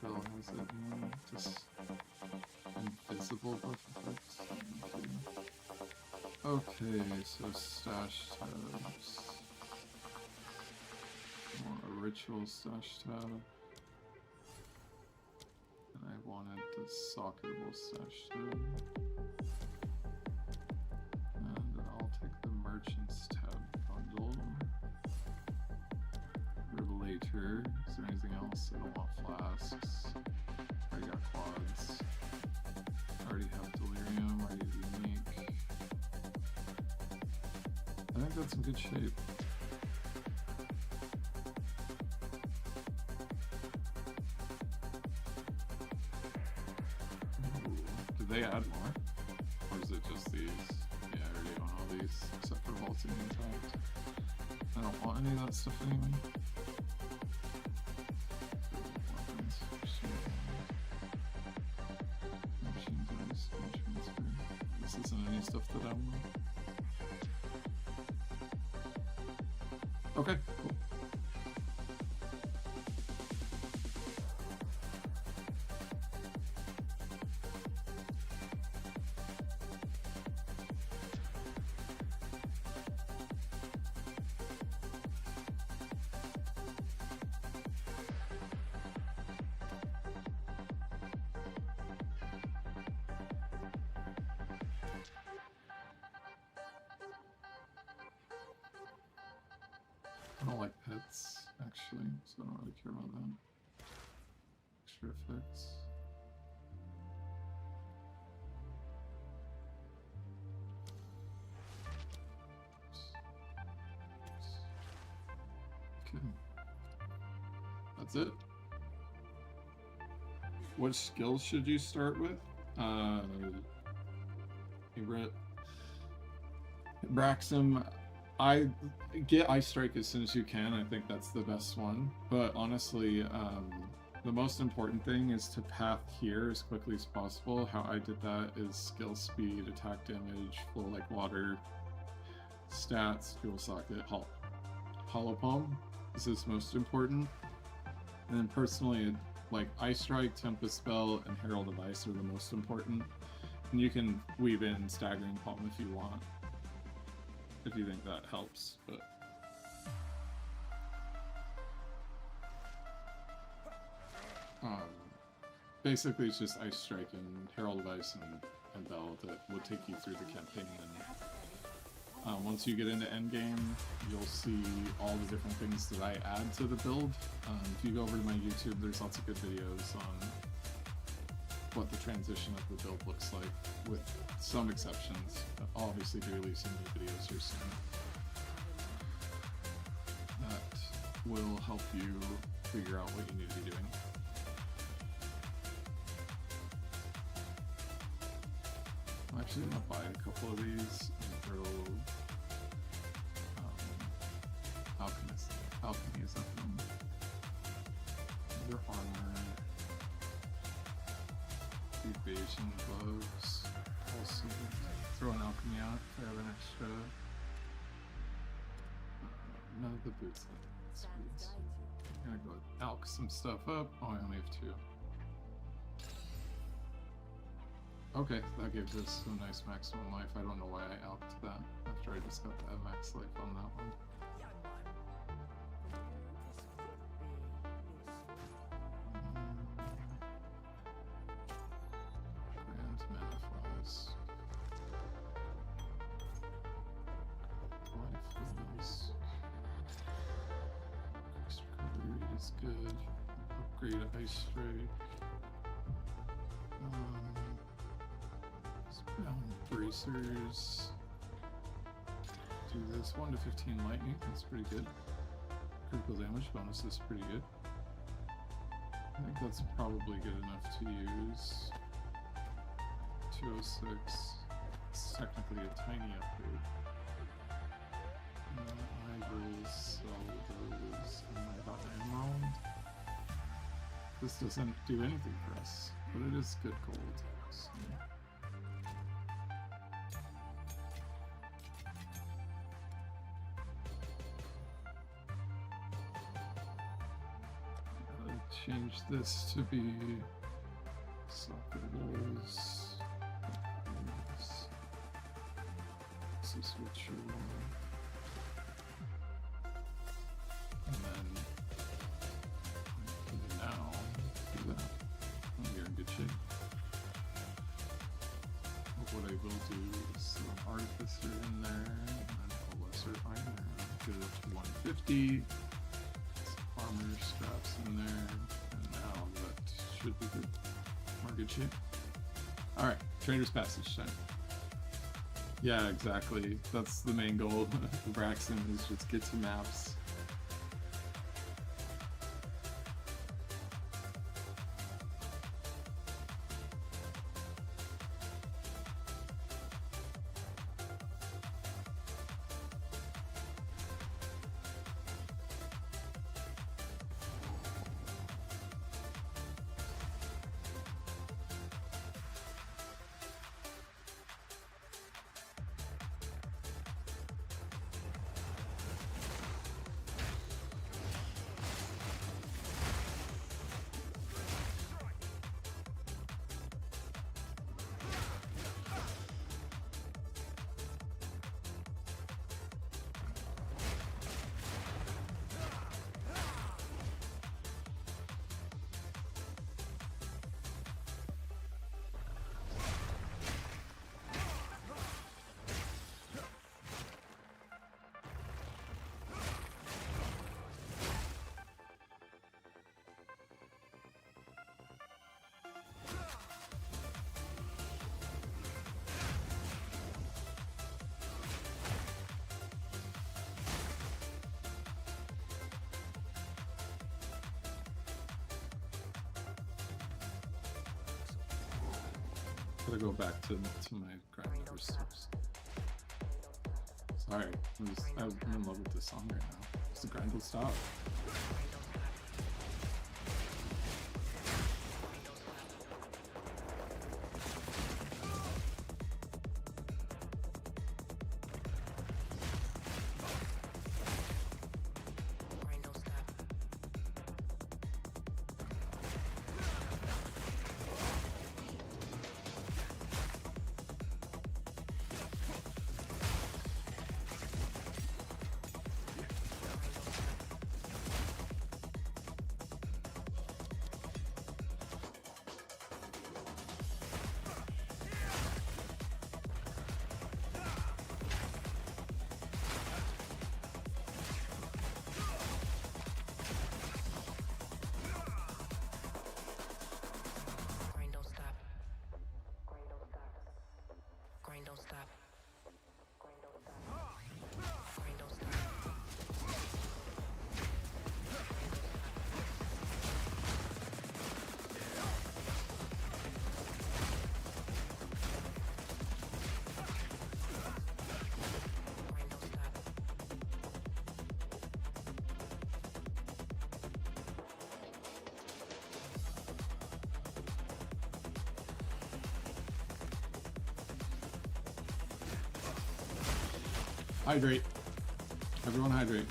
Bill has it more just invisible buff effects. Okay, so stash tabs. More a ritual stash tab. And I wanted the soccer ball stash tab. And I'll take the merchants tab bundle. Relater. Is there anything else? I don't want flasks. I got quads. Already have delirium, already have unique. I think that's in good shape. Ooh, did they add more? Or is it just these? Yeah, I already own all these, except for vaulting intact. I don't want any of that stuff anyway. This isn't any stuff that I want. Okay, cool. I don't like pets, actually, so I don't really care about that. Extra effects. Okay. That's it. What skills should you start with? Favorite. Braxum. I get Ice Strike as soon as you can. I think that's the best one. But honestly, the most important thing is to path here as quickly as possible. How I did that is skill speed, attack damage, flow like water, stats, fuel socket, hollow palm. This is most important. And then personally, like Ice Strike, Tempest Spell, and Herald of Ice are the most important. And you can weave in Staggering Palm if you want. If you think that helps, but basically it's just Ice Strike and Herald of Ice and Bell that will take you through the campaign. And once you get into endgame, you'll see all the different things that I add to the build. If you go over to my YouTube, there's lots of good videos on what the transition of the build looks like, with some exceptions. I'll obviously be releasing new videos here soon. That will help you figure out what you need to be doing. I'm actually gonna buy a couple of these and throw alchemies at them. Their armor. Evasion gloves. Also throw an alchemy out if I have an extra. None of the boots. Sweet. I'm gonna go alch some stuff up. Oh, I only have 2. Okay, that gives us a nice maximum life. I don't know why I alched that after I just got that max life on that one. Grand Manifolds. Life extra recovery is good. Upgrade Ice Strike. Bracers. Do this 1 to 15 lightning. That's pretty good. Critical damage bonus is pretty good. I think that's probably good enough to use. 206. It's technically a tiny upgrade. I will sell those in my hot emerald. This doesn't do anything for us, but it is good gold. So. Change this to be socketables. So switch your one. And then now do that. Oh, you're in good shape. But what I will do is throw an artificer in there and a lesser iron. Get it up to 150. Armor straps in there, and now that should be good. More good shape. Alright, Trader's Passage time. Yeah, exactly. That's the main goal of Braxton, is just get to maps. Gotta go back to my grind numbers first. Sorry, I'm in love with this song right now. It's the grind will stop. Grind don't stop. Grind don't stop. Grind don't stop. Grind don't stop. Grind don't stop. Hydrate. Everyone hydrate.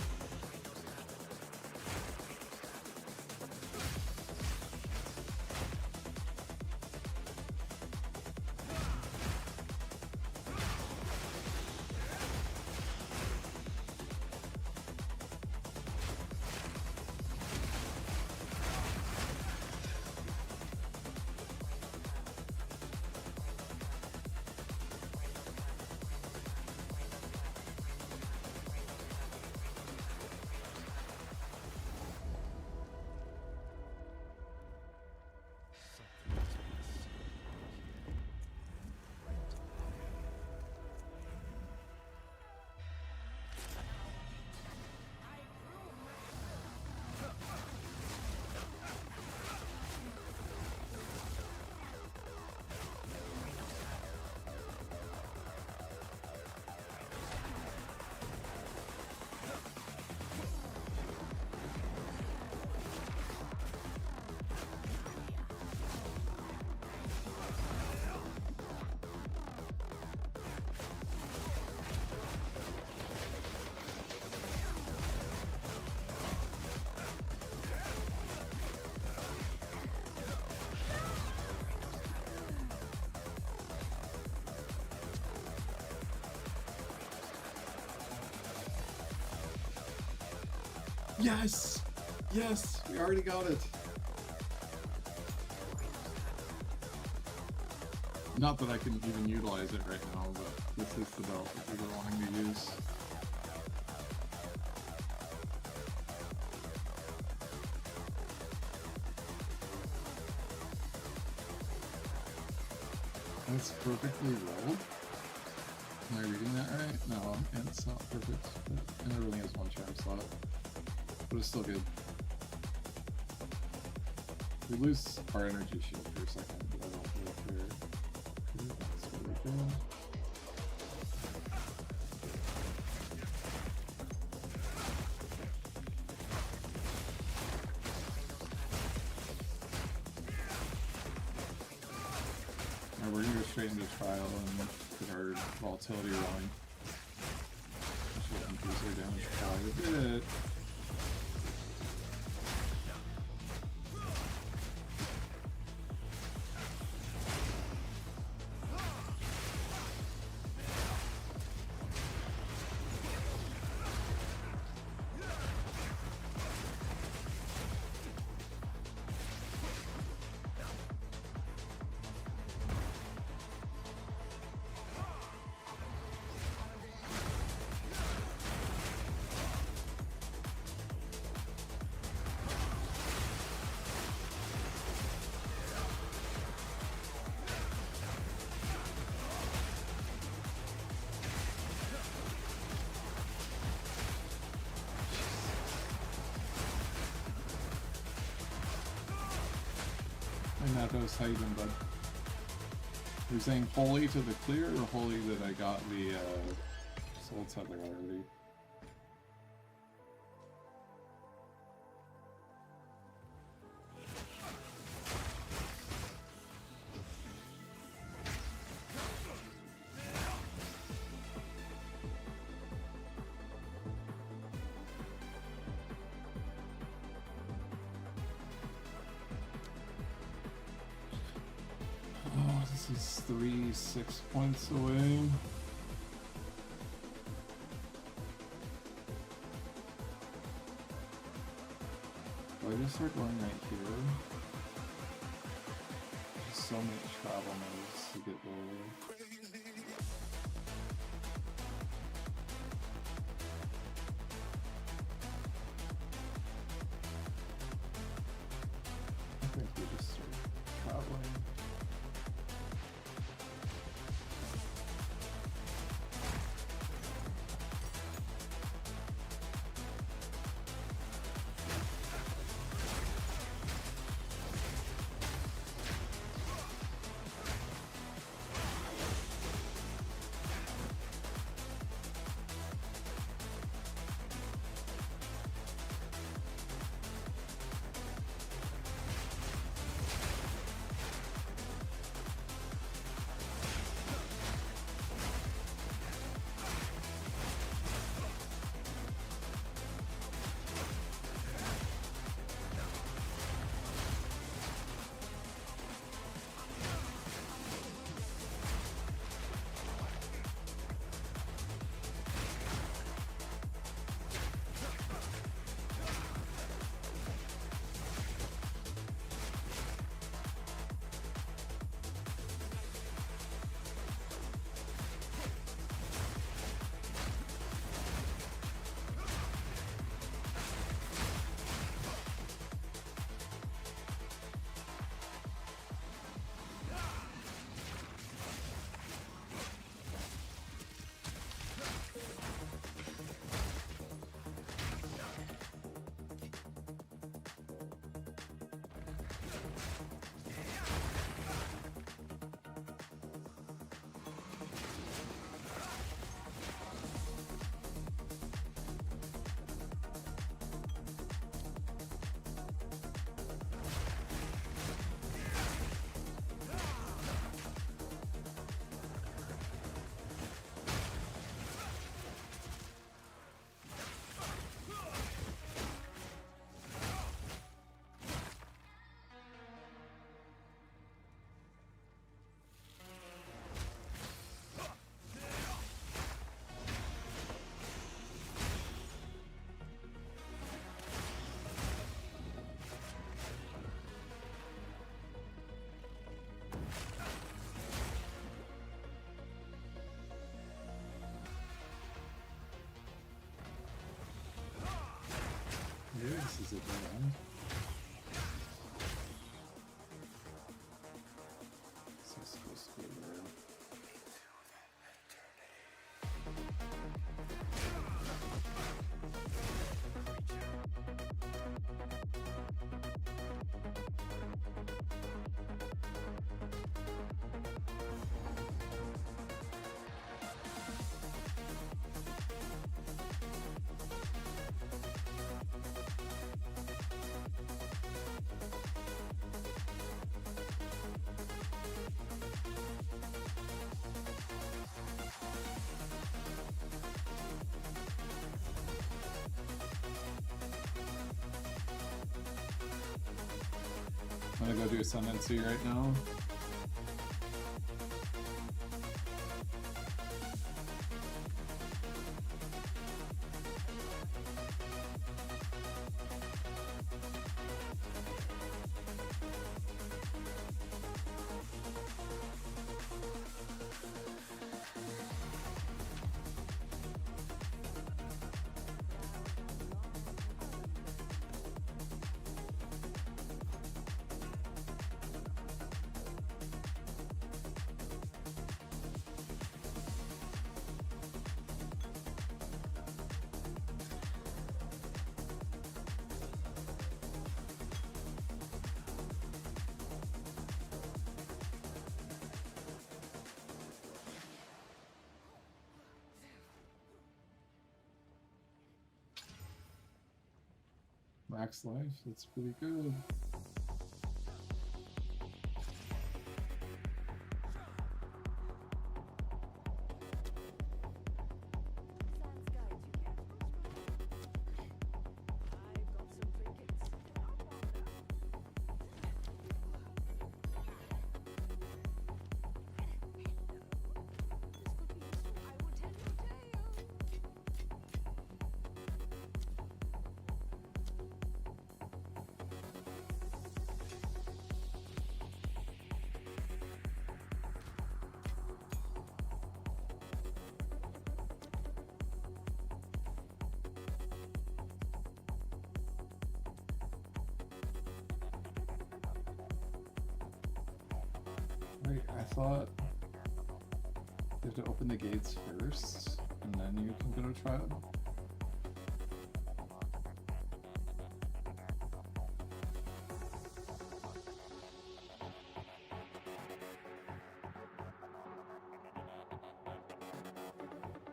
Yes! Yes! We already got it! Not that I can even utilize it right now, but this is the belt that we were wanting to use. That's perfectly rolled. Am I reading that right? No, and it's not perfect. And it only has one charm slot. But it's still good. We lose our energy shield for a second, but I don't really care. Okay, that's really good. Now we're gonna go straight into trial and get our volatility rolling. Which will increase our damage quite a bit. Hey Mathos, how you doing, bud? You're saying holy to the clear or holy that I got the soul tether already? Oh, this is 6 points away. Do I just start going right here? There's so many travel modes to get there. I think we just start traveling. Maybe this is a dead end. This is supposed to be there. I'm gonna go do ascendancy right now. Max life, that's pretty good. Wait, I thought you have to open the gates first, and then you can go to trial.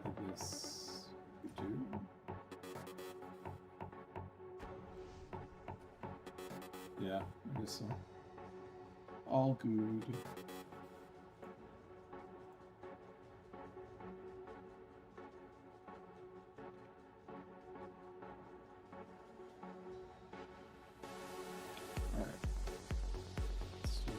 I guess you do. Yeah, I guess so. All good. Alright. Let's do it.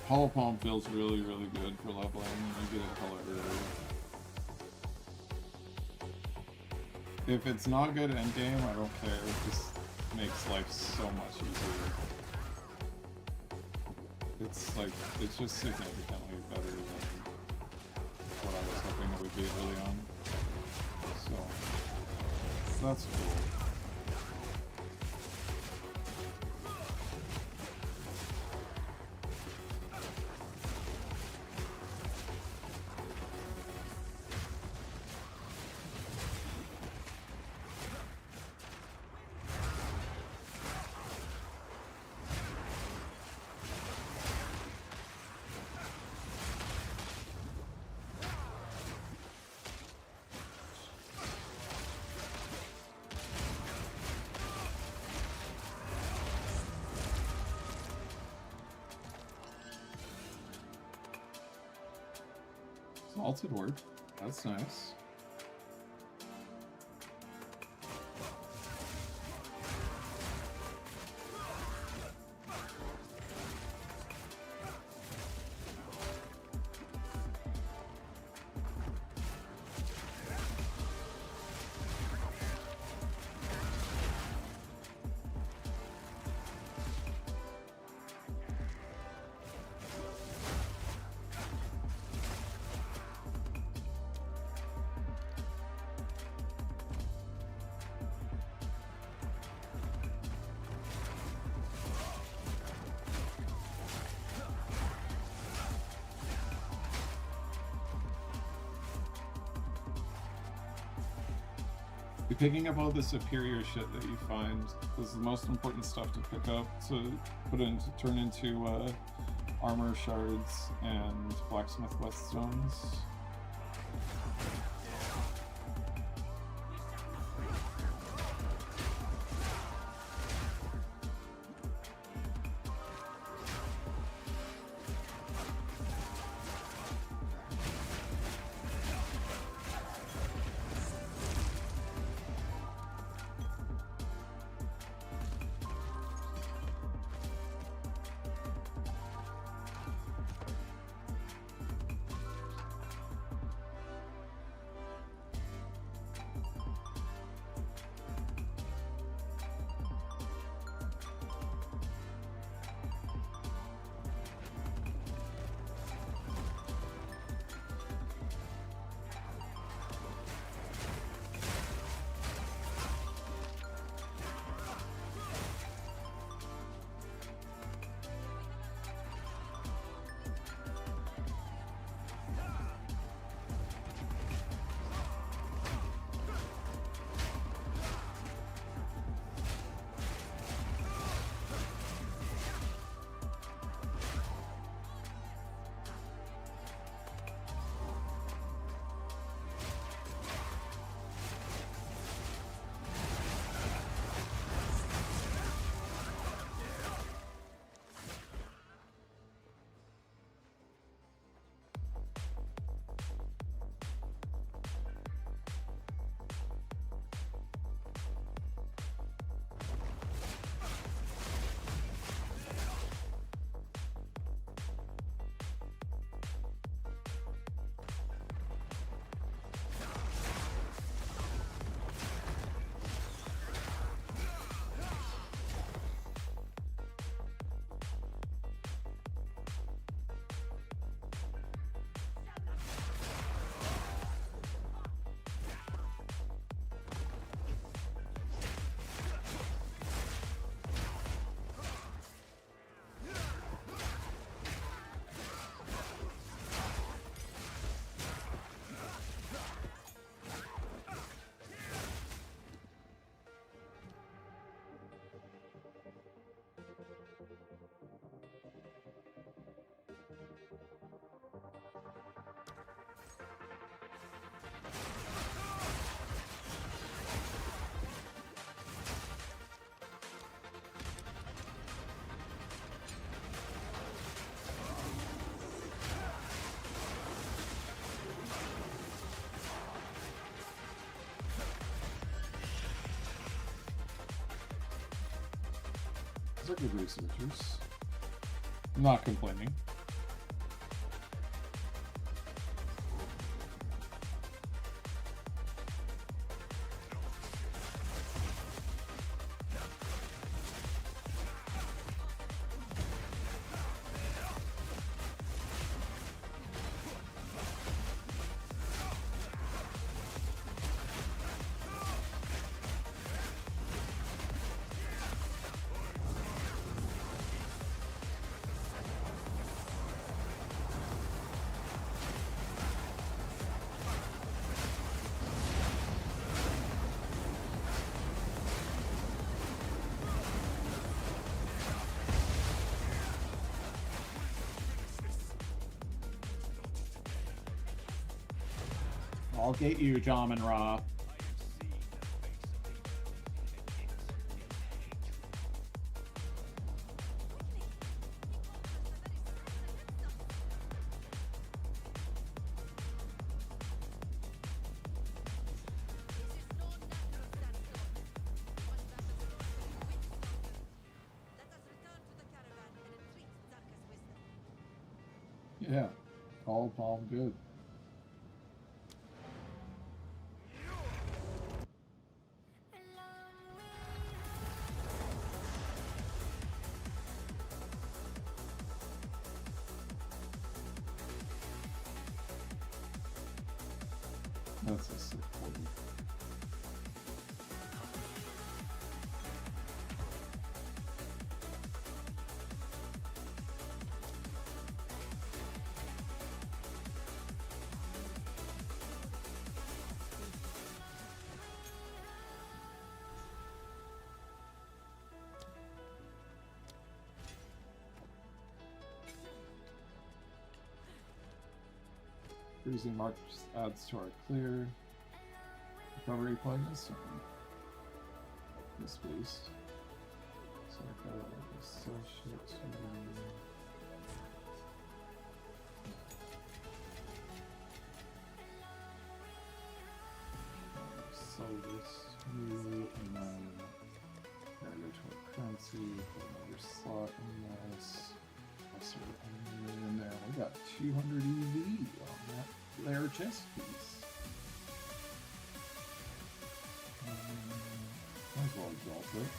Hollow Palm feels really, really good for leveling. You get it hella early. If it's not good endgame, I don't care. It just makes life so much easier. It's like, it's just significantly better than what I was hoping it would be early on. So, that's cool. Salted word. That's nice. You're picking up all the superior shit that you find. This is the most important stuff to pick up to turn into armor shards and blacksmith whetstones. Those are good researchers. I'm not complaining. I'll get you, Jamin Ra. Yeah, all palm good. That's a sick one. Freezing mark adds to our clear. Recovery point is this beast. So I got associate to sell this to you, and then regulatory currency, put another slot in this. Also, and there we got 200 EV on that layer chest piece. Might as well exalt it.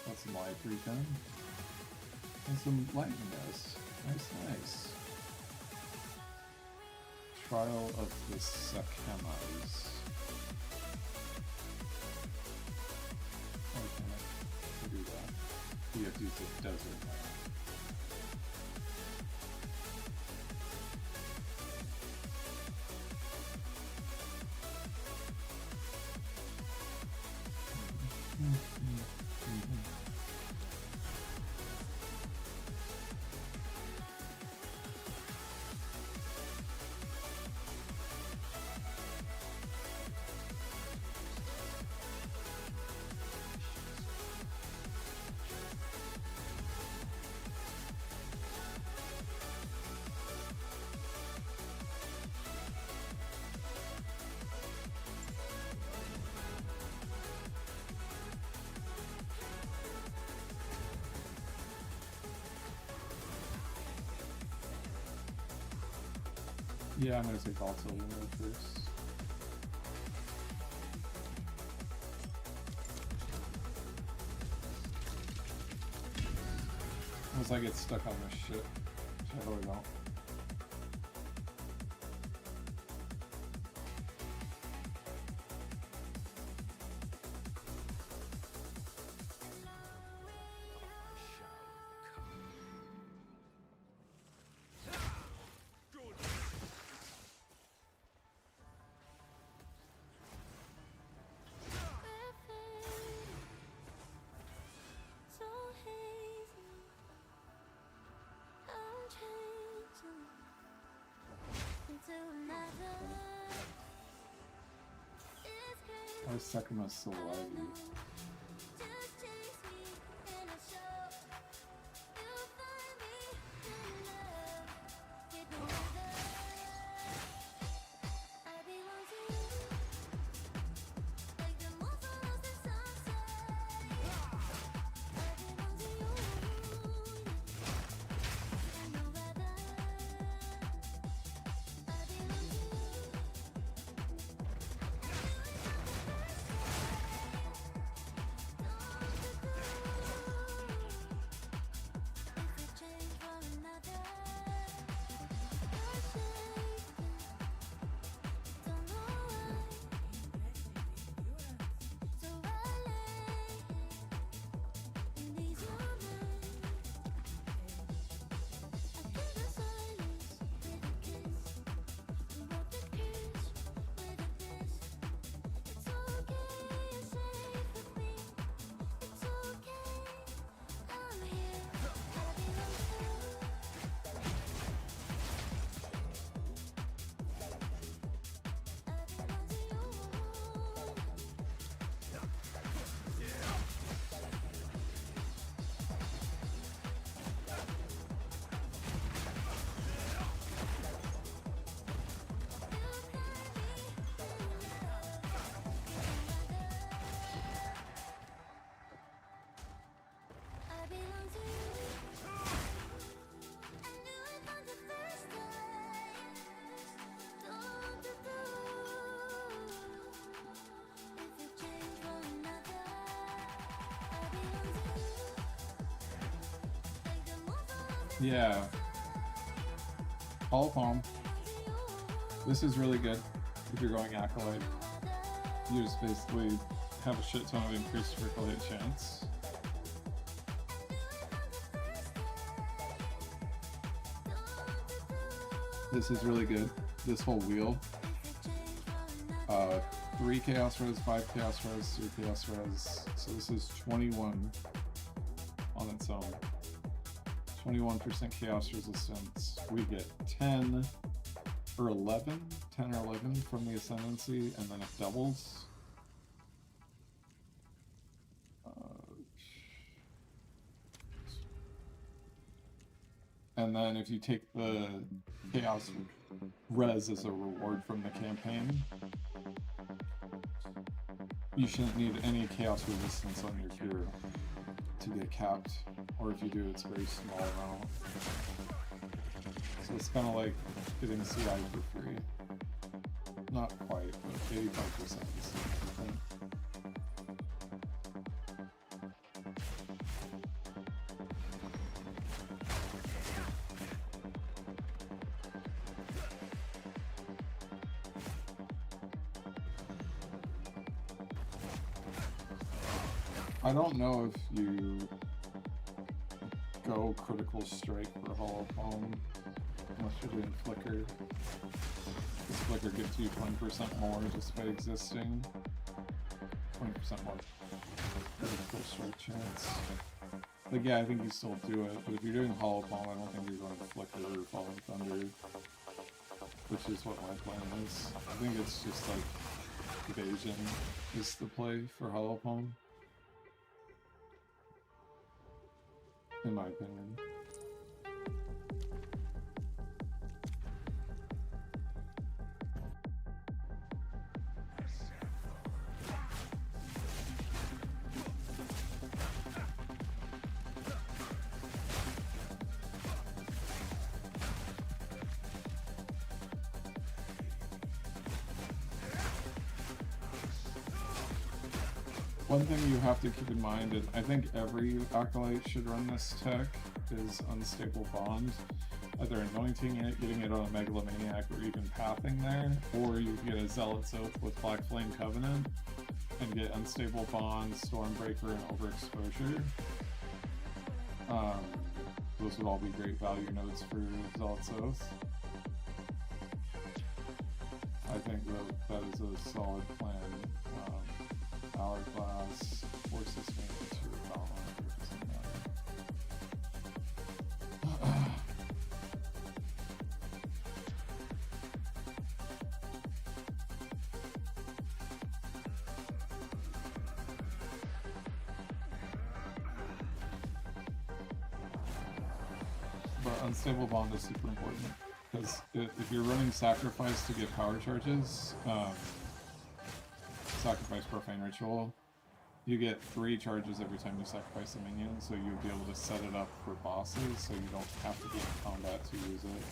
Got some light recon. And some lightning dust. Nice, nice. Trial of the Sakemas. Okay, we'll do that. You have to use the desert now. Yeah, I'm gonna take also first. Once I get stuck on this shit, which I really don't. So hazy, I'm changing into another. It's crazy. I was second my soul lively. Just chase me and I'll show. You'll find me in love. Get no other. I belong to you. Like the moon follows the sunset. I belong to you. Yeah. Hollow Palm. This is really good if you're going Acolyte. You just basically have a shit ton of increased Acolyte chance. This is really good. This whole wheel. 3 Chaos Res, 5 Chaos Res, 3 Chaos Res. So this is 21 on its own. 21% Chaos Resistance. We get 10 or 11. 10 or 11 from the Ascendancy, and then it doubles. And then if you take the Chaos Res as a reward from the campaign, you shouldn't need any Chaos Resistance on your hero to get capped, or if you do, it's a very small amount. So it's kind of like getting CI for free. Not quite, but 85% is different. I don't know if you go critical strike for Hollow Palm unless you're doing Flicker. This Flicker gives you 20% more just by existing. 20% more critical strike chance. Like, yeah, I think you still do it, but if you're doing Hollow Palm, I don't think you're going to Flicker or Falling Thunder, which is what my plan is. I think it's just like evasion is the play for Hollow Palm, in my opinion. One thing you have to keep in mind, and I think every Acolyte should run this tech, is Unstable Bond. Either anointing it, getting it on a Megalomaniac, or even pathing there, or you can get a Zealot's Oath with Black Flame Covenant, and get Unstable Bond, Stormbreaker, and Overexposure. Those would all be great value nodes for Zealot's Oath. I think that is a solid plan. Hourglass, forces me to balance, it doesn't matter. But Unstable Bond is super important, because if you're running Sacrifice to get power charges, Sacrifice Profane Ritual, you get 3 charges every time you sacrifice a minion, so you'll be able to set it up for bosses, so you don't have to be in combat to use it.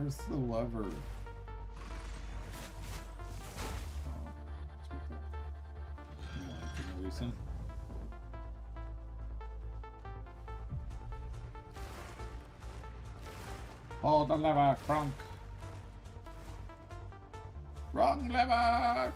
Where's the lever? Reason. Hold the lever, Crunk. Wrong lever.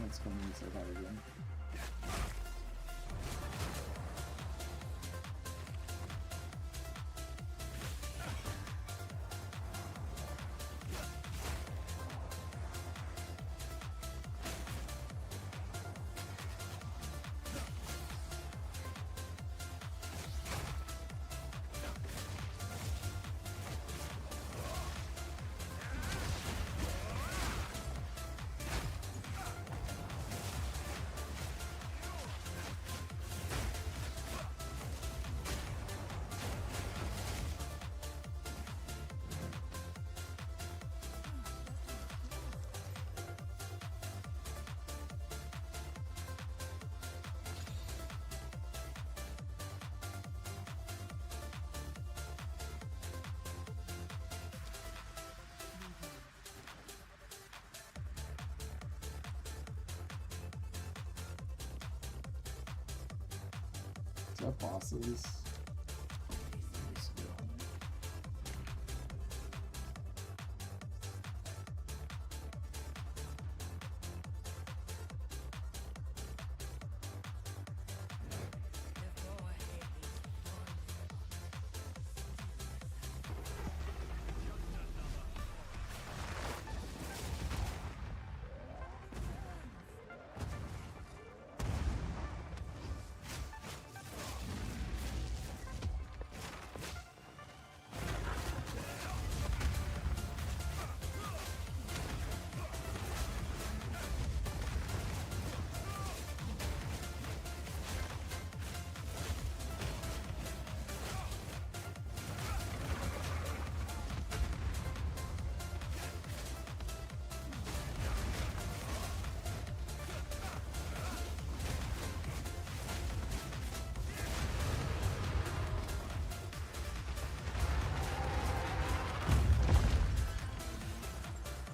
It's coming to say that again. Is that bosses?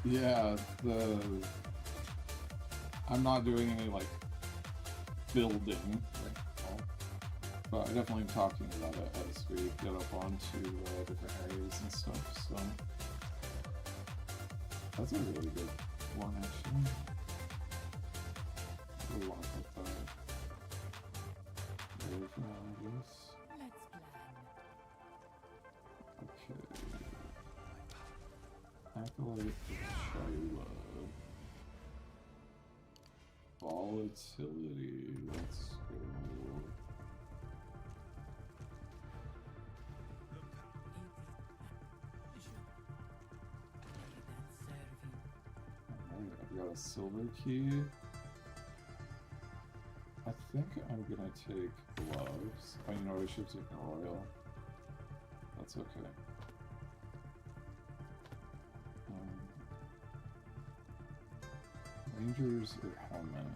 Yeah, I'm not doing any like building right now, but I definitely am talking about it as we get up onto different areas and stuff. So that's a really good one, actually. I really want to put that there for now, I guess. Let's plan. Okay. Acolyte Chayula. Volatility. Let's go. Alright, I've got a silver key. I think I'm gonna take gloves. Oh, you know, I should have taken royal. That's okay. Rangers or helmet?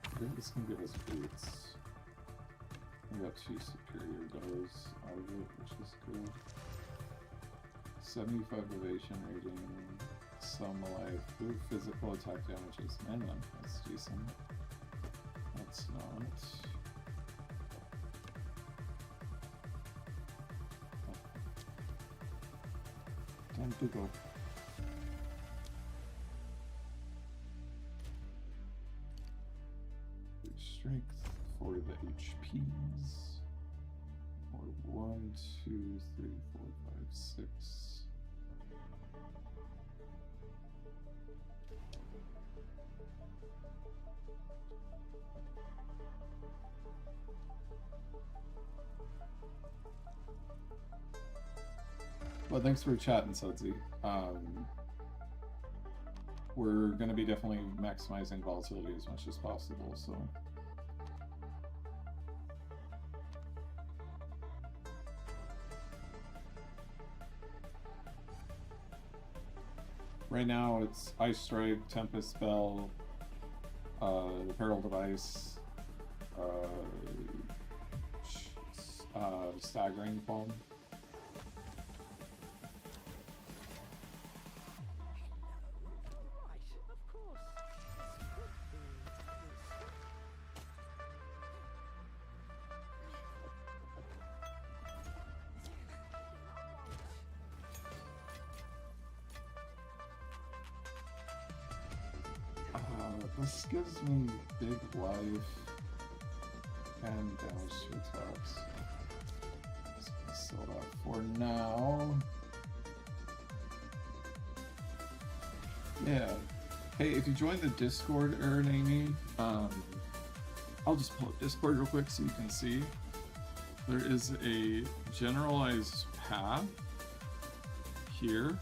I think this can give us boots. We got 2 superior bows out of it, which is good. 75 evasion rating, some life, ooh, physical attack damages. Man, that's decent. That's not. Time to go. Strength for the HPs. Or 1, 2, 3, 4, 5, 6. thanks for chatting, Sudsy. We're going to be definitely maximizing volatility as much as possible, so... Right now it's Ice Strike, Tempest Spell, the Herald of Ice, Staggering Palm. This gives me big life and damage to attacks. Just gonna sell that for now. Yeah. Hey, if you join the Discord, Aaron Amy, I'll just pull up Discord real quick so you can see. There is a generalized path here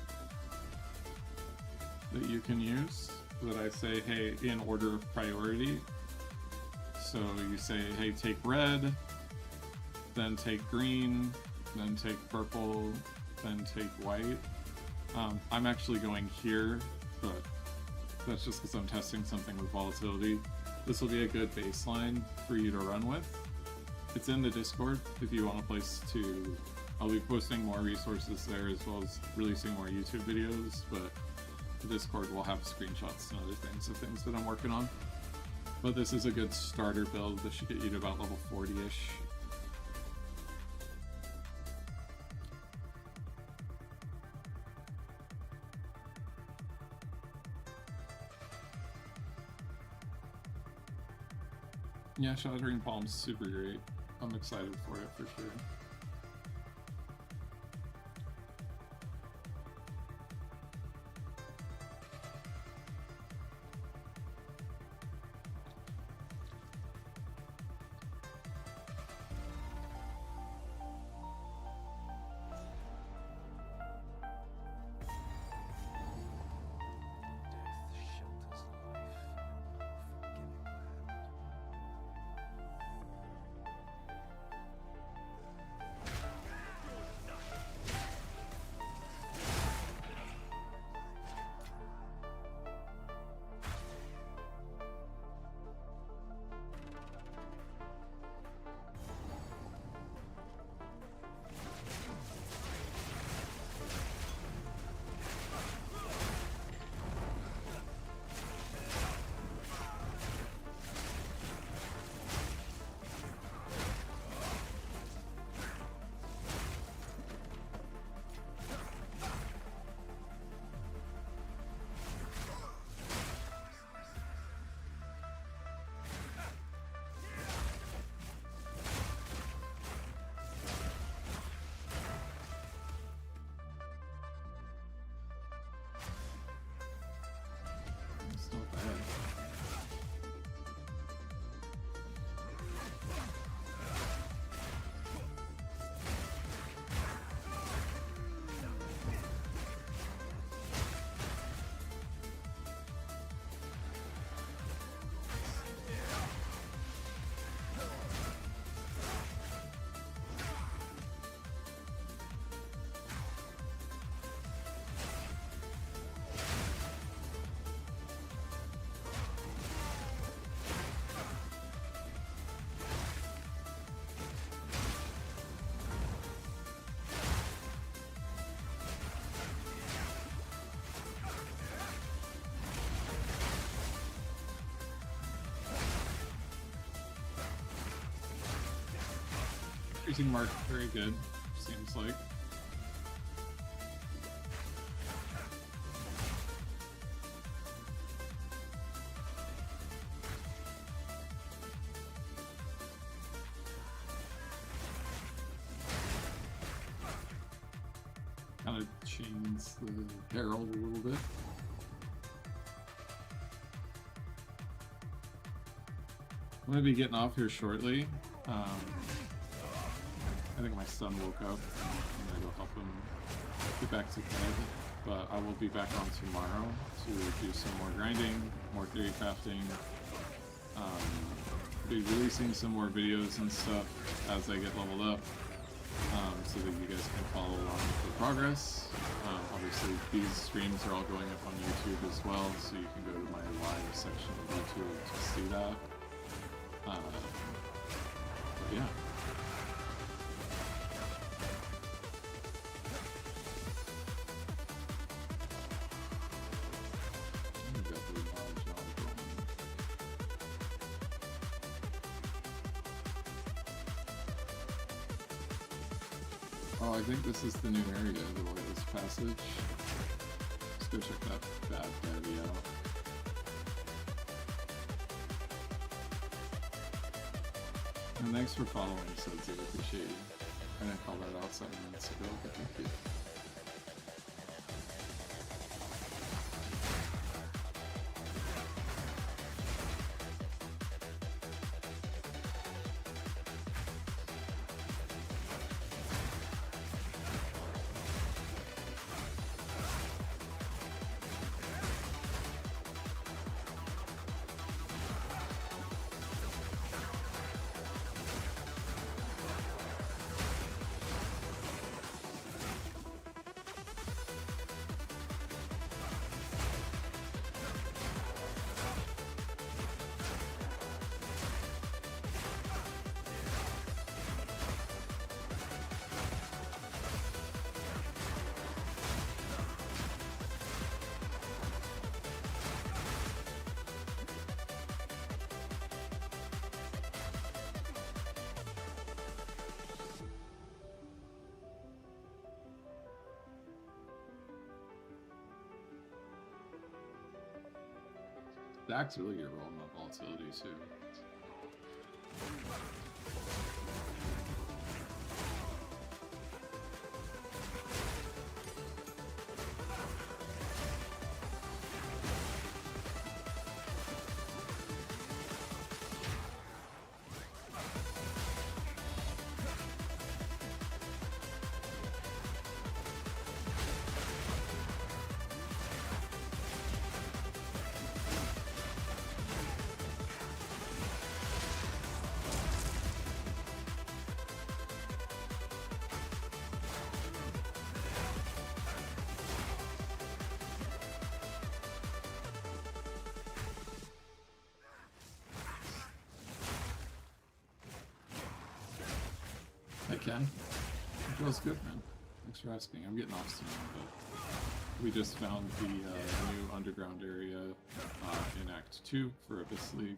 that you can use. That I say, hey, in order of priority. So you say, hey, take red, then take green, then take purple, then take white. I'm actually going here, but that's just because I'm testing something with volatility. This will be a good baseline for you to run with. It's in the Discord if you want a place to... I'll be posting more resources there as well as releasing more YouTube videos, but the Discord will have screenshots and other things of things that I'm working on. But this is a good starter build. This should get you to about level 40-ish. Yeah, Shattering Palm's super great. I'm excited for it for sure. It's not bad. Increasing mark very good, seems like. Kind of chains the Herald a little bit. I'm gonna be getting off here shortly. I think my son woke up. I'm gonna go help him get back to bed, but I will be back on tomorrow to do some more grinding, more theory crafting, be releasing some more videos and stuff as I get leveled up, so that you guys can follow along with the progress. Obviously, these streams are all going up on YouTube as well, so you can go to my live section of YouTube to see that. But yeah. Oh, I think this is the new area, the Loyalist Passage. Let's go check that bad daddy out. And thanks for following, Sudsy, I appreciate you. I didn't call that out 7 minutes ago, but thank you. Stack's really good rolling up volatility too. I can. It feels good, man. Thanks for asking. I'm getting off soon, but we just found the new underground area in Act 2 for Abyss League.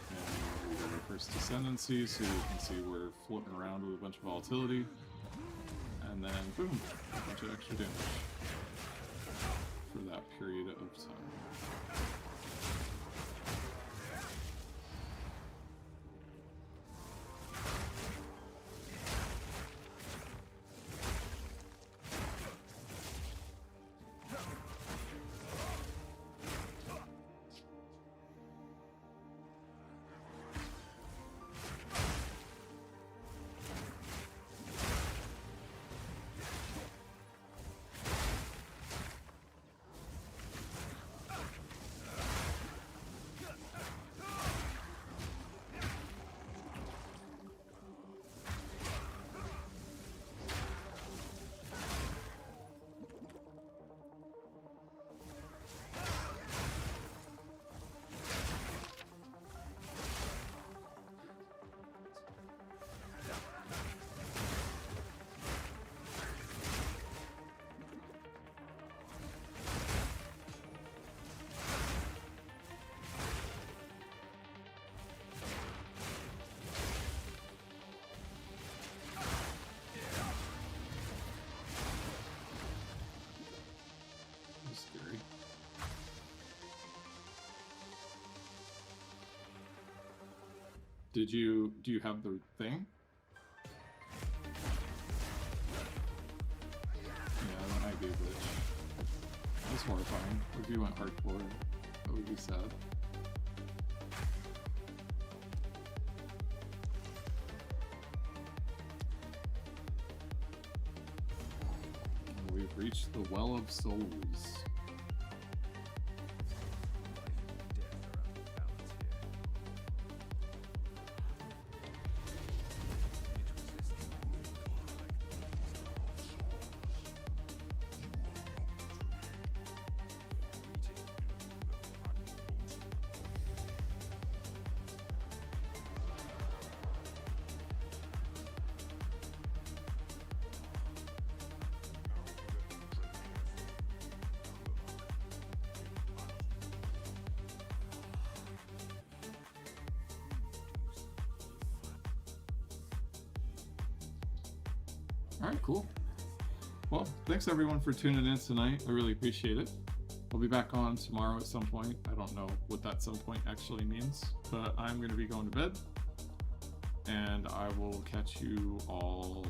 And we got our first ascendancy, so you can see we're floating around with a bunch of volatility. And then, boom, a bunch of extra damage for that period of time. Scary. Do you have the thing? Yeah, that might be a glitch. That's horrifying. If you went hardcore, that would be sad. We've reached the Well of Souls. Life and death are out of balance here. It was this Alright, cool. Well, thanks everyone for tuning in tonight. I really appreciate it. I'll be back on tomorrow at some point. I don't know what that some point actually means, but I'm going to be going to bed. And I will catch you all